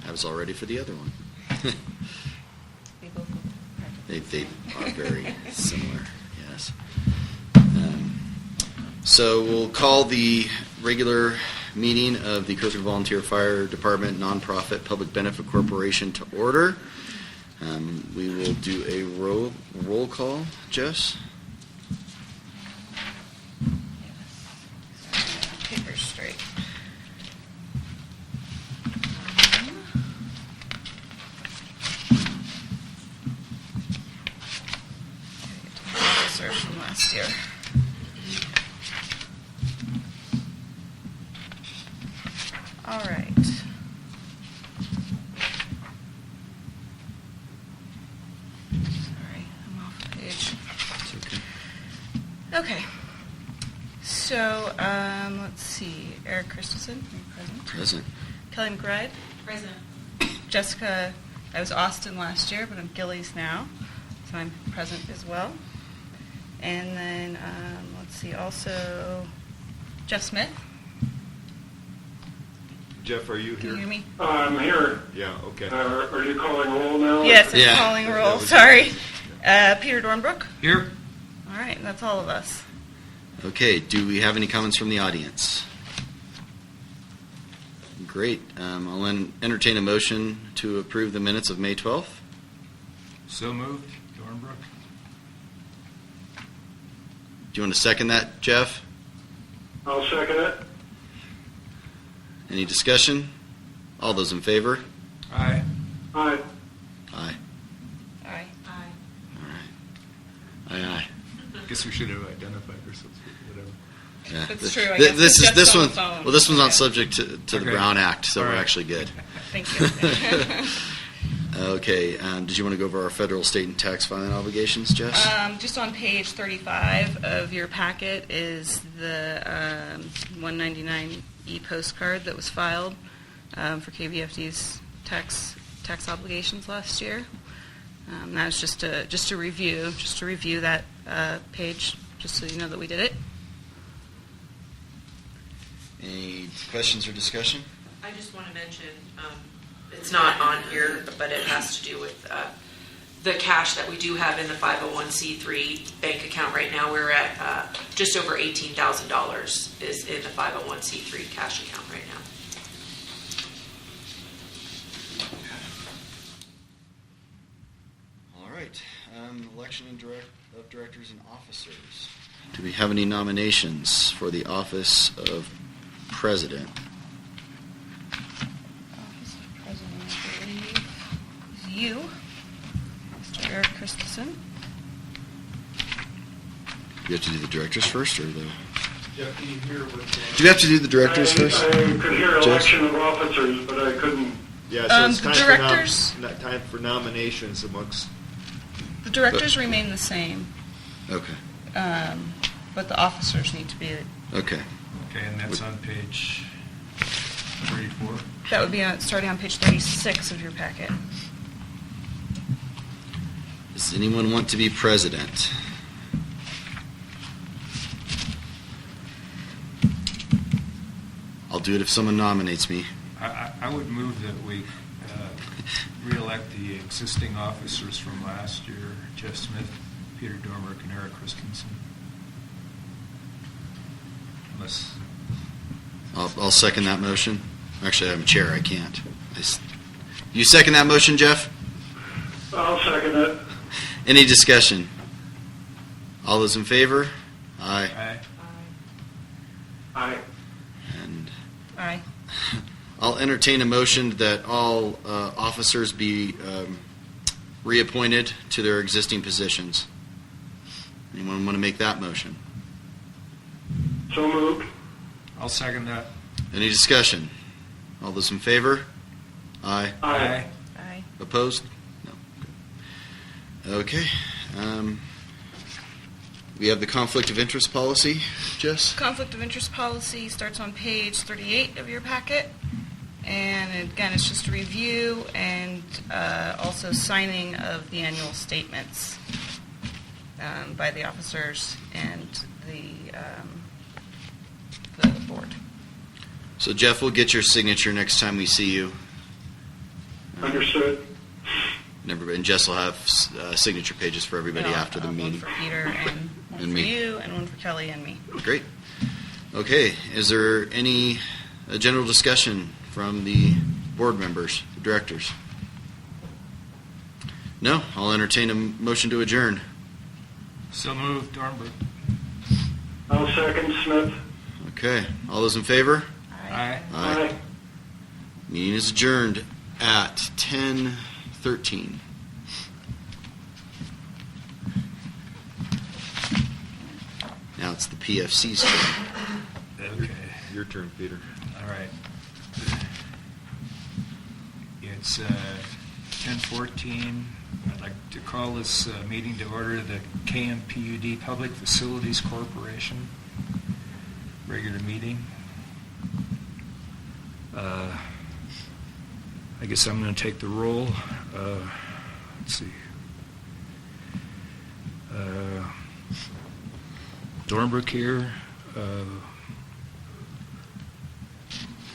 I was all ready for the other one. They are very similar, yes. So we'll call the regular meeting of the Kirkwood Volunteer Fire Department Nonprofit Public Benefit Corporation to order. We will do a roll call. Jess? Paper straight. Officer from last year. All right. Sorry, I'm off the page. Okay. So, let's see. Eric Christensen, are you present? Present. Kelly McBride? Present. Jessica, I was Austin last year, but I'm Gillies now, so I'm present as well. And then, let's see, also Jeff Smith. Jeff, are you Can here? you hear me? I'm here. Yeah, okay. Are you calling roll now? Yes, I'm Yeah. calling That roll. was- Sorry. Peter Dornbrook? Here. All right, that's all of us. Okay, do we have any comments from the audience? Great. I'll entertain a motion to approve the minutes of May 12th. So moved, Dornbrook. Do you want to second that, Jeff? I'll second it. Any discussion? All those in favor? Aye. Aye. Aye. Aye. All right. Aye, aye. Guess we should have identified ourselves, whatever. Yeah. That's true, I guess, This because is this Jeff's on one. the phone. Well, this one's not Okay. subject to the Okay. Brown Act, so All we're right. actually good. Thank you. Okay. Did you want to go over our federal, state, and tax filing obligations, Jess? Just on page 35 of your packet is the 199E postcard that was filed for KVFD's tax obligations last year. That was just a review that page, just so you know that we did it. Any questions or discussion? I just want to mention, it's not on here, but it has to do with the cash that we do have in the 501c3 bank account right now. We're at just over $18,000 is in the 501c3 cash account right now. All right. Election of directors and officers. Do we have any nominations for the office of president? Office of President, I believe, is you, Mr. Eric Christensen. Do we have to do the directors first, or the? Jeff, can you hear what? Do we have to do the directors first? I could hear Jess? election of officers, but I couldn't. Yeah, so it's The time directors- time for nominations amongst. The directors remain the same, Okay. but the officers need to be. Okay. Okay, and that's on page 34. That would be starting on page 36 of your packet. Does anyone want to be president? I'll do it if someone nominates me. I would move that we re-elect the existing officers from last year, Jeff Smith, Peter Dormerk, and Eric Christensen. Unless, I'll second that motion. Actually, I'm chair. I can't. You second that motion, Jeff? I'll second it. Any discussion? All those in favor? Aye. aye. Aye. And Aye. I'll entertain a motion that all officers be reappointed to their existing positions. Anyone want to make that motion? So moved. I'll second that. Any discussion? All those in favor? Aye. Aye. Aye. Opposed? No. Okay. We have the conflict of interest policy. Jess? Conflict of interest policy starts on page 38 of your packet. And again, it's just a review and also signing of the annual statements by the officers and the board. So Jeff, we'll get your signature next time we see you. Understood. And Jess will have signature pages for everybody And I'll- after the I'll meeting. One for Peter and one And for me. you and one for Kelly and me. Great. Okay. Is there any general discussion from the board members, the directors? No? I'll entertain a motion to adjourn. So moved, Dornberg. I'll second Smith. Okay. All those in favor? Aye. Aye. Meeting is adjourned at 10:13. Now it's the PFC's turn. Okay. Your turn, Peter. All right. It's 10:14. I'd like to call this meeting to order, the KMPUD Public Facilities Corporation regular meeting. I guess I'm going to take the roll. Let's see. Dornbrook here.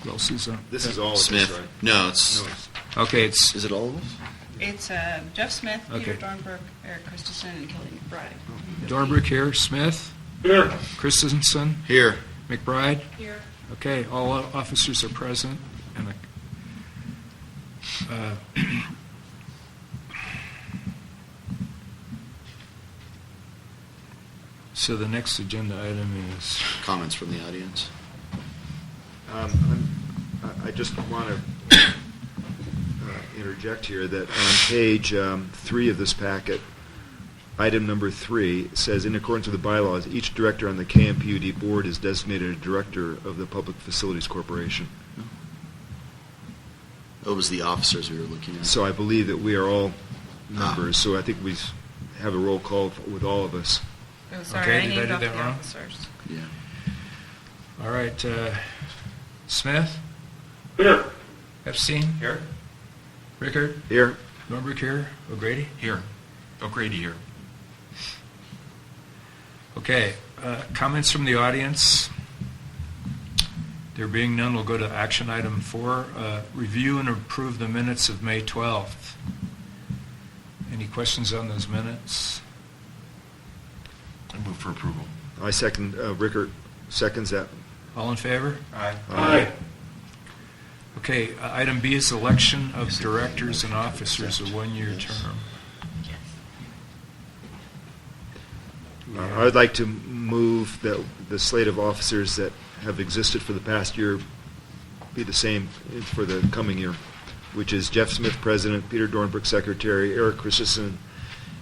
Who else is on? This is all of Smith. us, right? No, it's. No, it's- Okay, it's Is it all of us? It's Jeff Smith, Peter Okay. Dornbrook, Eric Christensen, and Kelly McBride. Dornbrook here, Smith, Here. Christensen, Here. McBride. Here. Okay, all officers are present. And so the next agenda item is Comments from the audience? I just want to interject here that on page 3 of this packet, item number 3 says, in accordance with the bylaws, each director on the KMPUD board is designated a director of the Public Facilities Corporation. That was the officers we were looking at. So I believe that we are all members, so I think we have a roll call with all of us. Oh, sorry, Okay, I did I named do off that the wrong? officers. Yeah. All right, Smith? Here. Epstein? Here? Rickard? Here. Nordberg here? O'Grady? Here. O'Grady here. Okay, comments from the audience? There being none, we'll go to action item 4, review and approve the minutes of May 12th. Any questions on those minutes? I move for approval. I second, Rickert seconds that. All in favor? Aye. Aye. Okay, item B is election of directors and officers, a one-year term. I'd like to move that the slate of officers that have existed for the past year be the same for the coming year, which is Jeff Smith, President, Peter Dornbrook, Secretary, Eric Christensen,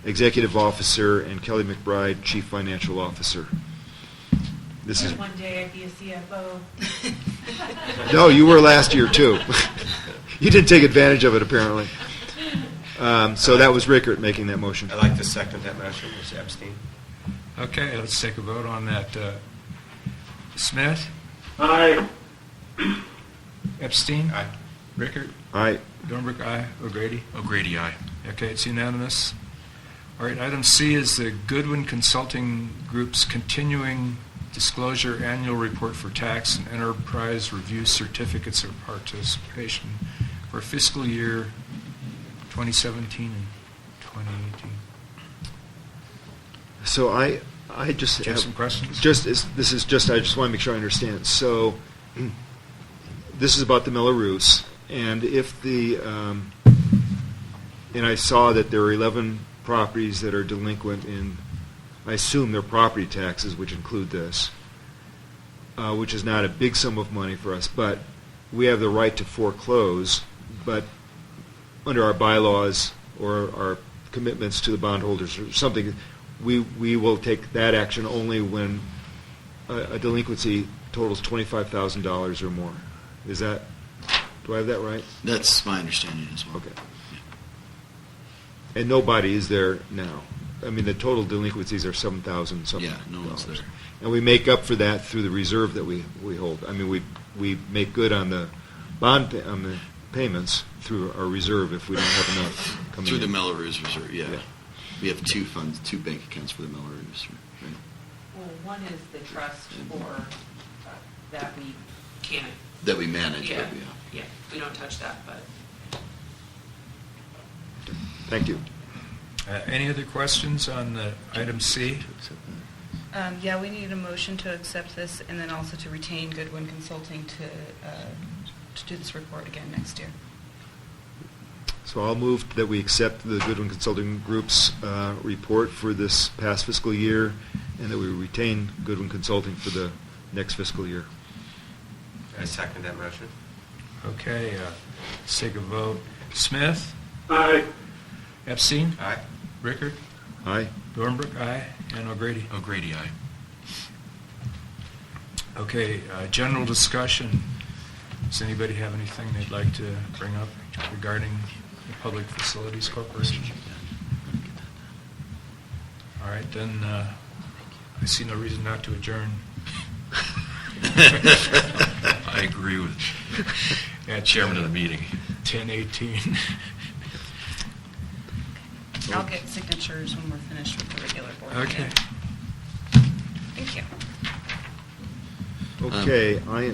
Executive Officer, and Kelly McBride, Chief Financial Officer. This is One day I'd be a CFO. no, you were last year too. You didn't take advantage of it apparently. So that was Rickert making that motion. I'd like to second that motion, Mr. Epstein. Okay, let's take a vote on that. Smith? Aye. Epstein? Aye. Rickert? Aye. Dornbrook, aye. O'Grady? O'Grady, aye. Okay, it's unanimous. All right, item C is the Goodwin Consulting Group's continuing disclosure annual report for tax and enterprise review certificates of participation for fiscal year 2017 and 2018. So I just Do you have some questions? I just want to make sure I understand. So this is about the Melleroos, and if the and I saw that there are 11 properties that are delinquent in, I assume they're property taxes, which include this, which is not a big sum of money for us, but we have the right to foreclose, but under our bylaws or our commitments to the bondholders or something, we will take that action only when a delinquency totals $25,000 or more. Is that, do I have that right? That's my understanding as well. Okay. And nobody is there now. I mean, the total delinquencies are 7,000 something. Yeah, no one's there. And we make up for that through the reserve that we hold. I mean, we make good on the on the payments through our reserve if we don't have enough coming Through the in. Melleroos Reserve, yeah. We have two funds, two bank accounts for the Melleroos, right? Well, one is the trust for that we can't. That we manage, Yeah, but yeah, we don't touch that, but. Thank you. Any other questions on the item C? Yeah, we need a motion to accept this and then also to retain Goodwin Consulting to do this report again next year. So I'll move that we accept the Goodwin Consulting Group's report for this past fiscal year and that we retain Goodwin Consulting for the next fiscal year. I second that motion. Okay, let's take a vote. Smith? Aye. Epstein? Aye. Rickard? Aye. Dornbrook, aye. And O'Grady? O'Grady, aye. Okay, general discussion. Does anybody have anything they'd like to bring up regarding the Public Facilities Corporation? All right, then I see no reason not to adjourn. I agree with At chairman of the meeting. 10:18. I'll get signatures when we're finished with the regular board Okay. meeting. Thank you. Okay, I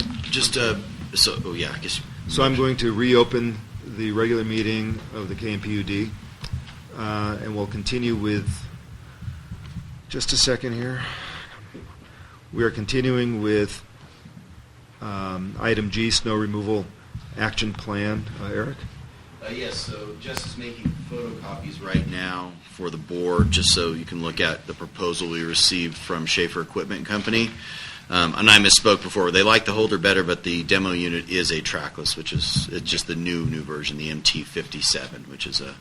guess. So I'm going to reopen the regular meeting of the KMPUD, and we'll continue with, just a second here. We are continuing with item G, snow removal action plan. Eric? Yes, so Jess is making photocopies right now for the board, just so you can look at the proposal we received from Schaefer Equipment Company. And I misspoke before. They like the holder better, but the demo unit is a trackless, which is it's just the new version, the MT57, which is a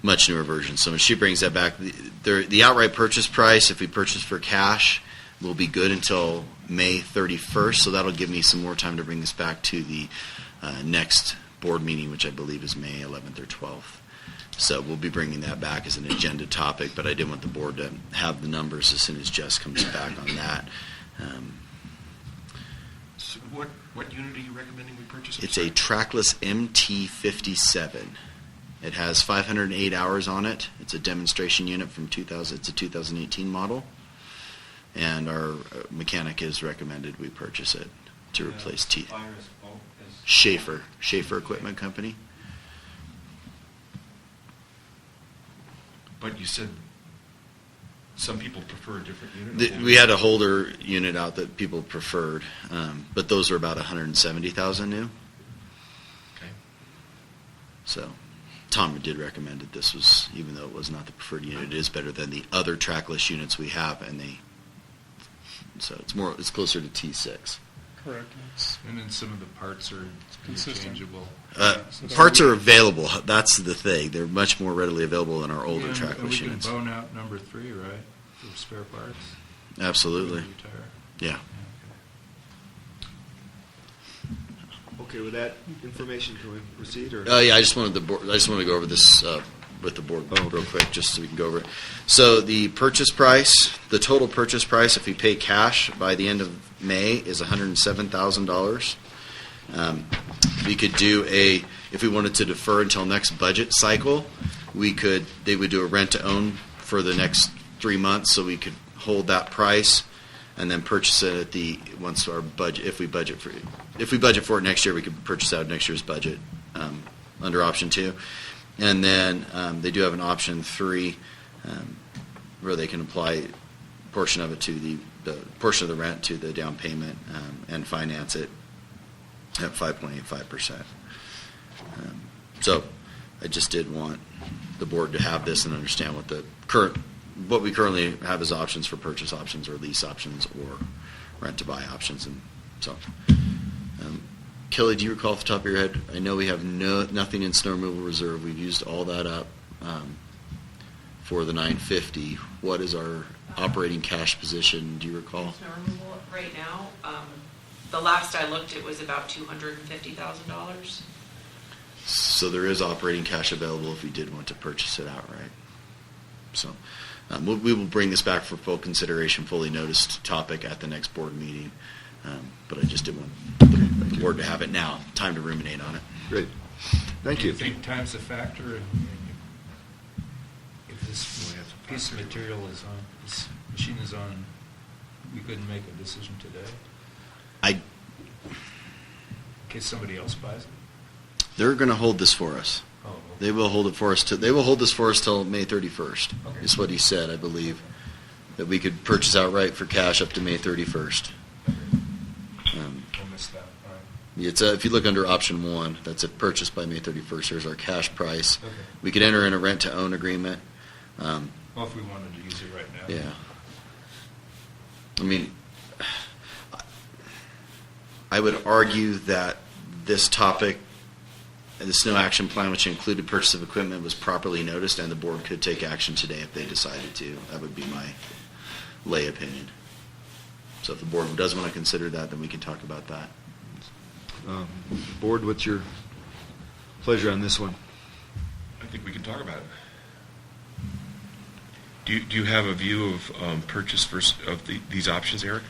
much newer version. So when she brings that back, the outright purchase price, if we purchase for cash, will be good until May 31st. So that'll give me some more time to bring this back to the next board meeting, which I believe is May 11th or 12th. So we'll be bringing that back as an agenda topic, but I did want the board to have the numbers as soon as Jess comes back on that. So what unit are you recommending we purchase? It's a trackless MT57. It has 508 hours on it. It's a demonstration unit from 2000. It's a 2018 model, and our mechanic has recommended we purchase it to replace Schaefer Equipment Company. But you said some people prefer a different unit? We had a holder unit out that people preferred, but those are about 170,000 new. Okay. So Tom did recommend that this was, even though it was not the preferred unit, it is better than the other trackless units we have, so it's closer to T6. Correct. And then some of the parts are Consistent. interchangeable. Parts are available. That's the thing. They're much more readily available than our older And trackless we units. can bone out number 3, right, for spare parts? Absolutely. Retire. Yeah. Okay, with that information, can we proceed? Or Yeah, I just wanted to go over this with the board real quick, just so we can go over it. So the purchase price, the total purchase price, if we pay cash by the end of May, is $107,000. We could do if we wanted to defer until next budget cycle, they would do a rent to own for the next 3 months, so we could hold that price and then purchase it once our budget. If we budget for it next year, we could purchase out next year's budget under option 2. And then they do have an option 3 where they can apply a portion of it to the portion of the rent to the down payment and finance it at 5.85%. So I just did want the board to have this and understand what we currently have as options for purchase options or lease options or rent to buy options. And so, Kelly, do you recall off the top of your head? I know we have nothing in snow removal reserve. We've used all that up for the $950. What is our operating cash position? Do you recall? Snow removal right now, the last I looked, it was about $250,000. So there is operating cash available if we did want to purchase it outright. So we will bring this back for full consideration, fully noticed topic at the next board meeting. But I just did want the board to have it now. Time to ruminate on it. Great. Thank Do you. you think time's a factor? If this piece of material is on, this machine is on, we couldn't make a decision today? In case somebody else buys it? They're going to hold this for us. Oh, okay. They will hold it for us. They will hold this for us till May 31st. Okay. Is what he said, I believe, that we could purchase outright for cash up to May 31st. I missed that. All right. It's if you look under option 1, that's a purchase by May 31st. There's our cash price. Okay. We could enter in a rent to own agreement. Well, if we wanted to use it right now. Yeah. I mean, I would argue that this topic, the snow action plan, which included purchase of equipment, was properly noticed, and the board could take action today if they decided to. That would be my lay opinion. So if the board does want to consider that, then we can talk about that. Board, what's your pleasure on this one? I think we can talk about it. Do you have a view of purchase of these options, Eric?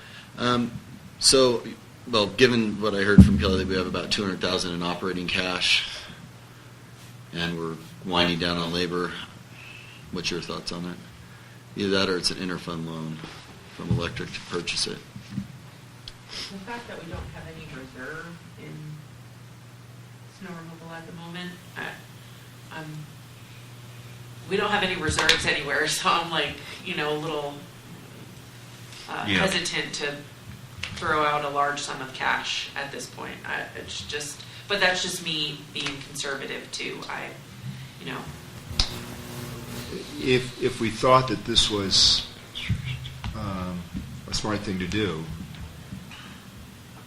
Well, given what I heard from Kelly, we have about $200,000 in operating cash, and we're winding down on labor. What's your thoughts on that? Either that or it's an interfund loan from electric to purchase it. The fact that we don't have any reserve in snow removal at the moment, we don't have any reserves anywhere, so I'm like, a little hesitant to throw out a large sum of cash at this point. But that's just me being conservative too. If we thought that this was a smart thing to do,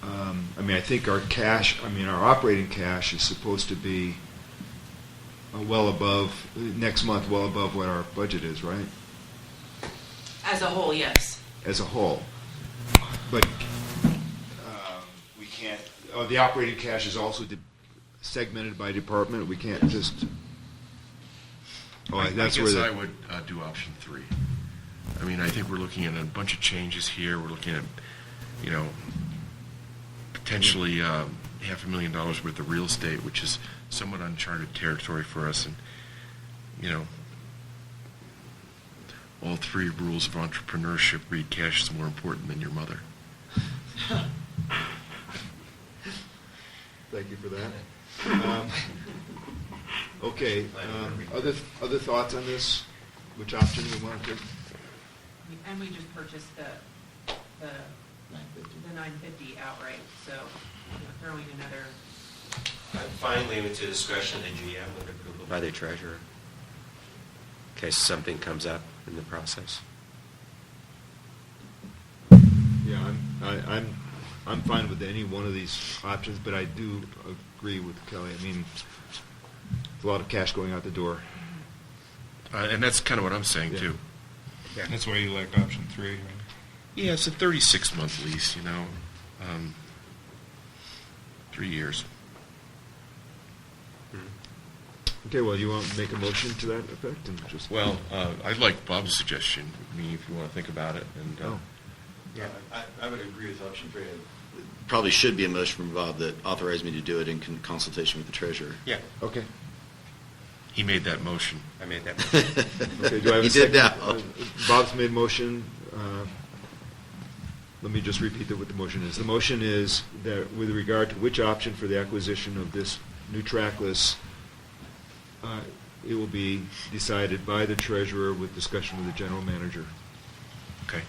I mean, I think our operating cash is supposed to be next month, well above what our budget is, right? As a whole, yes. As a whole. But we can't, the operating cash is also segmented by department. We can't just, I that's guess where I would do option 3. I mean, I think we're looking at a bunch of changes here. We're looking at, potentially $500,000 worth of real estate, which is somewhat uncharted territory for us. And, all 3 rules of entrepreneurship read cash is more important than your mother. Thank you for that. Okay, other thoughts on this? Which option we want to? And we just purchased the 950 outright, so throwing another. I'm fine leaving it to discretion of the GM with approval by the treasurer, in case something comes up in the process. Yeah, I'm fine with any one of these options, but I do agree with Kelly. I mean, there's a lot of cash going out the door. And that's kind of what I'm saying, too. Yeah. That's why you like option 3. Right? Yeah, it's a 36-month lease, 3 years. Okay, well, you want to make a motion to that effect? Well, I like Bob's suggestion, if you want to think about it. And Yeah, I would agree with option 3. Probably should be a motion from Bob that authorized me to do it in consultation with the treasurer. Yeah. Okay. He made that motion. I made that motion. Okay, do I have He a did second? now. Bob's made motion. Let me just repeat what the motion is. The motion is that with regard to which option for the acquisition of this new trackless, it will be decided by the treasurer with discussion with the general manager. Okay.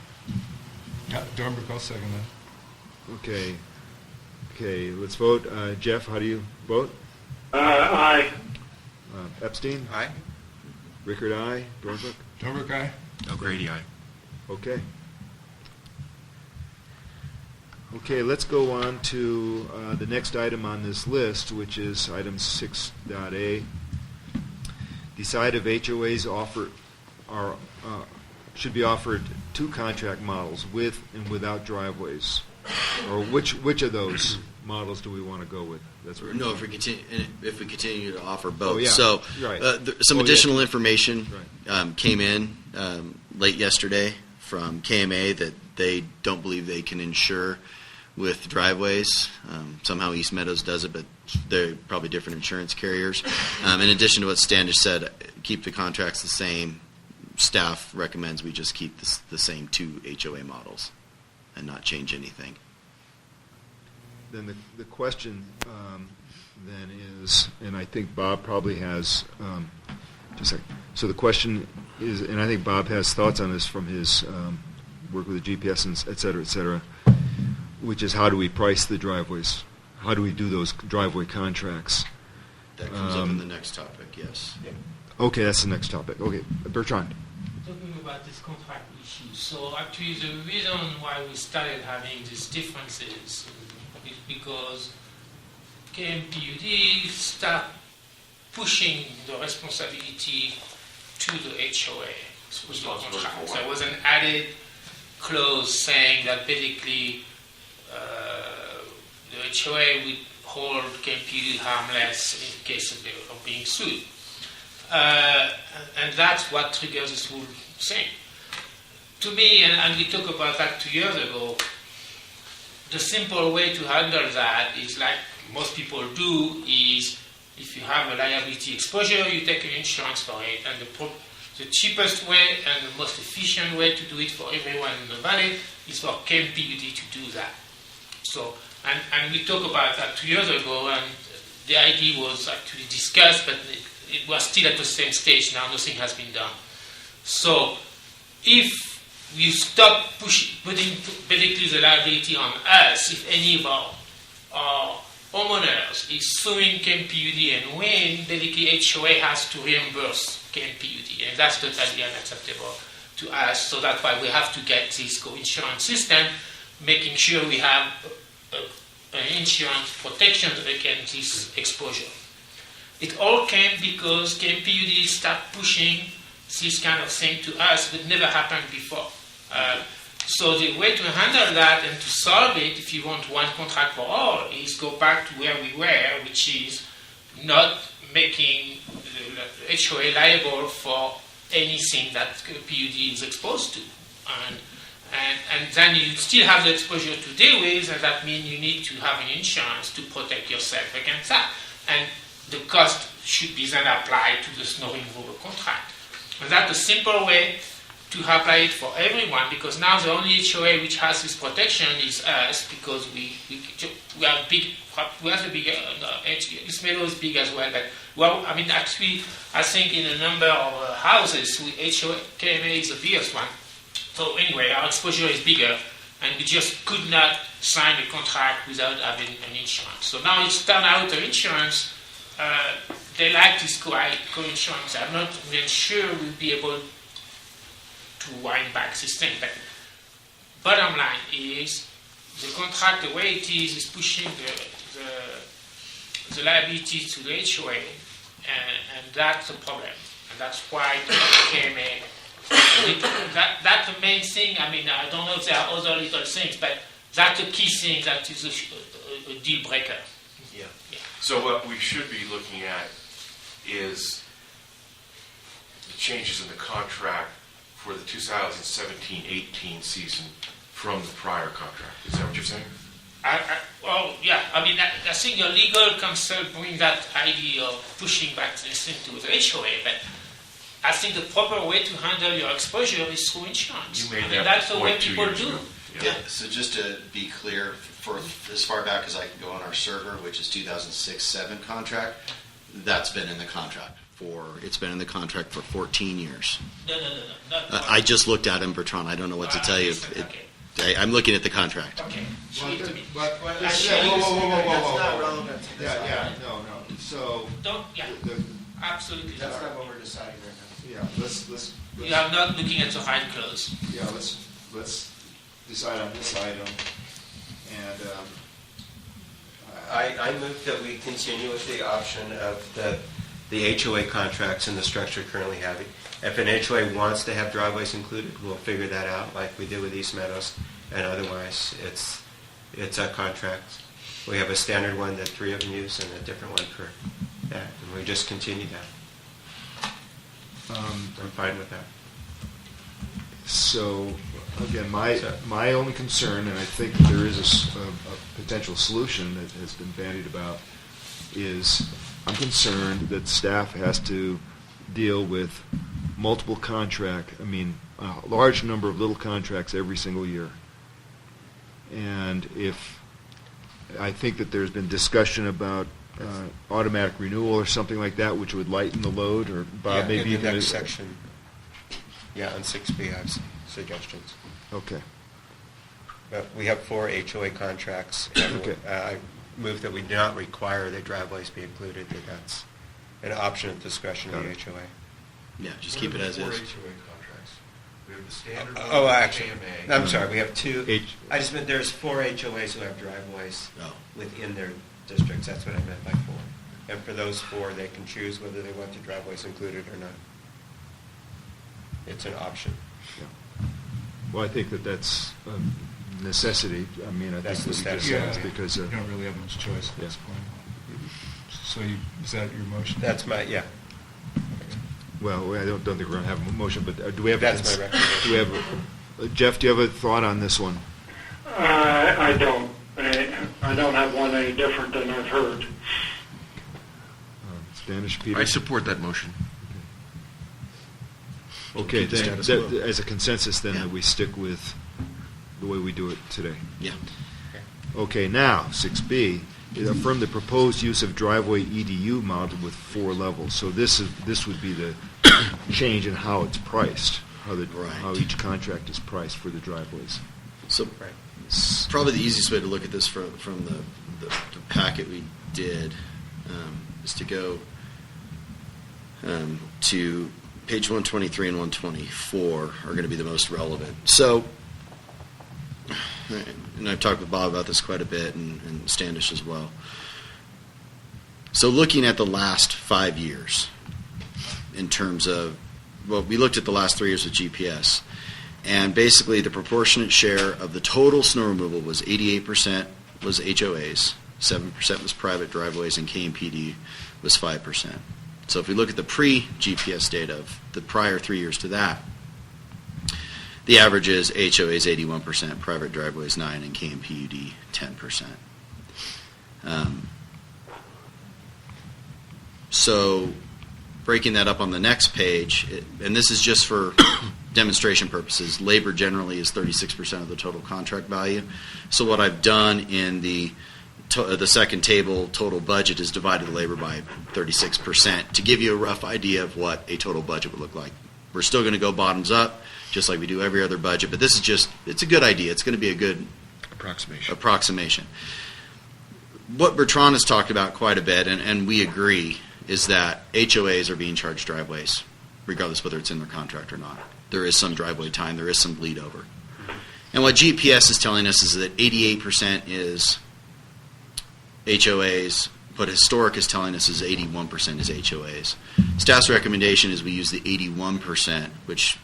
Yeah, Dornbrook, I'll second that. Okay. Okay, let's vote. Jeff, how do you vote? Aye. Epstein? Aye. Rickard, aye. Dornbrook? Dornbrook, aye. O'Grady, aye. Okay. Okay, let's go on to the next item on this list, which is item 6.A. Decide if HOAs should be offered 2 contract models with and without driveways, or which of those models do we want to go with? That's what No, if we continue to offer both. Oh, yeah. So Right. some Oh, additional yeah. information Right. came in late yesterday from KMA that they don't believe they can insure with driveways. Somehow East Meadows does it, but they're probably different insurance carriers. In addition to what Standish said, keep the contracts the same. Staff recommends we just keep the same 2 HOA models and not change anything. Then the question then is, and I think Bob probably has, just a second. So the question is, and I think Bob has thoughts on this from his work with the GPS and et cetera, which is how do we price the driveways? How do we do those driveway contracts? That comes up in the next topic, yes. Okay, that's the next topic. Okay, Bertrand. Talking about this contract issue, so actually the reason why we started having these differences is because KMPUD start pushing the responsibility to the HOA with the contract. There was an added clause saying that basically the HOA would hold KMPUD harmless in case of being sued. And that's what triggers this whole thing. To me, and we talked about that 2 years ago, the simple way to handle that is like most people do, is if you have a liability exposure, you take an insurance for it. And the cheapest way and the most efficient way to do it for everyone in the valley is for KMPUD to do that. So, and we talked about that 2 years ago, and the idea was actually discussed, but it was still at the same stage. Now nothing has been done. So if you stop putting basically the liability on us, if any of our homeowners is suing KMPUD and win, basically HOA has to reimburse KMPUD, and that's totally unacceptable to us. So that's why we have to get this co-insurance system, making sure we have an insurance protection against this exposure. It all came because KMPUD started pushing this kind of thing to us, but never happened before. So the way to handle that and to solve it, if you want one contract for all, is go back to where we were, which is not making the HOA liable for anything that PUD is exposed to. And then you still have the exposure to deal with, and that means you need to have an insurance to protect yourself against that. And the cost should be then applied to the snow removal contract. And that's a simple way to apply it for everyone, because now the only HOA which has this protection is us, because we are big. We have the big. This meadow is big as well, but well, I mean, actually, I think in a number of houses, HOA KMA is the biggest one. So anyway, our exposure is bigger, and we just could not sign a contract without having an insurance. So now it's turned out the insurance. They like this co-insurance. I'm not even sure we'll be able to wind back this thing. But bottom line is the contract, the way it is pushing the liability to the HOA, and that's the problem. And that's why the KMA. That's the main thing. I mean, I don't know if there are other little things, but that's the key thing that is a deal breaker. Yeah. So what we should be looking at is the changes in the contract for the 2017-18 season from the prior contract. Is that what you're saying? Well, yeah. I mean, I think your legal counsel bring that idea of pushing back this into the HOA, but I think the proper way to handle your exposure is through insurance. You made that that's the way people do. Yeah. So just to be clear, for as far back as I can go on our server, which is 2006-07 contract, that's been in the contract it's been in the contract for 14 years. No. I just looked at him, Bertrand. I don't know what to tell you. I'm looking at the contract. Okay. But That's not relevant to this. No. So Absolutely. That's not what we're deciding right now. yeah, let's. You are not looking at the right clause. Yeah, let's decide on this item, and I move that we continue with the option of the HOA contracts in the structure currently having. If an HOA wants to have driveways included, we'll figure that out like we did with East Meadows, and otherwise it's a contract. We have a standard one that 3 of them use and a different one for that, and we just continue that. I'm fine with that. So, again, my only concern, and I think there is a potential solution that has been bandied about, is I'm concerned that staff has to deal with multiple a large number of little contracts every single year. And I think that there's been discussion about automatic renewal or something like that, which would lighten the load, or Bob, maybe in the even next section. Yeah, on 6B I have suggestions. Okay. But we have 4 HOA contracts. And Okay. I move that we do not require that driveways be included, that that's an option at discretion of the HOA. Yeah, just keep it as is. 4 HOA contracts. We have the standard one, Oh, actually, KMA. I'm sorry, we have 2. I just meant there's 4 HOAs who have driveways within their districts. That's what I meant by 4. And for those 4, they can choose whether they want the driveways included or not. It's an option. Yeah. Well, I think that's a necessity. I mean, I That's think the that we status. just because You don't really have much choice at this point. So is that your motion? That's my, yeah. Well, I don't think we're going to have a motion, but do we have? That's my recommendation. Do we have? Jeff, do you have a thought on this one? I don't. I don't have one any different than I've heard. Standish, Peter? I support that motion. Okay, Keep the then, status quo. as a consensus, then, Yeah. that we stick with the way we do it today. Yeah. Okay, now, 6B, affirm the proposed use of driveway EDU model with 4 levels. So this would be the change in how it's priced, how each contract is priced for the driveways. So probably the easiest way to look at this from the packet we did is to go to page 123 and 124 are going to be the most relevant. So and I've talked with Bob about this quite a bit, and Standish as well. So looking at the last 5 years in terms of, well, we looked at the last 3 years with GPS, and basically the proportionate share of the total snow removal was 88% was HOAs, 7% was private driveways, and KMPD was 5%. So if we look at the pre-GPS data of the prior 3 years to that, the average is HOAs 81%, private driveways 9%, and KMPUD 10%. So breaking that up on the next page, and this is just for demonstration purposes, labor generally is 36% of the total contract value. So what I've done in the second table, total budget, is divided the labor by 36% to give you a rough idea of what a total budget would look like. We're still going to go bottoms up, just like we do every other budget, but this is just, it's a good idea. It's going to be a good approximation. What Bertrand has talked about quite a bit, and we agree, is that HOAs are being charged driveways, regardless whether it's in their contract or not. There is some driveway time, there is some bleed over. And what GPS is telling us is that 88% is HOAs, but historic is telling us is 81% is HOAs. Staff's recommendation is we use the 81%, which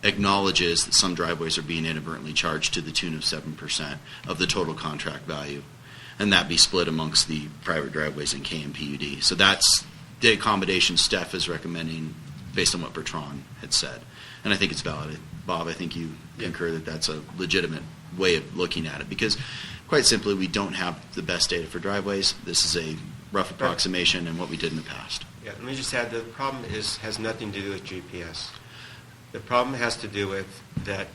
acknowledges that some driveways are being inadvertently charged to the tune of 7% of the total contract value, and that be split amongst the private driveways and KMPUD. So that's the accommodation Steph is recommending based on what Bertrand had said. And I think it's valid. Bob, I think you concur that that's a legitimate way of looking at it, because quite simply, we don't have the best data for driveways. This is a rough approximation and what we did in the past. Yeah, let me just add, the problem has nothing to do with GPS. The problem has to do with that,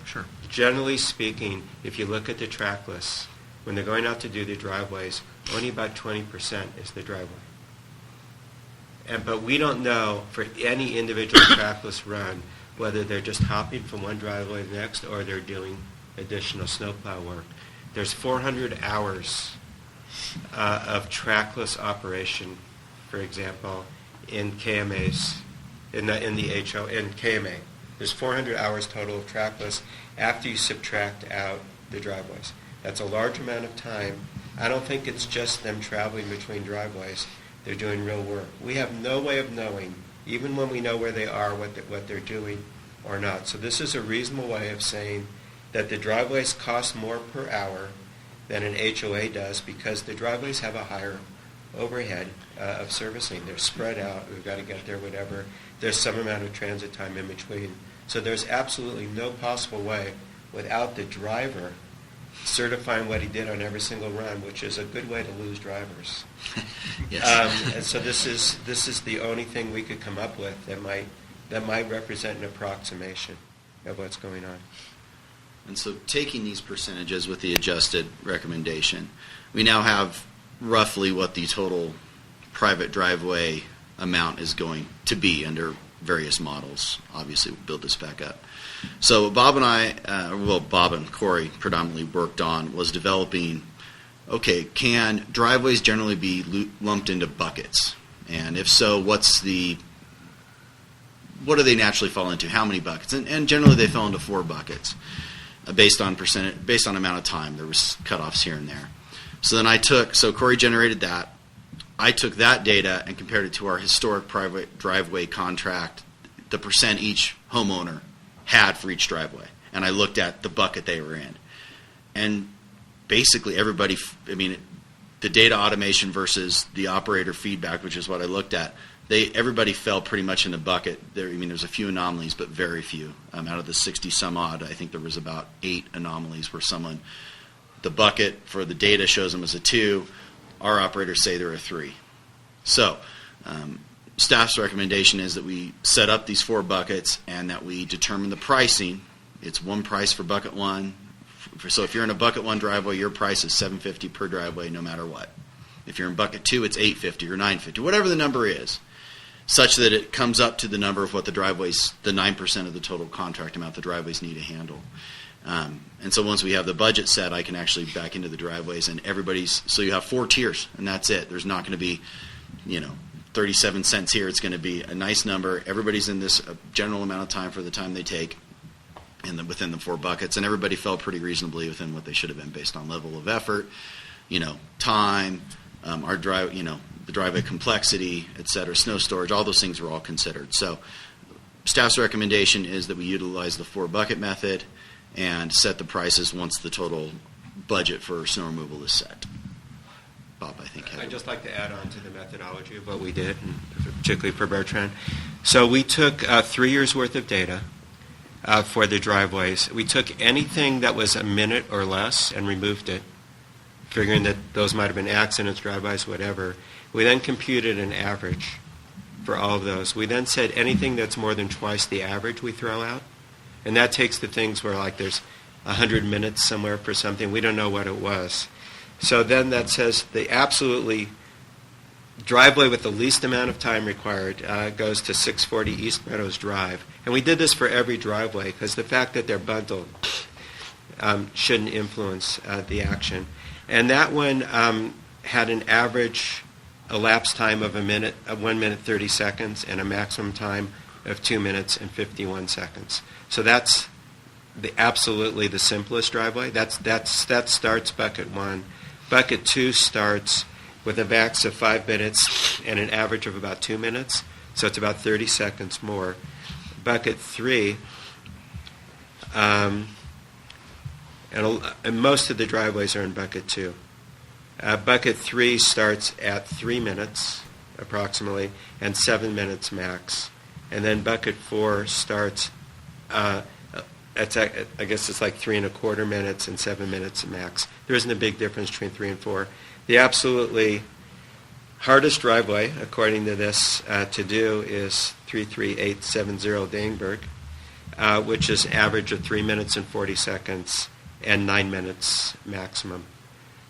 generally speaking, if you look at the track lists, when they're going out to do the driveways, only about 20% is the driveway. But we don't know for any individual trackless run whether they're just hopping from one driveway to the next or they're doing additional snowplow work. There's 400 hours of trackless operation, for example, in KMAs, in KMA. There's 400 hours total of trackless after you subtract out the driveways. That's a large amount of time. I don't think it's just them traveling between driveways. They're doing real work. We have no way of knowing, even when we know where they are, what they're doing or not. So this is a reasonable way of saying that the driveways cost more per hour than an HOA does because the driveways have a higher overhead of servicing. They're spread out. We've got to get there, whatever. There's some amount of transit time in between. So there's absolutely no possible way without the driver certifying what he did on every single run, which is a good way to lose drivers. Yes. And so this is the only thing we could come up with that might represent an approximation of what's going on. And so taking these percentages with the adjusted recommendation, we now have roughly what the total private driveway amount is going to be under various models. Obviously, we'll build this back up. So Bob and Corey predominantly worked on was developing, okay, can driveways generally be lumped into buckets? And if so, what do they naturally fall into? How many buckets? And generally they fell into 4 buckets. Based on amount of time. There was cutoffs here and there. So then Corey generated that. I took that data and compared it to our historic private driveway contract, the percent each homeowner had for each driveway. And I looked at the bucket they were in. And basically everybody, the data automation versus the operator feedback, which is what I looked at, everybody fell pretty much in the bucket. There's a few anomalies, but very few. Out of the 60 some odd, I think there was about 8 anomalies where the bucket for the data shows them as a 2. Our operators say they're a 3. So staff's recommendation is that we set up these 4 buckets and that we determine the pricing. It's one price for bucket 1. So if you're in a bucket 1 driveway, your price is $750 per driveway no matter what. If you're in bucket 2, it's $850 or $950, whatever the number is, such that it comes up to the number of what the 9% of the total contract amount the driveways need to handle. And so once we have the budget set, I can actually back into the driveways and so you have 4 tiers and that's it. There's not going to be, 37 cents here. It's going to be a nice number. Everybody's in this general amount of time for the time they take. within the 4 buckets, and everybody fell pretty reasonably within what they should have been based on level of effort, time, our drive, the driveway complexity, et cetera, snow storage, all those things were all considered. So staff's recommendation is that we utilize the 4 bucket method and set the prices once the total budget for snow removal is set. Bob, I think. I'd just like to add on to the methodology of what we did, and particularly for Bertrand. So we took 3 years' worth of data for the driveways. We took anything that was a minute or less and removed it, figuring that those might have been accidents, drive-bys, whatever. We then computed an average for all of those. We then said anything that's more than twice the average we throw out. And that takes the things where like there's 100 minutes somewhere for something. We don't know what it was. So then that says the absolutely driveway with the least amount of time required goes to 640 East Meadows Drive. And we did this for every driveway because the fact that they're bundled shouldn't influence the action. And that one had an average elapsed time of 1 minute 30 seconds and a maximum time of 2 minutes and 51 seconds. So that's absolutely the simplest driveway. That starts bucket 1. Bucket 2 starts with a max of 5 minutes and an average of about 2 minutes, so it's about 30 seconds more. Bucket 3, and most of the driveways are in bucket 2. Bucket 3 starts at 3 minutes, approximately, and 7 minutes max. And then bucket 4 starts, I guess it's like 3 1/4 minutes and 7 minutes max. There isn't a big difference between 3 and 4. The absolutely hardest driveway, according to this, to do is 33870 Dangberg, which is average of 3 minutes and 40 seconds and 9 minutes maximum.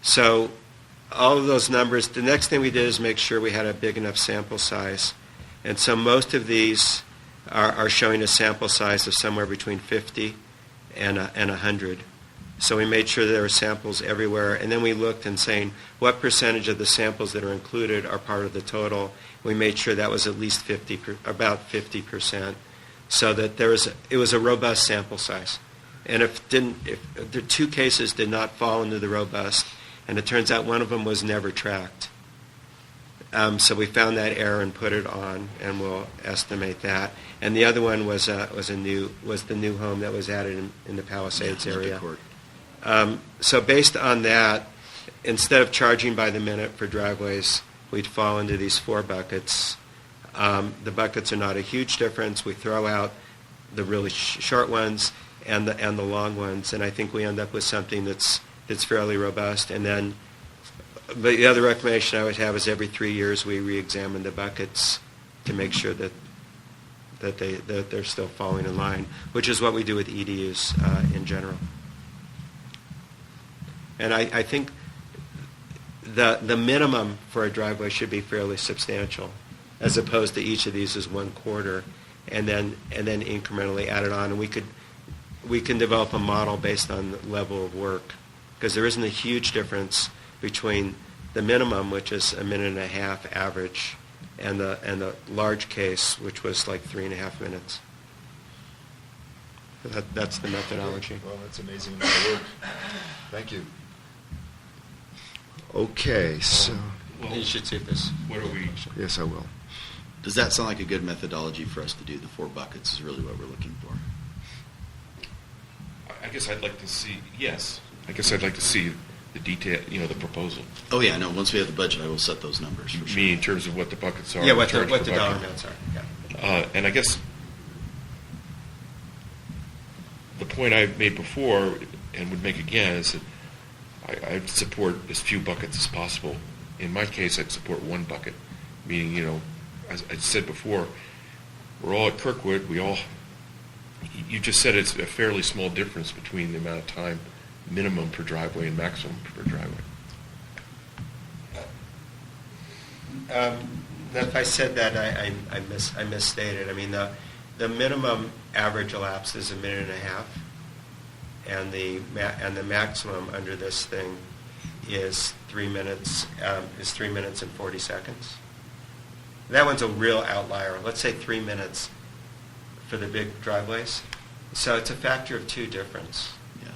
So all of those numbers, the next thing we did is make sure we had a big enough sample size. And so most of these are showing a sample size of somewhere between 50 and 100. So we made sure there were samples everywhere. And then we looked and saying, what percentage of the samples that are included are part of the total? We made sure that was at least about 50%, so that it was a robust sample size. And if the 2 cases did not fall into the robust, and it turns out one of them was never tracked. So we found that error and put it on, and we'll estimate that. And the other one was the new home that was added in the Palisades area. So based on that, instead of charging by the minute for driveways, we'd fall into these 4 buckets. The buckets are not a huge difference. We throw out the really short ones and the long ones, and I think we end up with something that's fairly robust. And then the other recommendation I would have is every 3 years we re-examine the buckets to make sure that they're still falling in line, which is what we do with EDUs in general. And I think the minimum for a driveway should be fairly substantial, as opposed to each of these is 1/4, and then incrementally add it on. And we can develop a model based on the level of work, because there isn't a huge difference between the minimum, which is 1.5 minutes average, and the large case, which was like 3.5 minutes. That's the methodology. Well, that's amazing amount of work. Thank you. Okay, so... You should see this. What are we... Yes, I will. Does that sound like a good methodology for us to do? The 4 buckets is really what we're looking for. I guess I'd like to see, yes. I guess I'd like to see the detail, the proposal. Oh, yeah, no, once we have the budget, I will set those numbers for sure. Me, in terms of what the buckets are. Yeah, what charge the per dollar bucket. amounts are. Yeah. And I guess the point I've made before and would make again is that I'd support as few buckets as possible. In my case, I'd support 1 bucket, meaning, as I said before, we're all at Kirkwood. You just said it's a fairly small difference between the amount of time minimum per driveway and maximum per driveway. If I said that, I misstated. I mean, the minimum average elapsed is 1.5 minutes, and the maximum under this thing is 3 minutes. Is 3 minutes and 40 seconds. That one's a real outlier. Let's say 3 minutes for the big driveways. So it's a factor of 2 difference. Yeah.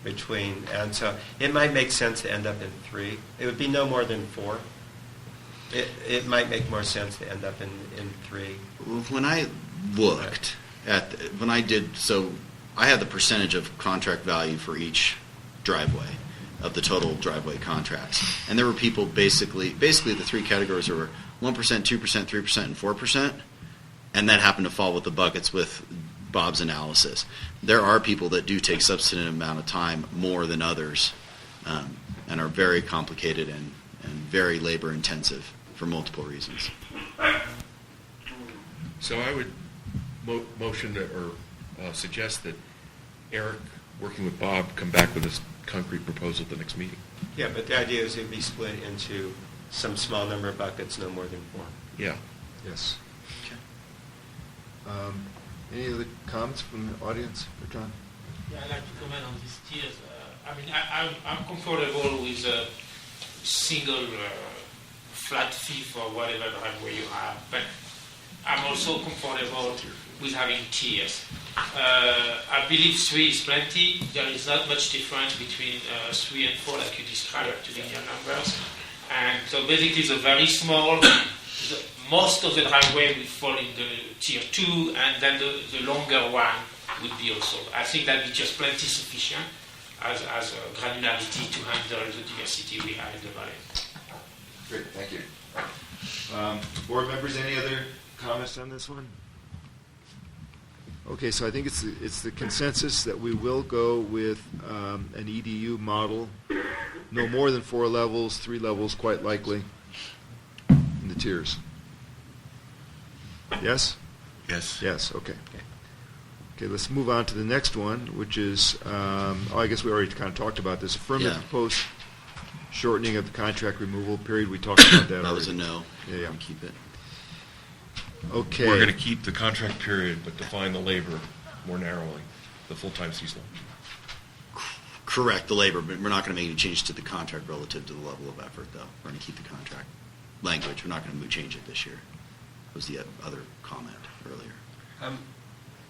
Between, and so it might make sense to end up in 3. It would be no more than 4. It might make more sense to end up in 3. When I looked at, when I did, so I had the percentage of contract value for each driveway of the total driveway contracts. And there were people basically the 3 categories were 1%, 2%, 3%, and 4%. And that happened to fall with the buckets with Bob's analysis. There are people that do take substantive amount of time more than others, and are very complicated and very labor intensive for multiple reasons. So I would motion or suggest that Eric, working with Bob, come back with a concrete proposal at the next meeting. Yeah, but the idea is it'd be split into some small number of buckets, no more than 4. Yeah. Yes. Any other comments from the audience for John? Yeah, I'd like to comment on these tiers. I'm comfortable with a single flat fee for whatever driveway you have, but I'm also comfortable with having tiers. I believe 3 is plenty. There is not much difference between 3 and 4 like you described actually in your numbers. And so basically the very small, most of the driveway will fall in the tier 2, and then the longer one would be also. I think that would be just plenty sufficient as a granularity to handle the diversity we have in the valley. Great, thank you. Board members, any other comments on this one? Okay, so I think it's the consensus that we will go with an EDU model, no more than 4 levels, 3 levels quite likely, in the tiers. Yes? Yes. Yes, okay. Okay, let's move on to the next one, which is, I guess we already kind of talked about this, affirmative post shortening of the contract removal period. We talked about that already. That was a no. Yeah. We keep it. Okay. We're going to keep the contract period, but define the labor more narrowly, the full-time seasonal. Correct, the labor, but we're not going to make any change to the contract relative to the level of effort, though. We're going to keep the contract language. We're not going to change it this year. Was the other comment earlier.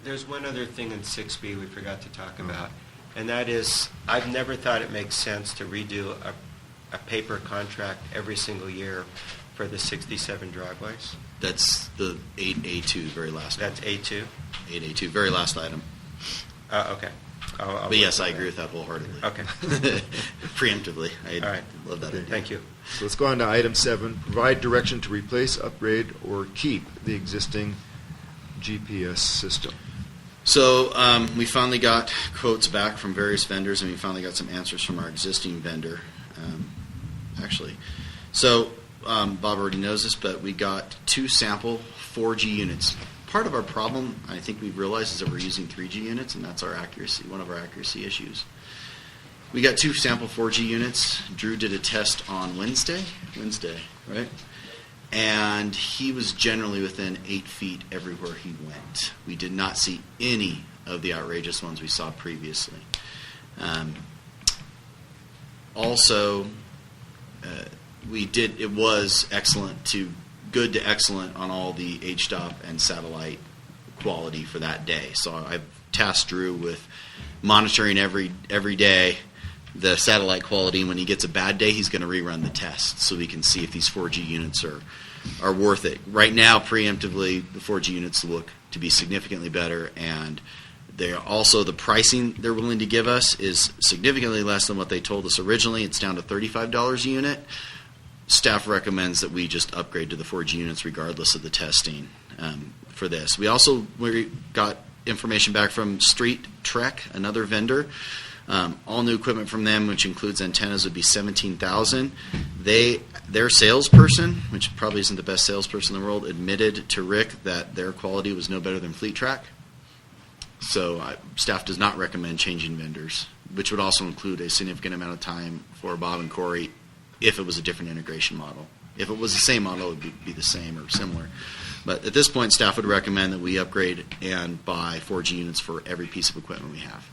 There's one other thing in 6B we forgot to talk about, and that is I've never thought it makes sense to redo a paper contract every single year for the 67 driveways. That's the 8A2, very last That's one. A2? 8A2, very last item. Okay. I'll But yes, work I with agree that. with that wholeheartedly. Okay. Preemptively. I All right. love that idea. Thank you. So let's go on to item 7, provide direction to replace, upgrade, or keep the existing GPS system. So we finally got quotes back from various vendors, and we finally got some answers from our existing vendor, actually. So Bob already knows this, but we got 2 sample 4G units. Part of our problem, I think we've realized, is that we're using 3G units, and that's our accuracy, one of our accuracy issues. We got 2 sample 4G units. Drew did a test on Wednesday, right? And he was generally within 8 feet everywhere he went. We did not see any of the outrageous ones we saw previously. Also, it was good to excellent on all the HDOP and satellite quality for that day. So I've tasked Drew with monitoring every day the satellite quality, and when he gets a bad day, he's going to rerun the test so we can see if these 4G units are worth it. Right now, preemptively, the 4G units look to be significantly better, and the pricing they're willing to give us is significantly less than what they told us originally. It's down to $35 a unit. Staff recommends that we just upgrade to the 4G units regardless of the testing for this. We got information back from Street Trek, another vendor. All new equipment from them, which includes antennas, would be $17,000. Their salesperson, which probably isn't the best salesperson in the world, admitted to Rick that their quality was no better than Fleet Track. So staff does not recommend changing vendors, which would also include a significant amount of time for Bob and Corey if it was a different integration model. If it was the same model, it would be the same or similar. But at this point, staff would recommend that we upgrade and buy 4G units for every piece of equipment we have.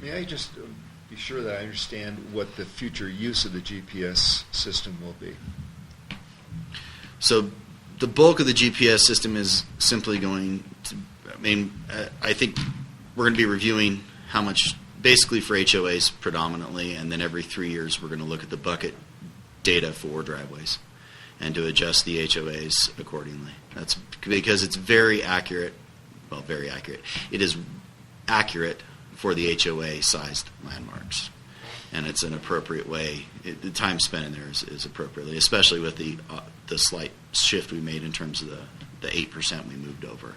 May I just be sure that I understand what the future use of the GPS system will be? So the bulk of the GPS system is simply going to I mean, I think we're going to be reviewing how much, basically for HOAs predominantly, and then every 3 years we're going to look at the bucket data for driveways and to adjust the HOAs accordingly. That's because it's very accurate. Well, very accurate. It is accurate for the HOA-sized landmarks, and it's an appropriate way. The time spent in there is appropriately, especially with the slight shift we made in terms of the 8% we moved over.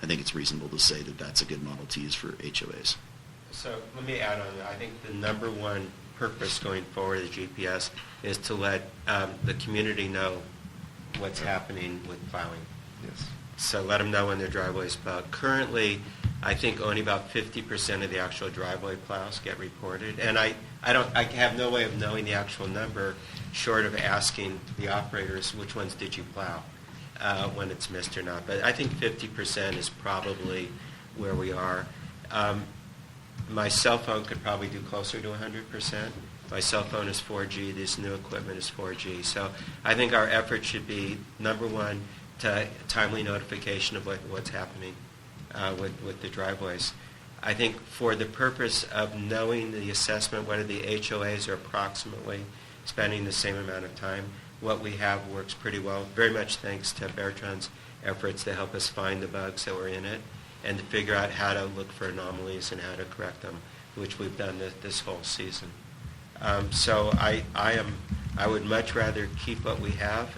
I think it's reasonable to say that that's a good model to use for HOAs. So let me add on that. I think the number one purpose going forward of GPS is to let the community know what's happening with plowing. Yes. So let them know when their driveway's plowed. Currently, I think only about 50% of the actual driveway plows get reported, and I have no way of knowing the actual number, short of asking the operators which ones did you plow when it's missed or not. But I think 50% is probably where we are. My cell phone could probably do closer to 100%. My cell phone is 4G. This new equipment is 4G. So I think our effort should be, number one, to timely notification of what's happening with the driveways. I think for the purpose of knowing the assessment, whether the HOAs are approximately spending the same amount of time, what we have works pretty well, very much thanks to Bertrand's efforts to help us find the bugs that were in it and to figure out how to look for anomalies and how to correct them, which we've done this whole season. So I would much rather keep what we have,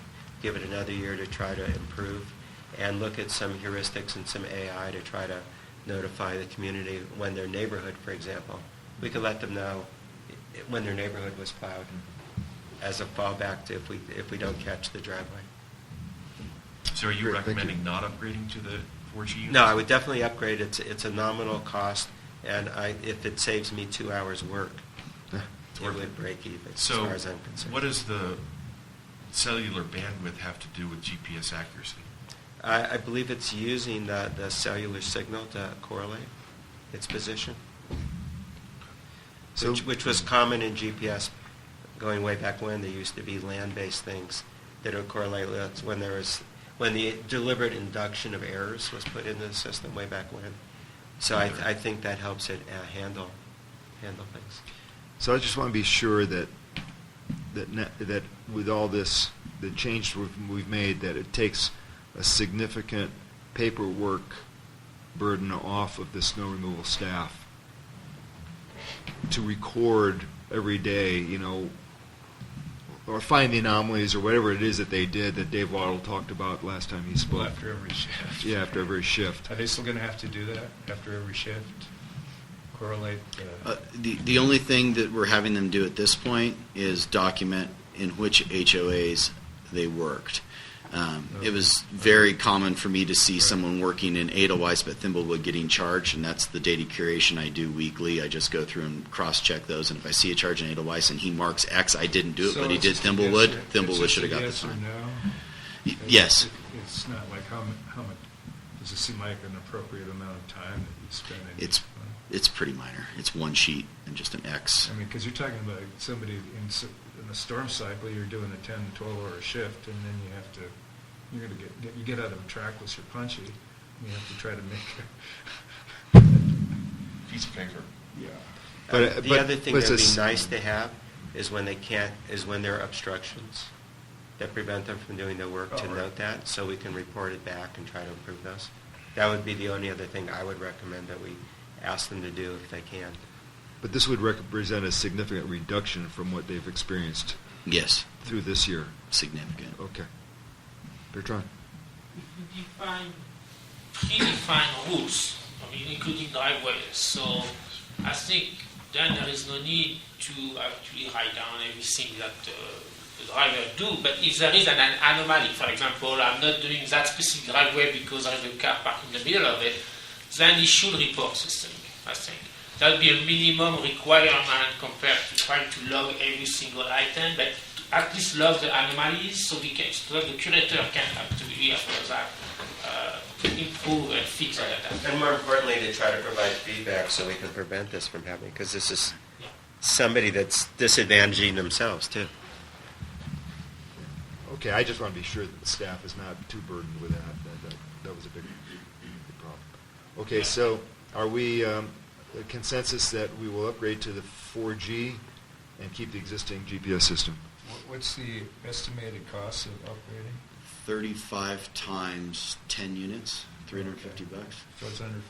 give it another year to try to improve, and look at some heuristics and some AI to try to notify the community when their neighborhood, for example, we could let them know when their neighborhood was plowed as a fallback to if we don't catch the driveway. So are you recommending not upgrading to the 4G units? No, I would definitely upgrade. It's a nominal cost, and if it saves me 2 hours work, it would break even as far as I'm concerned. What does the cellular bandwidth have to do with GPS accuracy? I believe it's using the cellular signal to correlate its position, which was common in GPS going way back when. There used to be land-based things that would correlate. That's when the deliberate induction of errors was put into the system way back when. So I think that helps it handle things. So I just want to be sure that with all this, the change we've made, that it takes a significant paperwork burden off of the snow removal staff to record every day, or find the anomalies or whatever it is that they did that Dave Waddle talked about last time he spoke. Well, after every shift. Yeah, after every shift. Are they still going to have to do that after every shift? Correlate? The only thing that we're having them do at this point is document in which HOAs they worked. It was very common for me to see someone working in Edelweiss but Thimblewood getting charged, and that's the data curation I do weekly. I just go through and cross-check those, and if I see a charge in Edelweiss and he marks X, I didn't do it, but he did Thimblewood, Thimblewood should have got the fine. Yes. It's not like how much, does it seem like an appropriate amount of time that you spend in It's pretty minor. It's one sheet and just an X. I mean, because you're talking about somebody in a storm cycle, you're doing a 10, 12-hour shift, and then you're going to you get out of a trackless or punchy, and you have to try to make piece of paper. Yeah. The other thing that would be nice to have is when there are obstructions that prevent them from doing their work, to note that, so we can report it back and try to improve those. That would be the only other thing I would recommend that we ask them to do if they can. But this would represent a significant reduction from what they've experienced. Yes. Through this year. Significant. Okay. Bertrand. If you predefine rules, including driveways, so I think then there is no need to actually write down everything that the driver do. But if there is an anomaly, for example, I'm not doing that specific driveway because I have a car parked in the middle of it, then he should report this thing, I think. That would be a minimum requirement compared to trying to log every single item, but at least log the anomalies so that the curator can actually, after that, improve and fix that. And more importantly, to try to provide feedback so we can prevent this from happening, because this is somebody that's disadvantaging themselves, too. Okay, I just want to be sure that the staff is not too burdened with that. That was a big problem. Okay, so are we consensus that we will upgrade to the 4G and keep the existing GPS system? What's the estimated cost of upgrading? 35 times 10 units, $350. So it's under $500.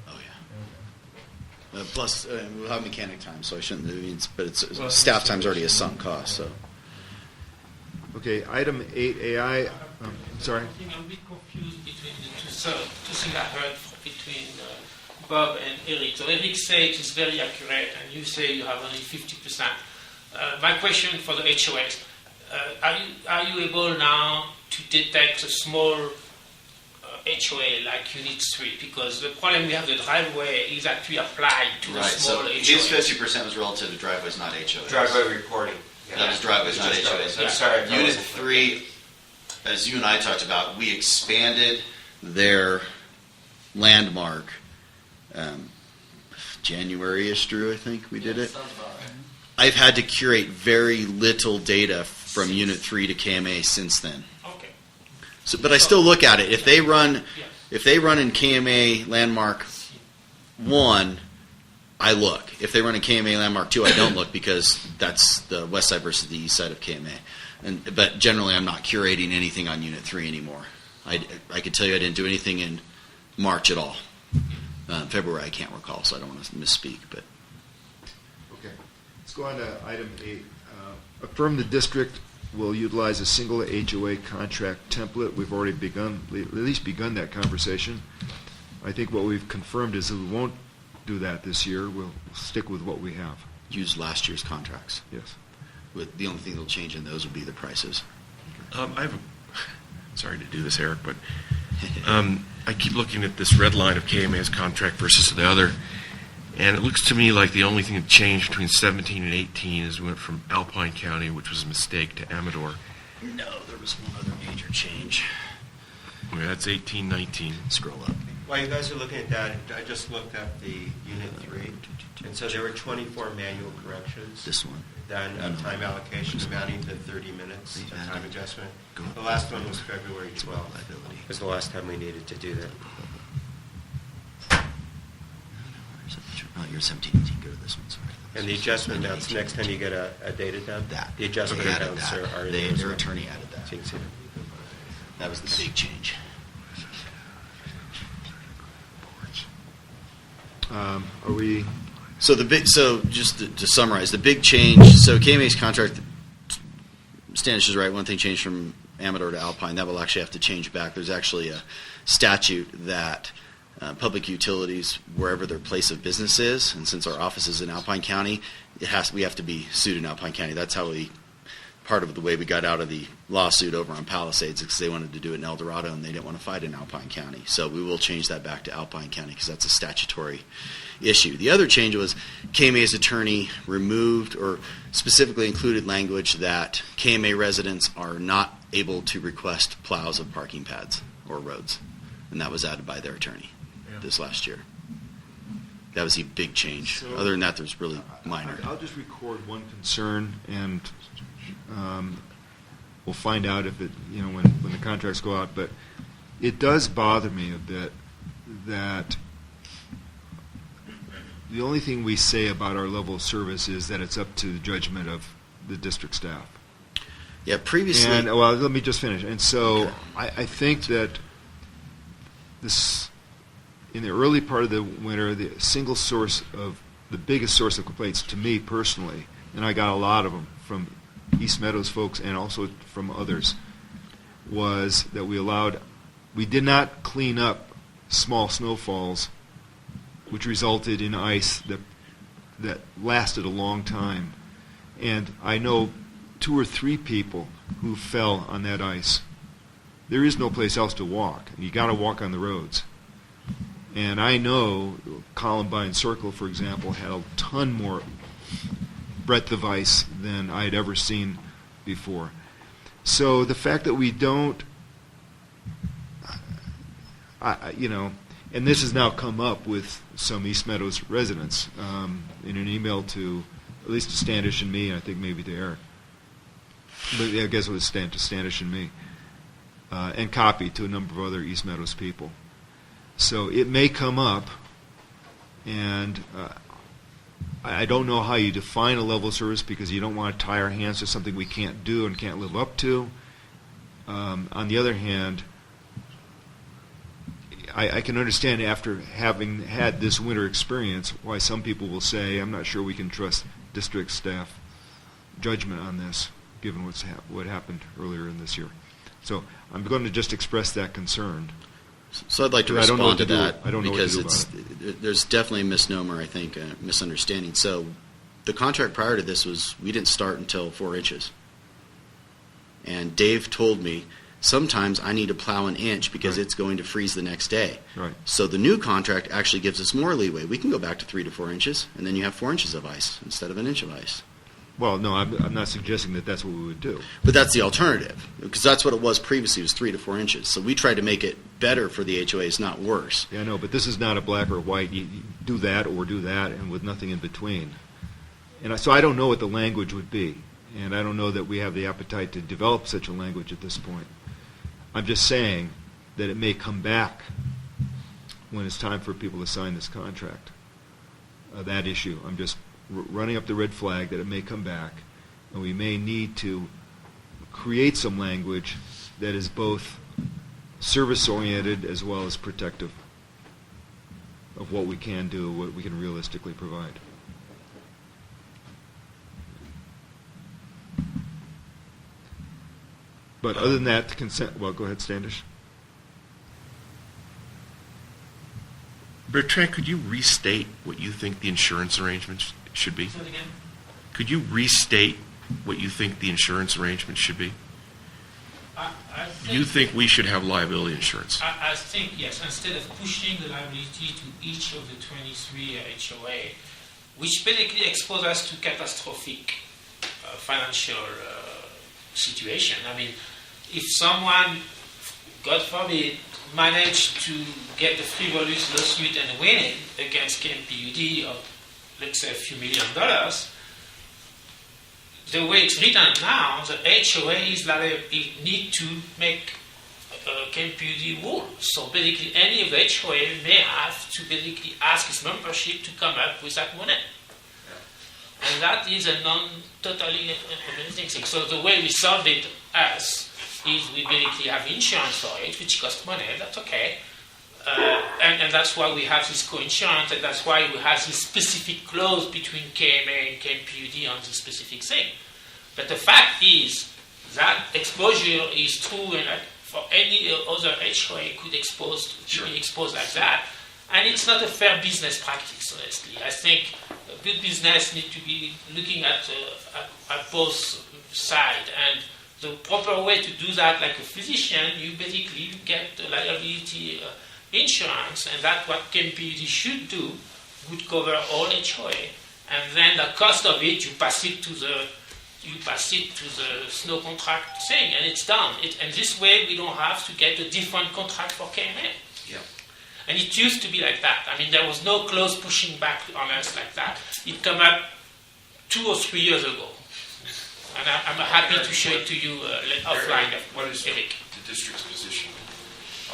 Oh yeah. Okay. Plus, we'll have mechanic time, so I shouldn't. I mean, but it's Well, staff time's already a sunk cost. So. Okay, item 8AI. Sorry. I think I'm a bit confused between the two things I heard between Bob and Eric. So Eric said it's very accurate, and you say you have only 50%. My question for the HOS, are you able now to detect a small HOA like Unit 3? Because the problem we have, the driveway is actually applied to a small HOA. His 50% was relative to driveways, not HOAs. Driveway reporting. That was driveways, not HOAs. I'm sorry. Unit 3, as you and I talked about, we expanded their landmark January-ish, Drew, I think we did it. I've had to curate very little data from Unit 3 to KMA since then. Okay. So, but I still look at it. If they run in KMA landmark 1, I look. If they run in KMA landmark 2, I don't look because that's the west side versus the east side of KMA. But generally, I'm not curating anything on Unit 3 anymore. I could tell you I didn't do anything in March at all. February, I can't recall, so I don't want to misspeak. But Okay. Let's go on to item 8. Affirm the district will utilize a single HOA contract template. We've already at least begun that conversation. I think what we've confirmed is that we won't do that this year. We'll stick with what we have. use last year's contracts. Yes. With the only thing that'll change in those will be the prices. I have sorry to do this, Eric, but I keep looking at this red line of KMA's contract versus the other, and it looks to me like the only thing that changed between 17 and 18 is we went from Alpine County, which was a mistake, to Amador. No, there was one other major change. Okay, that's 18, 19. Scroll up. While you guys are looking at that, I just looked at the Unit 3, and so there were 24 manual corrections. This one. Then a time allocation amounting to 30 minutes, a time adjustment. The last one was February 12th. Was the last time we needed to do that. Oh, you're 17, 18. Go to this one, sorry. And the adjustment notes, next time you get a data dump, the adjustment They added notes that. are in Their there. attorney added that. So you can see it. That was the big change. Are we? So just to summarize, the big change. So KMA's contract, Standish is right. One thing changed from Amador to Alpine. That will actually have to change back. There's actually a statute that public utilities, wherever their place of business is, and since our office is in Alpine County, we have to be sued in Alpine County. That's how part of the way we got out of the lawsuit over on Palisades, because they wanted to do it in El Dorado and they didn't want to fight in Alpine County. So we will change that back to Alpine County because that's a statutory issue. The other change was KMA's attorney removed or specifically included language that KMA residents are not able to request plows of parking pads or roads. And that was added by their attorney this last year. That was a big change. So, other than that, there's really minor. I'll just record one concern, and we'll find out if it, when the contracts go out. But it does bother me a bit that the only thing we say about our level of service is that it's up to the judgment of the district staff. Yeah, previously. And well, let me just finish. And so Okay. I think that this, in the early part of the winter, the biggest source of complaints to me personally, and I got a lot of them from East Meadows folks and also from others, was that we did not clean up small snowfalls, which resulted in ice that lasted a long time. And I know 2 or 3 people who fell on that ice. There is no place else to walk. You got to walk on the roads. And I know Columbine Circle, for example, had a ton more breadth of ice than I had ever seen before. So the fact that we don't, and this has now come up with some East Meadows residents in an email to, at least to Standish and me, and I think maybe to Eric. But I guess it was to Standish and me, and copied to a number of other East Meadows people. So it may come up, and I don't know how you define a level of service because you don't want to tie our hands to something we can't do and can't live up to. On the other hand, I can understand after having had this winter experience why some people will say, I'm not sure we can trust district staff judgment on this, given what happened earlier in this year. So I'm going to just express that concern. So I'd like to I don't know respond what to to do. that I don't know what to because do there's definitely a misnomer, I think, a misunderstanding. So the contract prior to this was we didn't start until 4 inches. And Dave told me, sometimes I need to plow an inch because it's going to freeze the next day. Right. So the new contract actually gives us more leeway. We can go back to 3 to 4 inches, and then you have 4 inches of ice instead of an inch of ice. Well, no, I'm not suggesting that that's what we would do. But that's the alternative, because that's what it was previously, was 3 to 4 inches. So we tried to make it better for the HOAs, not worse. Yeah, I know, but this is not a black or white. You do that or do that, and with nothing in between. And so I don't know what the language would be, and I don't know that we have the appetite to develop such a language at this point. I'm just saying that it may come back when it's time for people to sign this contract. That issue. I'm just running up the red flag that it may come back, and we may need to create some language that is both service-oriented as well as protective of what we can do, what we can realistically provide. But other than that, the consent. Well, go ahead, Standish. Bertrand, could you restate what you think the insurance arrangements should be? Say it again. Could you restate what you think the insurance arrangements should be? I You think we should have liability insurance? I think, yes, instead of pushing the liability to each of the 23 HOA, which basically expose us to catastrophic financial situation. I mean, if someone, God forbid, managed to get the frivolous lawsuit and win it against KMPUD of, let's say, a few $1 million, the way it's written now, the HOA is like it need to make KMPUD rule. So basically, any of the HOA may have to basically ask its membership to come up with that money. And that is a non-totally amazing thing. So the way we solve it is we basically have insurance for it, which costs money. That's okay. And that's why we have this co-insurance, and that's why we have this specific clause between KMA and KMPUD on this specific thing. But the fact is that exposure is true, and for any other HOA could be exposed like that. And it's not a fair business practice, honestly. I think a good business needs to be looking at both sides. And the proper way to do that, like a physician, you basically get the liability insurance, and that's what KMPUD should do, would cover all HOA. And then the cost of it, you pass it to the snow contract thing, and it's done. And this way, we don't have to get a different contract for KMA. Yeah. And it used to be like that. I mean, there was no clause pushing back on us like that. It came up 2 or 3 years ago. And I'm happy to show it to you offline. What is Eric? the district's position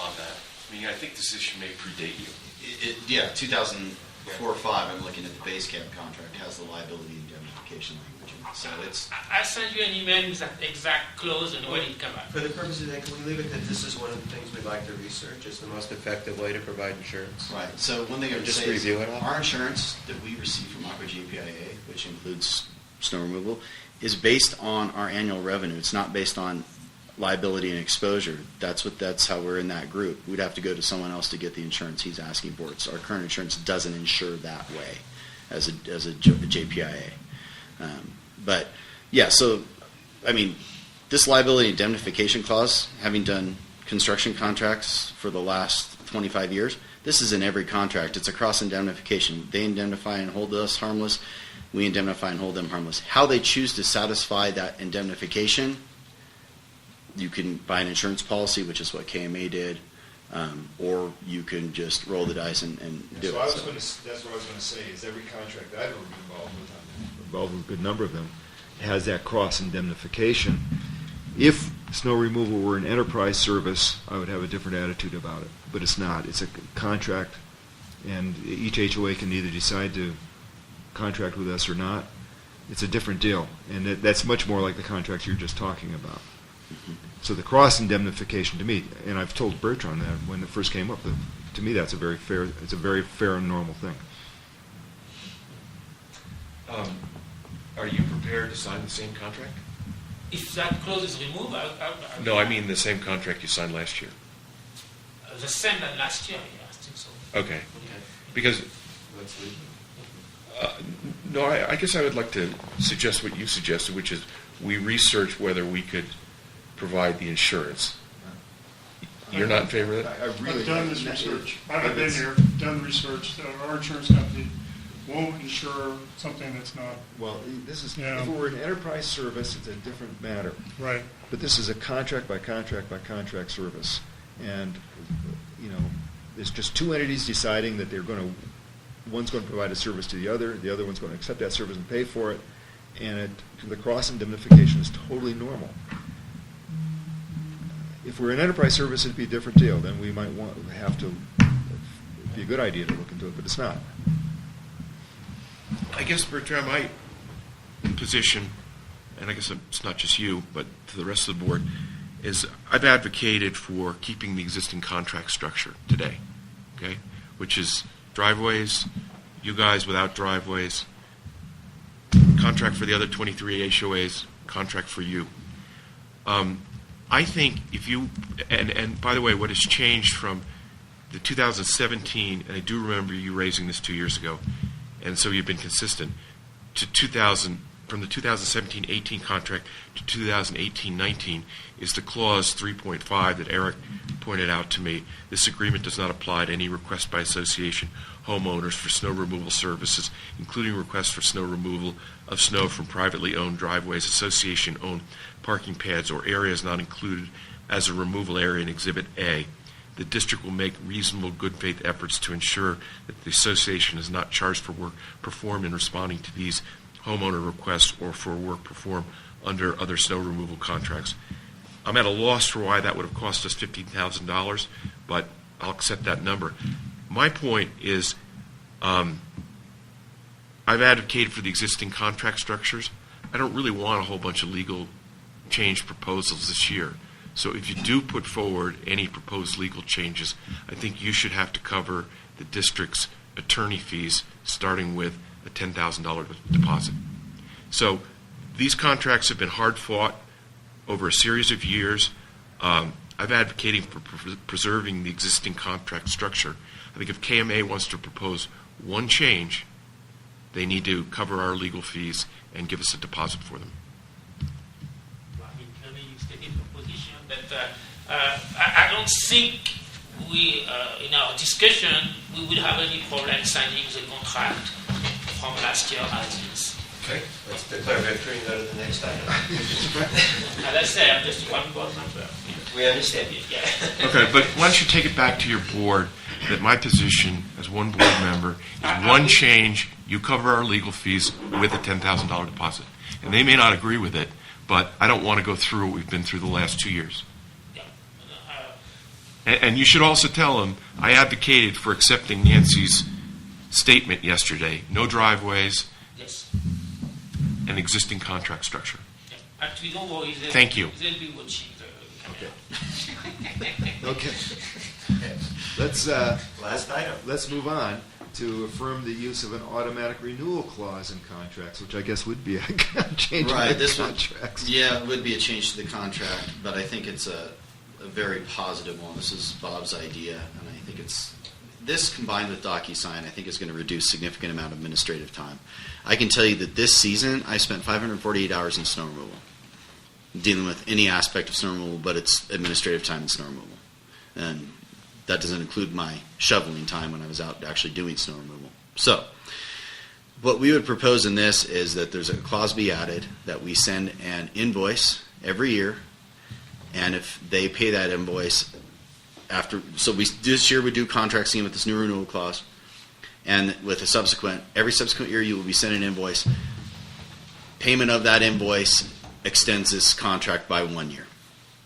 on that? I mean, I think this issue may predate you. Yeah, 2004 or 5, I'm looking at the base cap contract, has the liability indemnification language in it. So it's... I'll send you an email with that exact clause and when it comes up. For the purpose of that, can we leave it that this is one of the things we'd like to research as the most effective way to provide insurance? Right. So one thing I would Just say is review it all. our insurance that we receive from Aqua JPIA, which includes snow removal, is based on our annual revenue. It's not based on liability and exposure. That's how we're in that group. We'd have to go to someone else to get the insurance he's asking for. It's, our current insurance doesn't insure that way as a JPIA. But yeah, so I mean, this liability indemnification clause, having done construction contracts for the last 25 years, this is in every contract. It's a cross indemnification. They indemnify and hold us harmless. We indemnify and hold them harmless. How they choose to satisfy that indemnification, you can buy an insurance policy, which is what KMA did, or you can just roll the dice and do it. That's what I was going to say, is every contract that I've ever been involved with a good number of them, has that cross indemnification. If snow removal were an enterprise service, I would have a different attitude about it. But it's not. It's a contract, and each HOA can either decide to contract with us or not. It's a different deal, and that's much more like the contracts you're just talking about. So the cross indemnification, to me, and I've told Bertrand that when it first came up, to me that's a very fair. It's a very fair and normal thing. Are you prepared to sign the same contract? If that clause is removed, No, I mean the same contract you signed last year. The same than last year, yeah, I think so. Okay. Because, no, I guess I would like to suggest what you suggested, which is we research whether we could provide the insurance. You're not in favor of that? I've done this research. I haven't been here, done research. Our insurance company won't insure something that's not. Well, this is, Yeah. if it were an enterprise service, it's a different matter. Right. But this is a contract by contract by contract service. And, there's just two entities deciding that one's going to provide a service to the other one's going to accept that service and pay for it, and the cross indemnification is totally normal. If we're an enterprise service, it'd be a different deal. Then we might it'd be a good idea to look into it, but it's not. I guess, Bertrand, my position, and I guess it's not just you, but to the rest of the board, is I've advocated for keeping the existing contract structure today, okay, which is driveways, you guys without driveways, contract for the other 23 HOAs, contract for you. I think if you, and by the way, what has changed from the 2017, and I do remember you raising this 2 years ago, and so you've been consistent, from the 2017-18 contract to 2018-19 is the clause 3.5 that Eric pointed out to me. This agreement does not apply to any request by association homeowners for snow removal services, including requests for snow removal of snow from privately owned driveways, association-owned parking pads, or areas not included as a removal area in Exhibit A. The district will make reasonable good faith efforts to ensure that the association is not charged for work performed in responding to these homeowner requests or for work performed under other snow removal contracts. I'm at a loss for why that would have cost us $15,000, but I'll accept that number. My point is I've advocated for the existing contract structures. I don't really want a whole bunch of legal change proposals this year. So if you do put forward any proposed legal changes, I think you should have to cover the district's attorney fees, starting with a $10,000 deposit. So these contracts have been hard fought over a series of years. I've advocated for preserving the existing contract structure. I think if KMA wants to propose one change, they need to cover our legal fees and give us a deposit for them. Clearly you stated your position, but I don't think we, in our discussion, we will have any problem signing the contract from last year as is. Okay, let's declare victory and go to the next item. As I say, I'm just one board member. We understand. Yeah. Okay, but why don't you take it back to your board that my position as one board member is one change, you cover our legal fees with a $10,000 deposit. And they may not agree with it, but I don't want to go through what we've been through the last 2 years. And you should also tell them, I advocated for accepting Nancy's statement yesterday, no driveways, Yes. an existing contract structure. Yeah. Actually, don't worry. Thank you. They'll be watching the camera. Okay. Let's Last item. let's move on to affirm the use of an automatic renewal clause in contracts, which I guess would be a change Right, in the this would, contracts. yeah, it would be a change to the contract, but I think it's a very positive one. This is Bob's idea, and I think this combined with DocuSign, I think is going to reduce significant amount of administrative time. I can tell you that this season, I spent 548 hours in snow removal, dealing with any aspect of snow removal, but it's administrative time in snow removal. And that doesn't include my shoveling time when I was out actually doing snow removal. So, what we would propose in this is that there's a clause be added that we send an invoice every year, and if they pay that invoice after, so this year we do contracting with this new renewal clause, and with every subsequent year you will be sent an invoice. Payment of that invoice extends this contract by 1 year.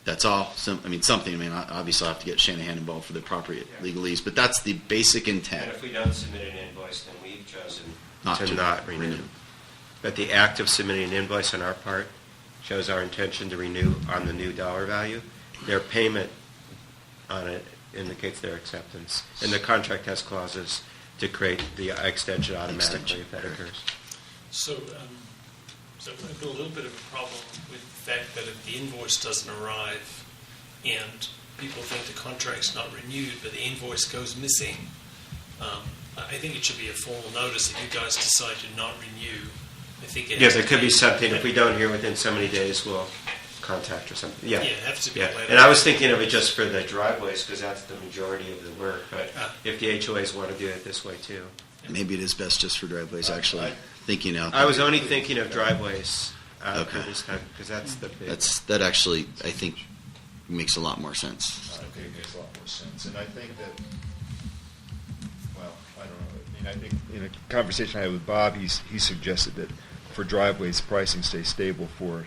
That's all. Something. Obviously, I'll have to get Shanahan involved for the appropriate legalese, but that's the basic intent. And if we don't submit an invoice, then we've chosen Not to to not renew. But the act of submitting an invoice on our part shows our intention to renew on the new dollar value. Their payment on it indicates their acceptance. And the contract has clauses to create the extension automatically if that occurs. So I've got a little bit of a problem with the fact that if the invoice doesn't arrive and people think the contract's not renewed, but the invoice goes missing, I think it should be a formal notice if you guys decide to not renew. I think it Yes, it could be something, if we don't hear within so many days, we'll contact or something. Yeah. Yeah, it has to be Yeah. later. And I was thinking of it just for the driveways, because that's the majority of the work, but if the HOAs want to do it this way too. Maybe it is best just for driveways, actually. Thinking out. I was only thinking of driveways for Okay. this time, because that's the big. That actually, I think, makes a lot more sense. I think it makes a lot more sense, and I think that, well, I don't know, I think in a conversation I had with Bob, he suggested that for driveways, pricing stays stable for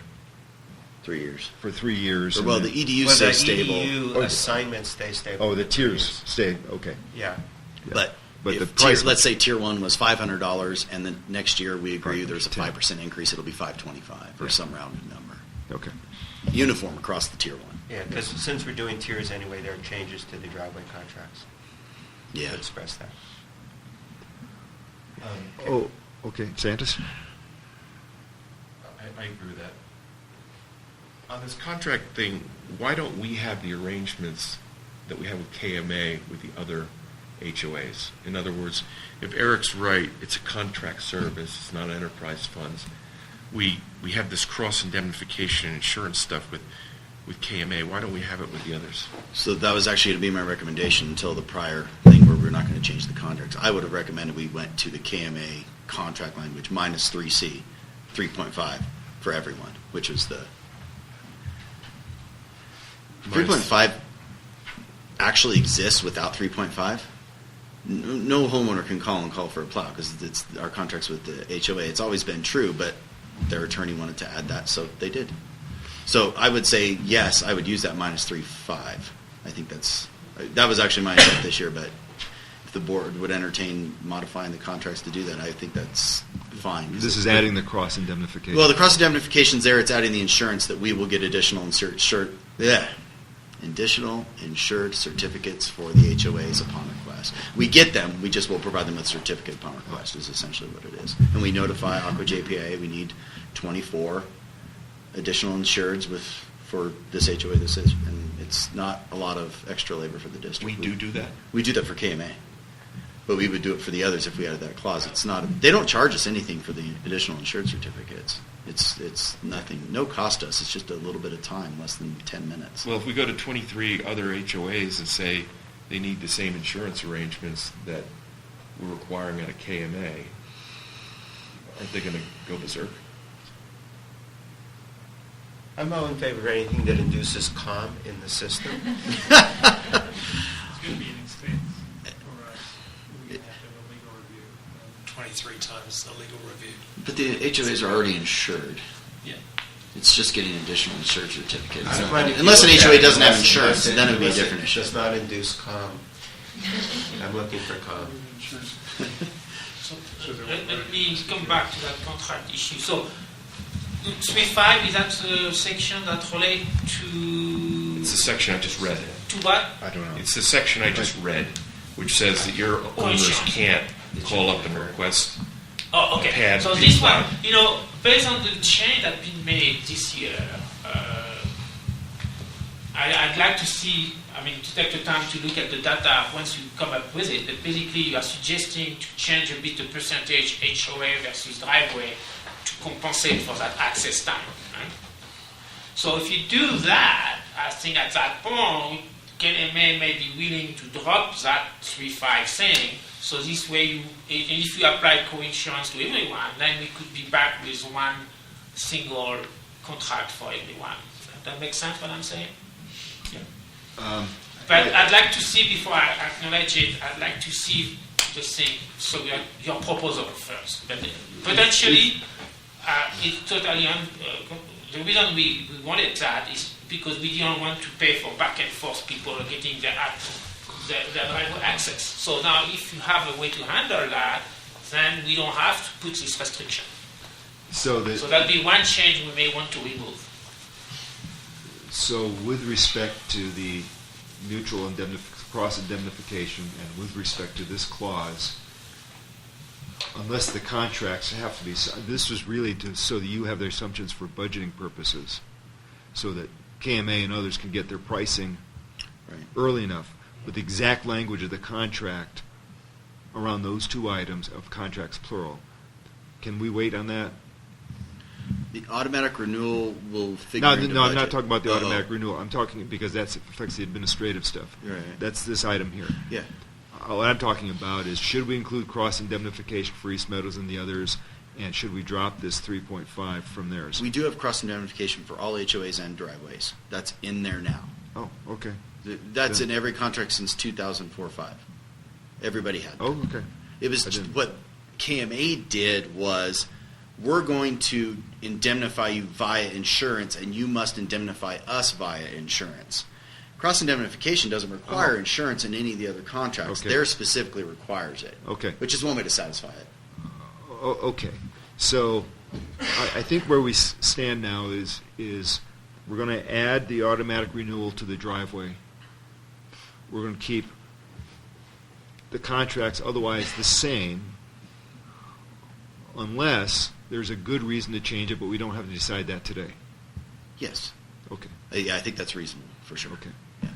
3 years. For 3 years. Well, and the then- EDU Well, stays the stable. EDU assignments stay stable. Oh, the for 3 tiers years. stay, okay. Yeah. But But if the price- let's say tier 1 was $500, and then next year we agree Right, there's a 10. 5% increase, it'll be $525 or some rounded number. Okay. Uniform across the tier 1. Yeah, because since we're doing tiers anyway, there are changes to the driveway contracts. Yeah. To express that. Oh, okay, Santos? I agree with that. On this contract thing, why don't we have the arrangements that we have with KMA with the other HOAs? In other words, if Eric's right, it's a contract service, it's not enterprise funds. We have this cross indemnification and insurance stuff with KMA. Why don't we have it with the others? So that was actually going to be my recommendation until the prior thing where we're not going to change the contracts. I would have recommended we went to the KMA contract language minus 3C, 3.5 for everyone, which was the 3.5 actually exists without 3.5. No homeowner can call for a plow because it's our contracts with the HOA. It's always been true, but their attorney wanted to add that, so they did. So I would say yes, I would use that minus 3.5. I think that was actually my intent this year, but if the board would entertain modifying the contracts to do that, I think that's fine. This is adding the cross indemnification. Well, the cross indemnification's there. It's adding the insurance that we will get additional additional insured certificates for the HOAs upon request. We get them. We just will provide them with a certificate upon request is essentially what it is. And we notify Aqua JPA we need 24 additional insureds for this HOA this is. And it's not a lot of extra labor for the district. We do that? We do that for KMA. But we would do it for the others if we added that clause. It's not. They don't charge us anything for the additional insured certificates. It's nothing. No cost to us. It's just a little bit of time, less than 10 minutes. Well, if we go to 23 other HOAs and say they need the same insurance arrangements that we're requiring at a KMA, aren't they going to go berserk? I'm all in favor of anything that induces calm in the system. It's going to be an expense for us. We're going to have to have a legal review, 23 times the legal review. But the HOAs are already insured. Yeah. It's just getting additional insured certificates. I find if you Unless an look at HOA it, doesn't have unless- insurance, unless then it would be a unless different issue. Does not induce calm. I'm looking for calm. So let me come back to that contract issue. So 3.5, is that the section that relates to... It's the section I just read. To what? I don't know. It's the section I just read, which says that your owners can't call up and request Oh, a okay. pad So to this be one, plowed. based on the change that's been made this year, I'd like to see, to take the time to look at the data once you come up with it, but basically you are suggesting to change a bit the percentage HOA versus driveway to compensate for that access time, right? So if you do that, I think at that point, KMA may be willing to drop that 3.5 thing. So this way, if you apply co-insurance to everyone, then we could be back with one single contract for everyone. That makes sense what I'm saying? Yeah. But I'd like to see, before I acknowledge it, I'd like to see the thing, so your proposal first. But potentially, it's totally, the reason we wanted that is because we didn't want to pay for back and forth people getting their driveway access. So now if you have a way to handle that, then we don't have to put this restriction. So that'll be one change we may want to remove. So with respect to the mutual cross indemnification and with respect to this clause, unless the contracts have to be, this was really so that you have their assumptions for budgeting purposes, so that KMA and others can get their pricing early enough with the exact language of the contract around those two items of contracts plural. Can we wait on that? The automatic renewal will figure No, into no, I'm budget. not talking about the automatic renewal. I'm talking because that affects the administrative stuff. Right. That's this item here. Yeah. What I'm talking about is, should we include cross indemnification for East Meadows and the others, and should we drop this 3.5 from theirs? We do have cross indemnification for all HOAs and driveways. That's in there now. Oh, okay. That's in every contract since 2004-05. Everybody had that. Oh, okay. It was what KMA did was, we're going to indemnify you via insurance, and you must indemnify us via insurance. Cross indemnification doesn't require insurance in any of the other contracts. Okay. Theirs specifically requires it. Okay. Which is one way to satisfy it. Okay. So I think where we stand now is we're going to add the automatic renewal to the driveway. We're going to keep the contracts otherwise the same, unless there's a good reason to change it, but we don't have to decide that today. Yes. Okay. Yeah, I think that's reasonable, for sure. Okay. Yeah.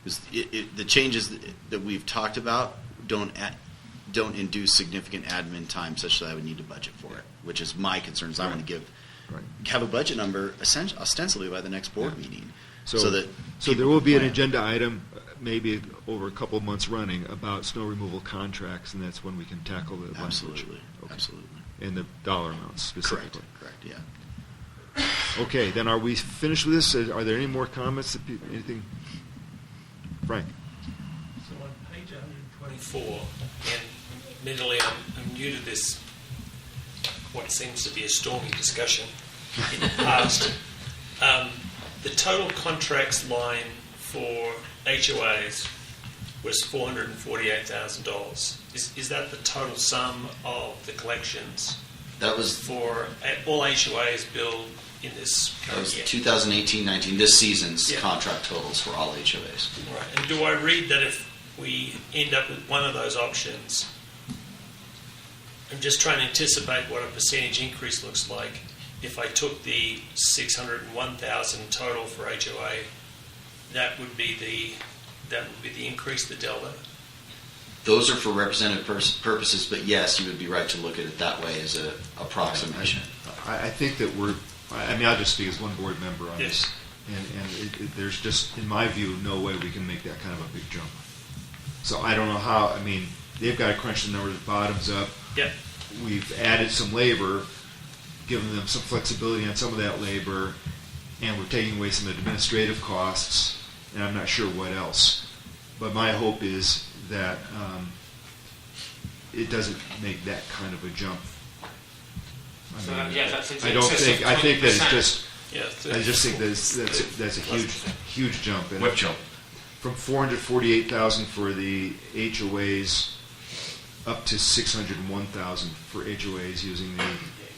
Because the changes that we've talked about don't induce significant admin time such that I would need to budget for it, which is my concern. Is I want to have a budget number ostensibly by the next board meeting. So there will be an agenda item, maybe over a couple of months running, about snow removal contracts, and that's when we can tackle the language. Absolutely. Okay. Absolutely. And the dollar amounts specifically. Correct. Yeah. Okay, then are we finished with this? Are there any more comments? Anything? Frank? So on page 124, and admittedly I'm new to this, what seems to be a stormy discussion in the past. The total contracts line for HOAs was $448,000. Is that the total sum of the collections? That was for all HOAs billed in this current year. 2018-19, this season's contract totals for all HOAs. Right. And do I read that if we end up with one of those options, I'm just trying to anticipate what a percentage increase looks like. If I took the 601,000 total for HOA, that would be the increase, the delta. Those are for representative purposes, but yes, you would be right to look at it that way as an approximation. I think that I'll just speak as one board member on this. And there's just, in my view, no way we can make that kind of a big jump. So I don't know how, they've got to crunch the numbers bottoms up. Yep. We've added some labor, given them some flexibility on some of that labor, and we're taking away some administrative costs, and I'm not sure what else. But my hope is that it doesn't make that kind of a jump. I think that it's just. I just think that's a huge jump. What jump? From 448,000 for the HOAs up to 601,000 for HOAs using the.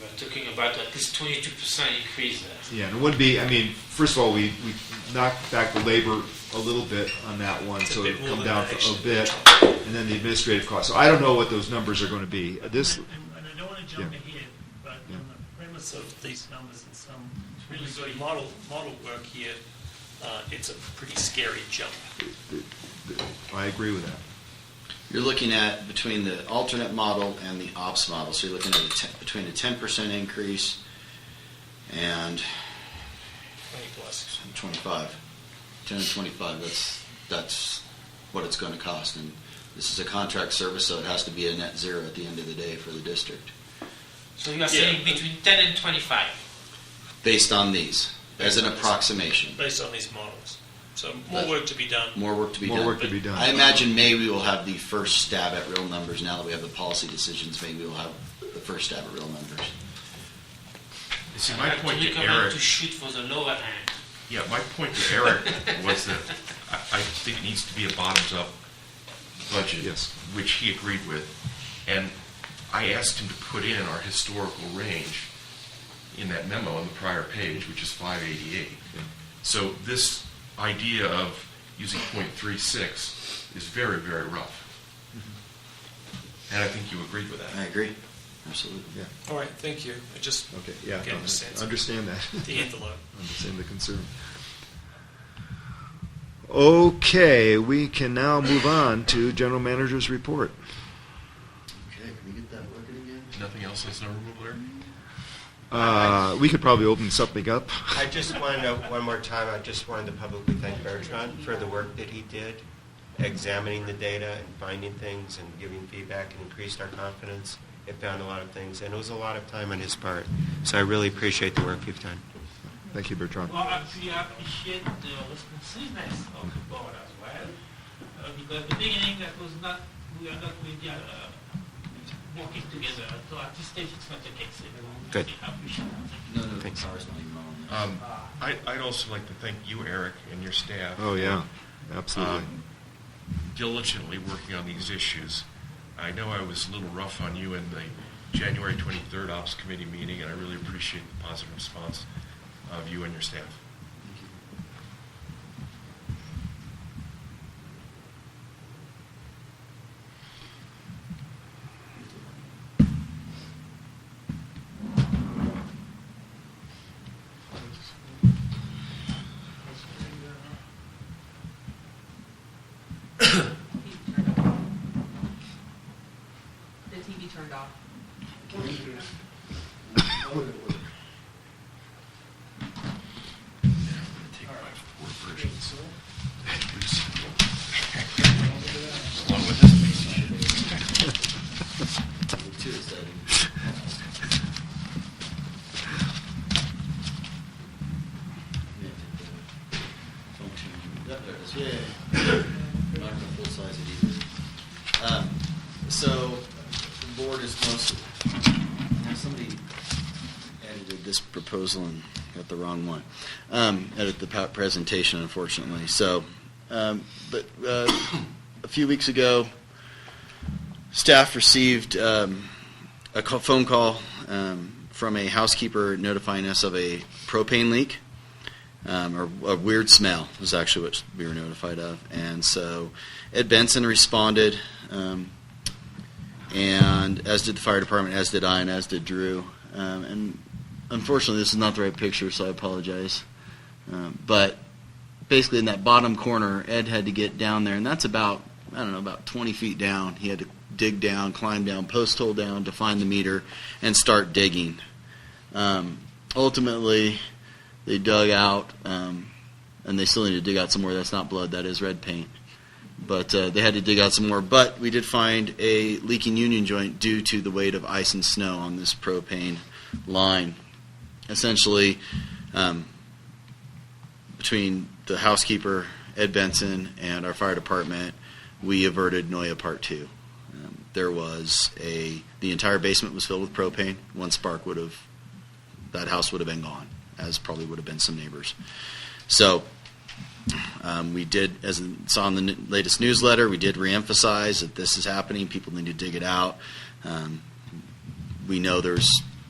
We're talking about at least 22% increase there. Yeah, and it would be. First of all, we knocked back the labor a little bit on that one, so it'll come down a bit, and then the administrative costs. So I don't know what those numbers are going to be. And I don't want to jump ahead, but on the premise of these numbers and some really good model work here, it's a pretty scary jump. I agree with that. You're looking at between the alternate model and the ops model, so you're looking at between a 10% increase and 20 plus 25. 10 and 25, that's what it's going to cost. And this is a contract service, so it has to be a net zero at the end of the day for the district. So you are saying between 10 and 25? Based on these, as an approximation. Based on these models. So more work to be done. More work to be done. I imagine maybe we'll have the first stab at real numbers. Now that we have the policy decisions, maybe we'll have the first stab at real numbers. See, my point to to recommend Eric, to shoot for the lower end. yeah, my point to Eric was that I think it needs to be a bottoms-up budget, Yes. which he agreed with. And I asked him to put in our historical range in that memo on the prior page, which is 588. So this idea of using .36 is very, very rough. And I think you agreed with that. I agree. Absolutely. Yeah. All right, thank you. I just Okay, yeah. getting no, a sense. Understand that. The envelope. Understand the concern. Okay, we can now move on to General Manager's report. Okay, can we get that working again? Nothing else that's not removable, Eric? We could probably open something up. I just wanted to, one more time, I just wanted to publicly thank Bertrand for the work that he did, examining the data and finding things and giving feedback, and increased our confidence. It found a lot of things, and it was a lot of time on his part. So I really appreciate the work you've done. Thank you, Bertrand. Well, actually, I appreciate the responsiveness of the board as well, because at the beginning that was not, we are not really working together. So at this stage, it's not the case. Good. I appreciate that. No, Thanks. power's not even on. I'd also like to thank you, Eric, and your staff. Oh, yeah, absolutely. Diligently working on these issues. I know I was a little rough on you in the January 23rd Ops Committee meeting, and I really appreciate the positive response of you and your staff. The TV turned off. Take my 4 versions. Along with this piece of shit. Too exciting. Yep, there it is. Yay. Not gonna full size it either. So the board is mostly. Now somebody edited this proposal and got the wrong one. Edited the presentation, unfortunately. So, but a few weeks ago, staff received a phone call from a housekeeper notifying us of a propane leak. Or a weird smell was actually what we were notified of. And so Ed Benson responded, and as did the fire department, as did I, and as did Drew. And unfortunately, this is not the right picture, so I apologize. But basically in that bottom corner, Ed had to get down there, and that's about, I don't know, about 20 feet down. He had to dig down, climb down, post hole down to find the meter and start digging. Ultimately, they dug out, and they still need to dig out some more. That's not blood, that is red paint. But they had to dig out some more. But we did find a leaking union joint due to the weight of ice and snow on this propane line. Essentially, between the housekeeper, Ed Benson, and our fire department, we averted Noya Part 2. There was the entire basement was filled with propane. One spark that house would have been gone, as probably would have been some neighbors. So we did, as it's on the latest newsletter, we did reemphasize that this is happening. People need to dig it out. We know there's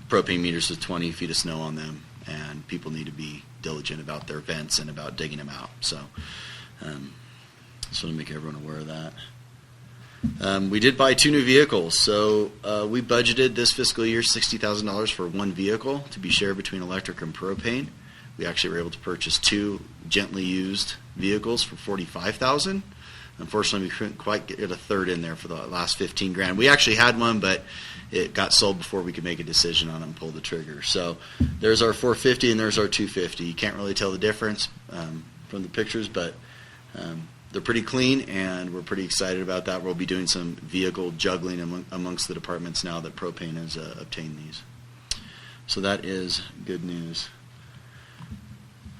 propane meters with 20 feet of snow on them, and people need to be diligent about their vents and about digging them out. So just want to make everyone aware of that. We did buy 2 new vehicles. So we budgeted this fiscal year $60,000 for one vehicle to be shared between electric and propane. We actually were able to purchase 2 gently used vehicles for $45,000. Unfortunately, we couldn't quite get a third in there for the last $15,000. We actually had one, but it got sold before we could make a decision on it and pull the trigger. So there's our 450 and there's our 250. You can't really tell the difference from the pictures, but they're pretty clean, and we're pretty excited about that. We'll be doing some vehicle juggling amongst the departments now that propane has obtained these. So that is good news.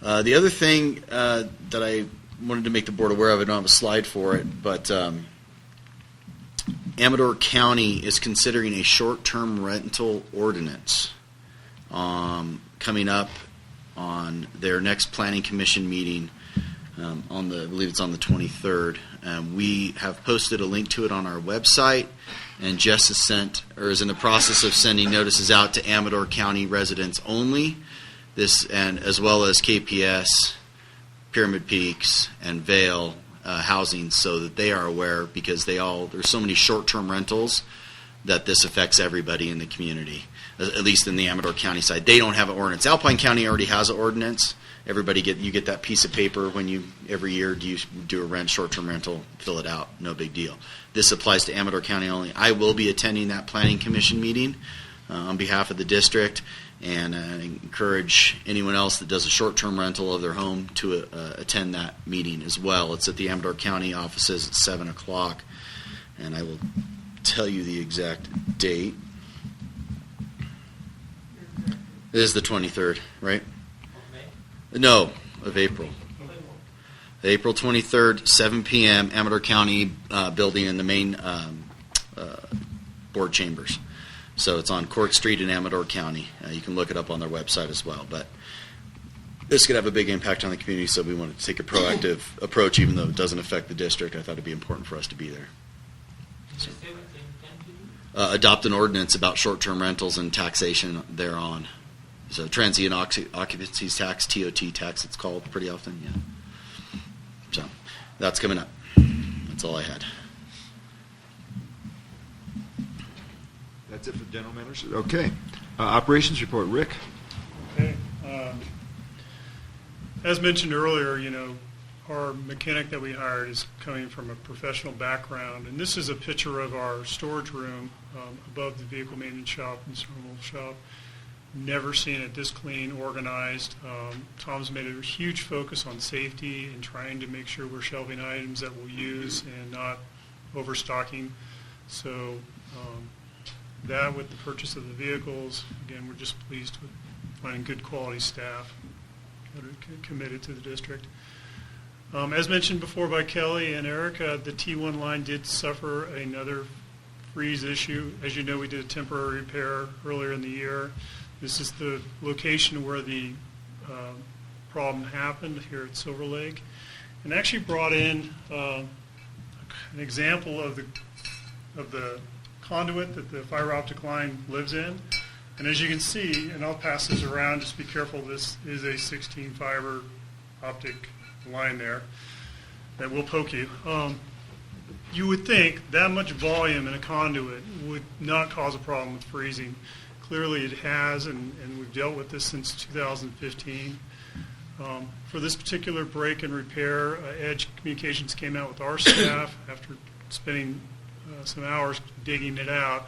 The other thing that I wanted to make the board aware of, I don't have a slide for it, but Amador County is considering a short-term rental ordinance coming up on their next planning commission meeting I believe it's on the 23rd. We have posted a link to it on our website, and Jess is in the process of sending notices out to Amador County residents only. And as well as KPS, Pyramid Peaks, and Vale housing, so that they are aware, because there's so many short-term rentals that this affects everybody in the community, at least in the Amador County side. They don't have an ordinance. Alpine County already has an ordinance. You get that piece of paper every year. Do you do a short-term rental? Fill it out. No big deal. This applies to Amador County only. I will be attending that planning commission meeting on behalf of the district, and I encourage anyone else that does a short-term rental of their home to attend that meeting as well. It's at the Amador County offices at 7 o'clock, and I will tell you the exact date. It is the 23rd, right? No, of April. April 23rd, 7 p.m., Amador County building in the main board chambers. So it's on Court Street in Amador County. You can look it up on their website as well. But this could have a big impact on the community, so we wanted to take a proactive approach, even though it doesn't affect the district. I thought it'd be important for us to be there. So, adopt an ordinance about short-term rentals and taxation thereon. So transient occupancy tax, TOT tax, it's called pretty often, yeah. So that's coming up. That's all I had. That's it for the general matters? Okay. Operations report, Rick? Okay. As mentioned earlier, our mechanic that we hired is coming from a professional background, and this is a picture of our storage room above the vehicle maintenance shop and thermal shop. Never seen it this clean, organized. Tom's made a huge focus on safety and trying to make sure we're shelving items that we'll use and not overstocking. So that, with the purchase of the vehicles, again, we're just pleased with finding good quality staff that are committed to the district. As mentioned before by Kelly and Eric, the T1 line did suffer another freeze issue. As you know, we did a temporary repair earlier in the year. This is the location where the problem happened here at Silver Lake, and actually brought in an example of the conduit that the fiber optic line lives in. And as you can see, and I'll pass this around, just be careful, this is a 16 fiber optic line there that will poke you. You would think that much volume in a conduit would not cause a problem with freezing. Clearly it has, and we've dealt with this since 2015. For this particular break and repair, Edge Communications came out with our staff after spending some hours digging it out.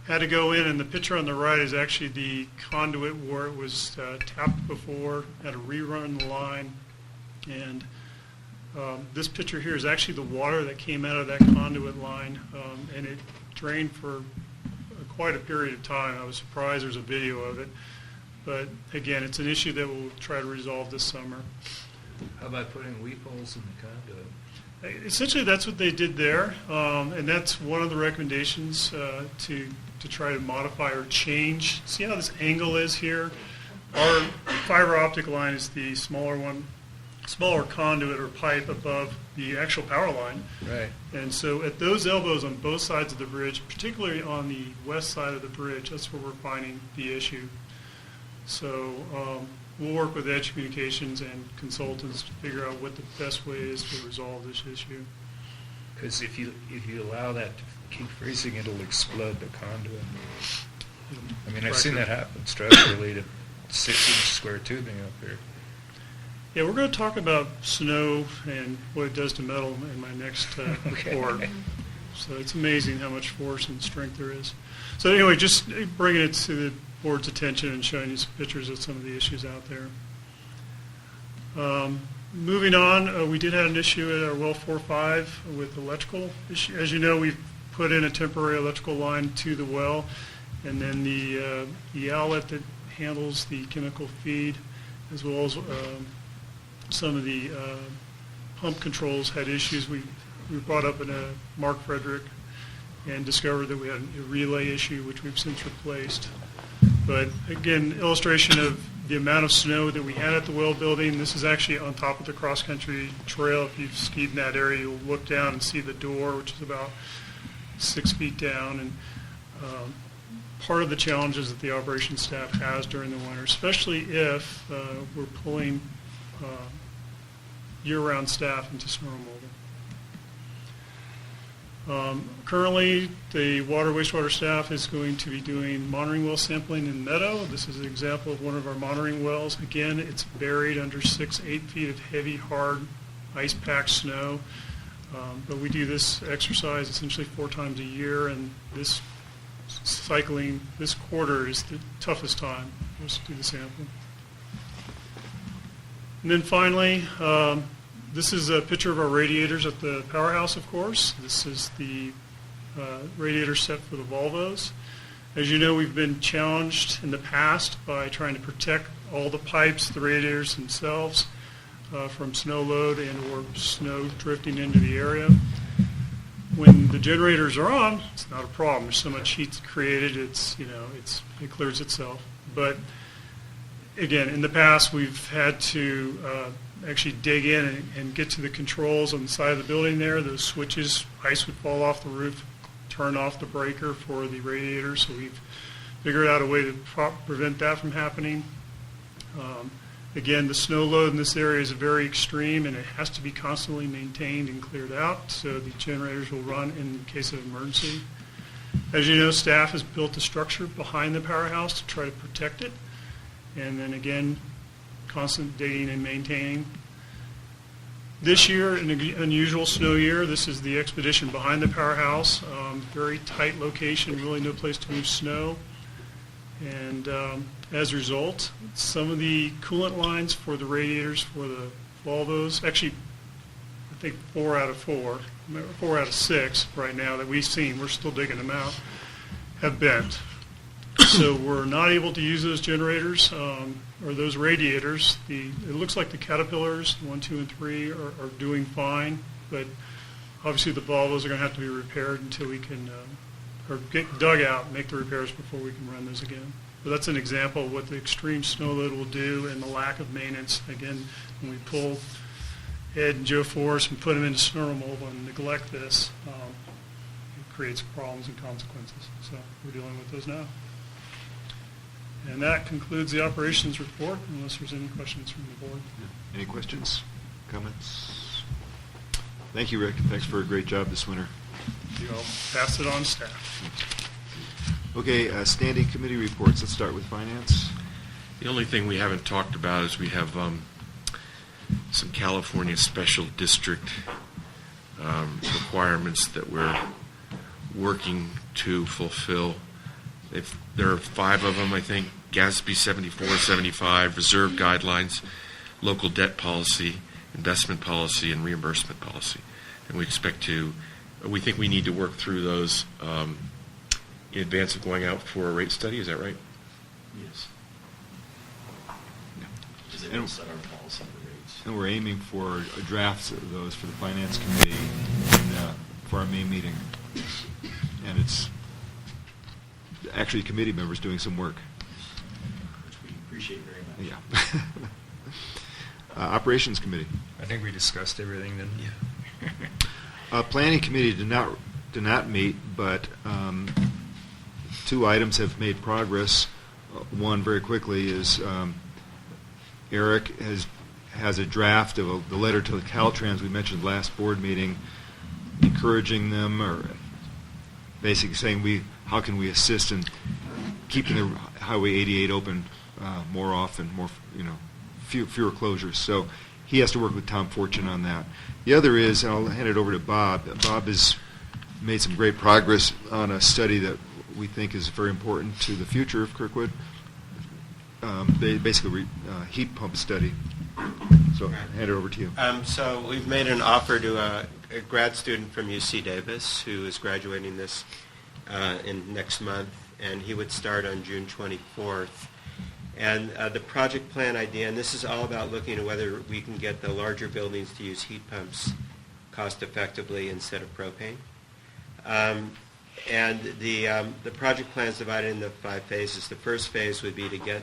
Had to go in, and the picture on the right is actually the conduit where it was tapped before, had to rerun the line. And this picture here is actually the water that came out of that conduit line, and it drained for quite a period of time. I was surprised there's a video of it. But again, it's an issue that we'll try to resolve this summer. How about putting weep holes in the conduit? Essentially, that's what they did there, and that's one of the recommendations to try to modify or change. See how this angle is here? Our fiber optic line is the smaller conduit or pipe above the actual power line. Right. And so at those elbows on both sides of the bridge, particularly on the west side of the bridge, that's where we're finding the issue. So we'll work with Edge Communications and consultants to figure out what the best way is to resolve this issue. Because if you allow that to keep freezing, it'll explode the conduit. I mean, I've seen that happen structurally to 6-inch square tubing up here. Yeah, we're going to talk about snow and what it does to metal in my next report. So it's amazing how much force and strength there is. So anyway, just bringing it to the board's attention and showing you some pictures of some of the issues out there. Moving on, we did have an issue at our well 4-5 with electrical issue. As you know, we've put in a temporary electrical line to the well, and then the outlet that handles the chemical feed, as well as some of the pump controls had issues. We brought up in a Mark Frederick and discovered that we had a relay issue, which we've since replaced. But again, illustration of the amount of snow that we had at the well building. This is actually on top of the cross-country trail. If you've skied in that area, you'll look down and see the door, which is about 6 feet down. And part of the challenges that the operations staff has during the winter, especially if we're pulling year-round staff into snow removal. Currently, the water wastewater staff is going to be doing monitoring well sampling in Meadow. This is an example of one of our monitoring wells. Again, it's buried under 8 feet of heavy, hard, ice-packed snow. But we do this exercise essentially 4 times a year, and this cycling, this quarter is the toughest time for us to do the sampling. And then finally, this is a picture of our radiators at the powerhouse, of course. This is the radiator set for the Volvos. As you know, we've been challenged in the past by trying to protect all the pipes, the radiators themselves, from snow load and or snow drifting into the area. When the generators are on, it's not a problem. There's so much heat created, it clears itself. But again, in the past, we've had to actually dig in and get to the controls on the side of the building there. Those switches, ice would fall off the roof, turn off the breaker for the radiator. So we've figured out a way to prevent that from happening. Again, the snow load in this area is very extreme, and it has to be constantly maintained and cleared out, so the generators will run in case of emergency. As you know, staff has built a structure behind the powerhouse to try to protect it, and then again, constant dating and maintaining. This year, an unusual snow year, this is the expedition behind the powerhouse. Very tight location, really no place to move snow. And as a result, some of the coolant lines for the radiators for the Volvos, actually, I think 4 out of 6 right now that we've seen, we're still digging them out, have bent. So we're not able to use those generators or those radiators. It looks like the Caterpillars, 1, 2, and 3, are doing fine, but obviously the Volvos are going to have to be repaired until we can, or get dug out and make the repairs before we can run those again. But that's an example of what the extreme snow load will do and the lack of maintenance. Again, when we pull Ed and Joe Forrest and put them into snow removal and neglect this, it creates problems and consequences. So we're dealing with those now. And that concludes the operations report, unless there's any questions from the board. Any questions, comments? Thank you, Rick. Thanks for a great job this winter. I'll pass it on to staff. Okay, standing committee reports. Let's start with finance. The only thing we haven't talked about is we have some California special district requirements that we're working to fulfill. There are 5 of them, I think: GASB 74, 75, reserve guidelines, local debt policy, investment policy, and reimbursement policy. And we think we need to work through those in advance of going out for a rate study. Is that right? Yes. Because they don't set our policy rates. And we're aiming for a draft of those for the finance committee for our May meeting. And it's actually committee members doing some work. Which we appreciate very much. Yeah. Operations committee. I think we discussed everything then. Yeah. Planning committee did not meet, but 2 items have made progress. One, very quickly, is Eric has a draft of the letter to the Caltrans we mentioned last board meeting, encouraging them, or basically saying how can we assist in keeping the Highway 88 open more often, fewer closures. So he has to work with Tom Fortune on that. The other is, and I'll hand it over to Bob. Bob has made some great progress on a study that we think is very important to the future of Kirkwood. Basically, heat pump study. So I'll hand it over to you. So we've made an offer to a grad student from UC Davis who is graduating this in next month, and he would start on June 24th. And the project plan idea, and this is all about looking at whether we can get the larger buildings to use heat pumps cost effectively instead of propane. And the project plan is divided into 5 phases. The first phase would be to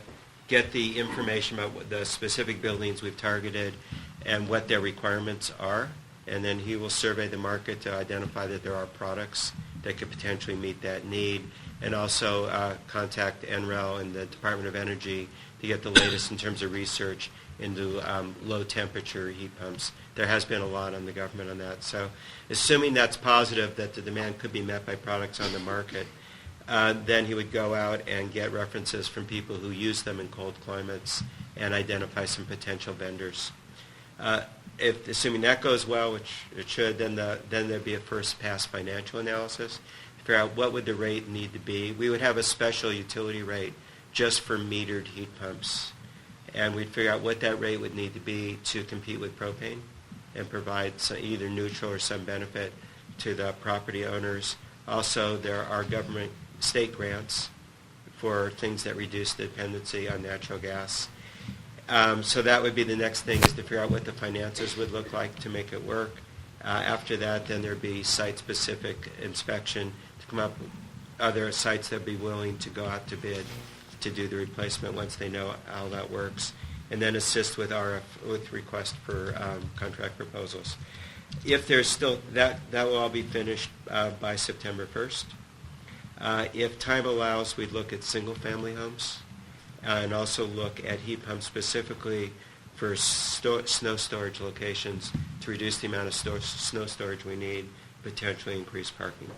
get the information about what the specific buildings we've targeted and what their requirements are. And then he will survey the market to identify that there are products that could potentially meet that need, and also contact NREL and the Department of Energy to get the latest in terms of research into low temperature heat pumps. There has been a lot on the government on that. So assuming that's positive, that the demand could be met by products on the market, then he would go out and get references from people who use them in cold climates and identify some potential vendors. If assuming that goes well, which it should, then there'd be a first pass financial analysis to figure out what would the rate need to be. We would have a special utility rate just for metered heat pumps, and we'd figure out what that rate would need to be to compete with propane and provide either neutral or some benefit to the property owners. Also, there are government state grants for things that reduce the dependency on natural gas. So that would be the next thing, is to figure out what the finances would look like to make it work. After that, then there'd be site-specific inspection to come up with other sites that would be willing to go out to bid to do the replacement once they know how that works, and then assist with request for contract proposals. If there's still, that will all be finished by September 1st. If time allows, we'd look at single-family homes and also look at heat pumps specifically for snow storage locations to reduce the amount of snow storage we need, potentially increase parking.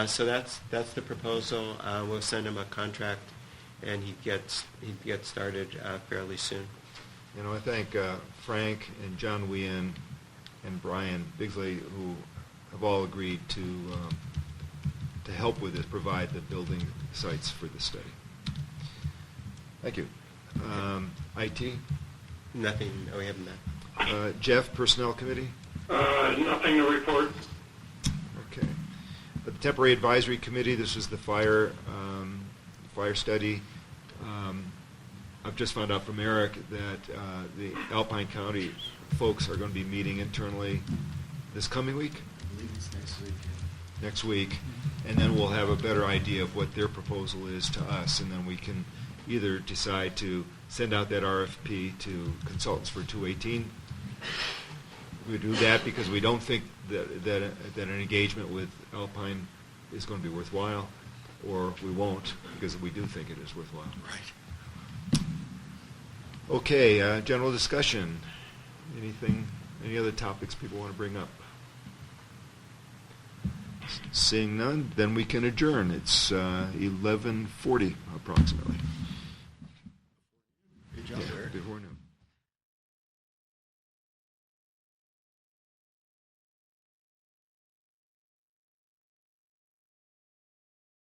So that's the proposal. We'll send him a contract, and he'd get started fairly soon. I thank Frank and John Wien and Brian Bigsley, who have all agreed to help with this, provide the building sites for the study. Thank you. IT? Nothing. We haven't met. Jeff, Personnel Committee? Nothing to report. Okay. The Temporary Advisory Committee, this is the fire study. I've just found out from Eric that the Alpine County folks are going to be meeting internally this coming week? I believe it's next week. Next week. And then we'll have a better idea of what their proposal is to us, and then we can either decide to send out that RFP to consultants for 218. We do that because we don't think that an engagement with Alpine is going to be worthwhile, or we won't because we do think it is worthwhile. Right. Okay, general discussion. Any other topics people want to bring up? Seeing none, then we can adjourn. It's 11:40 approximately.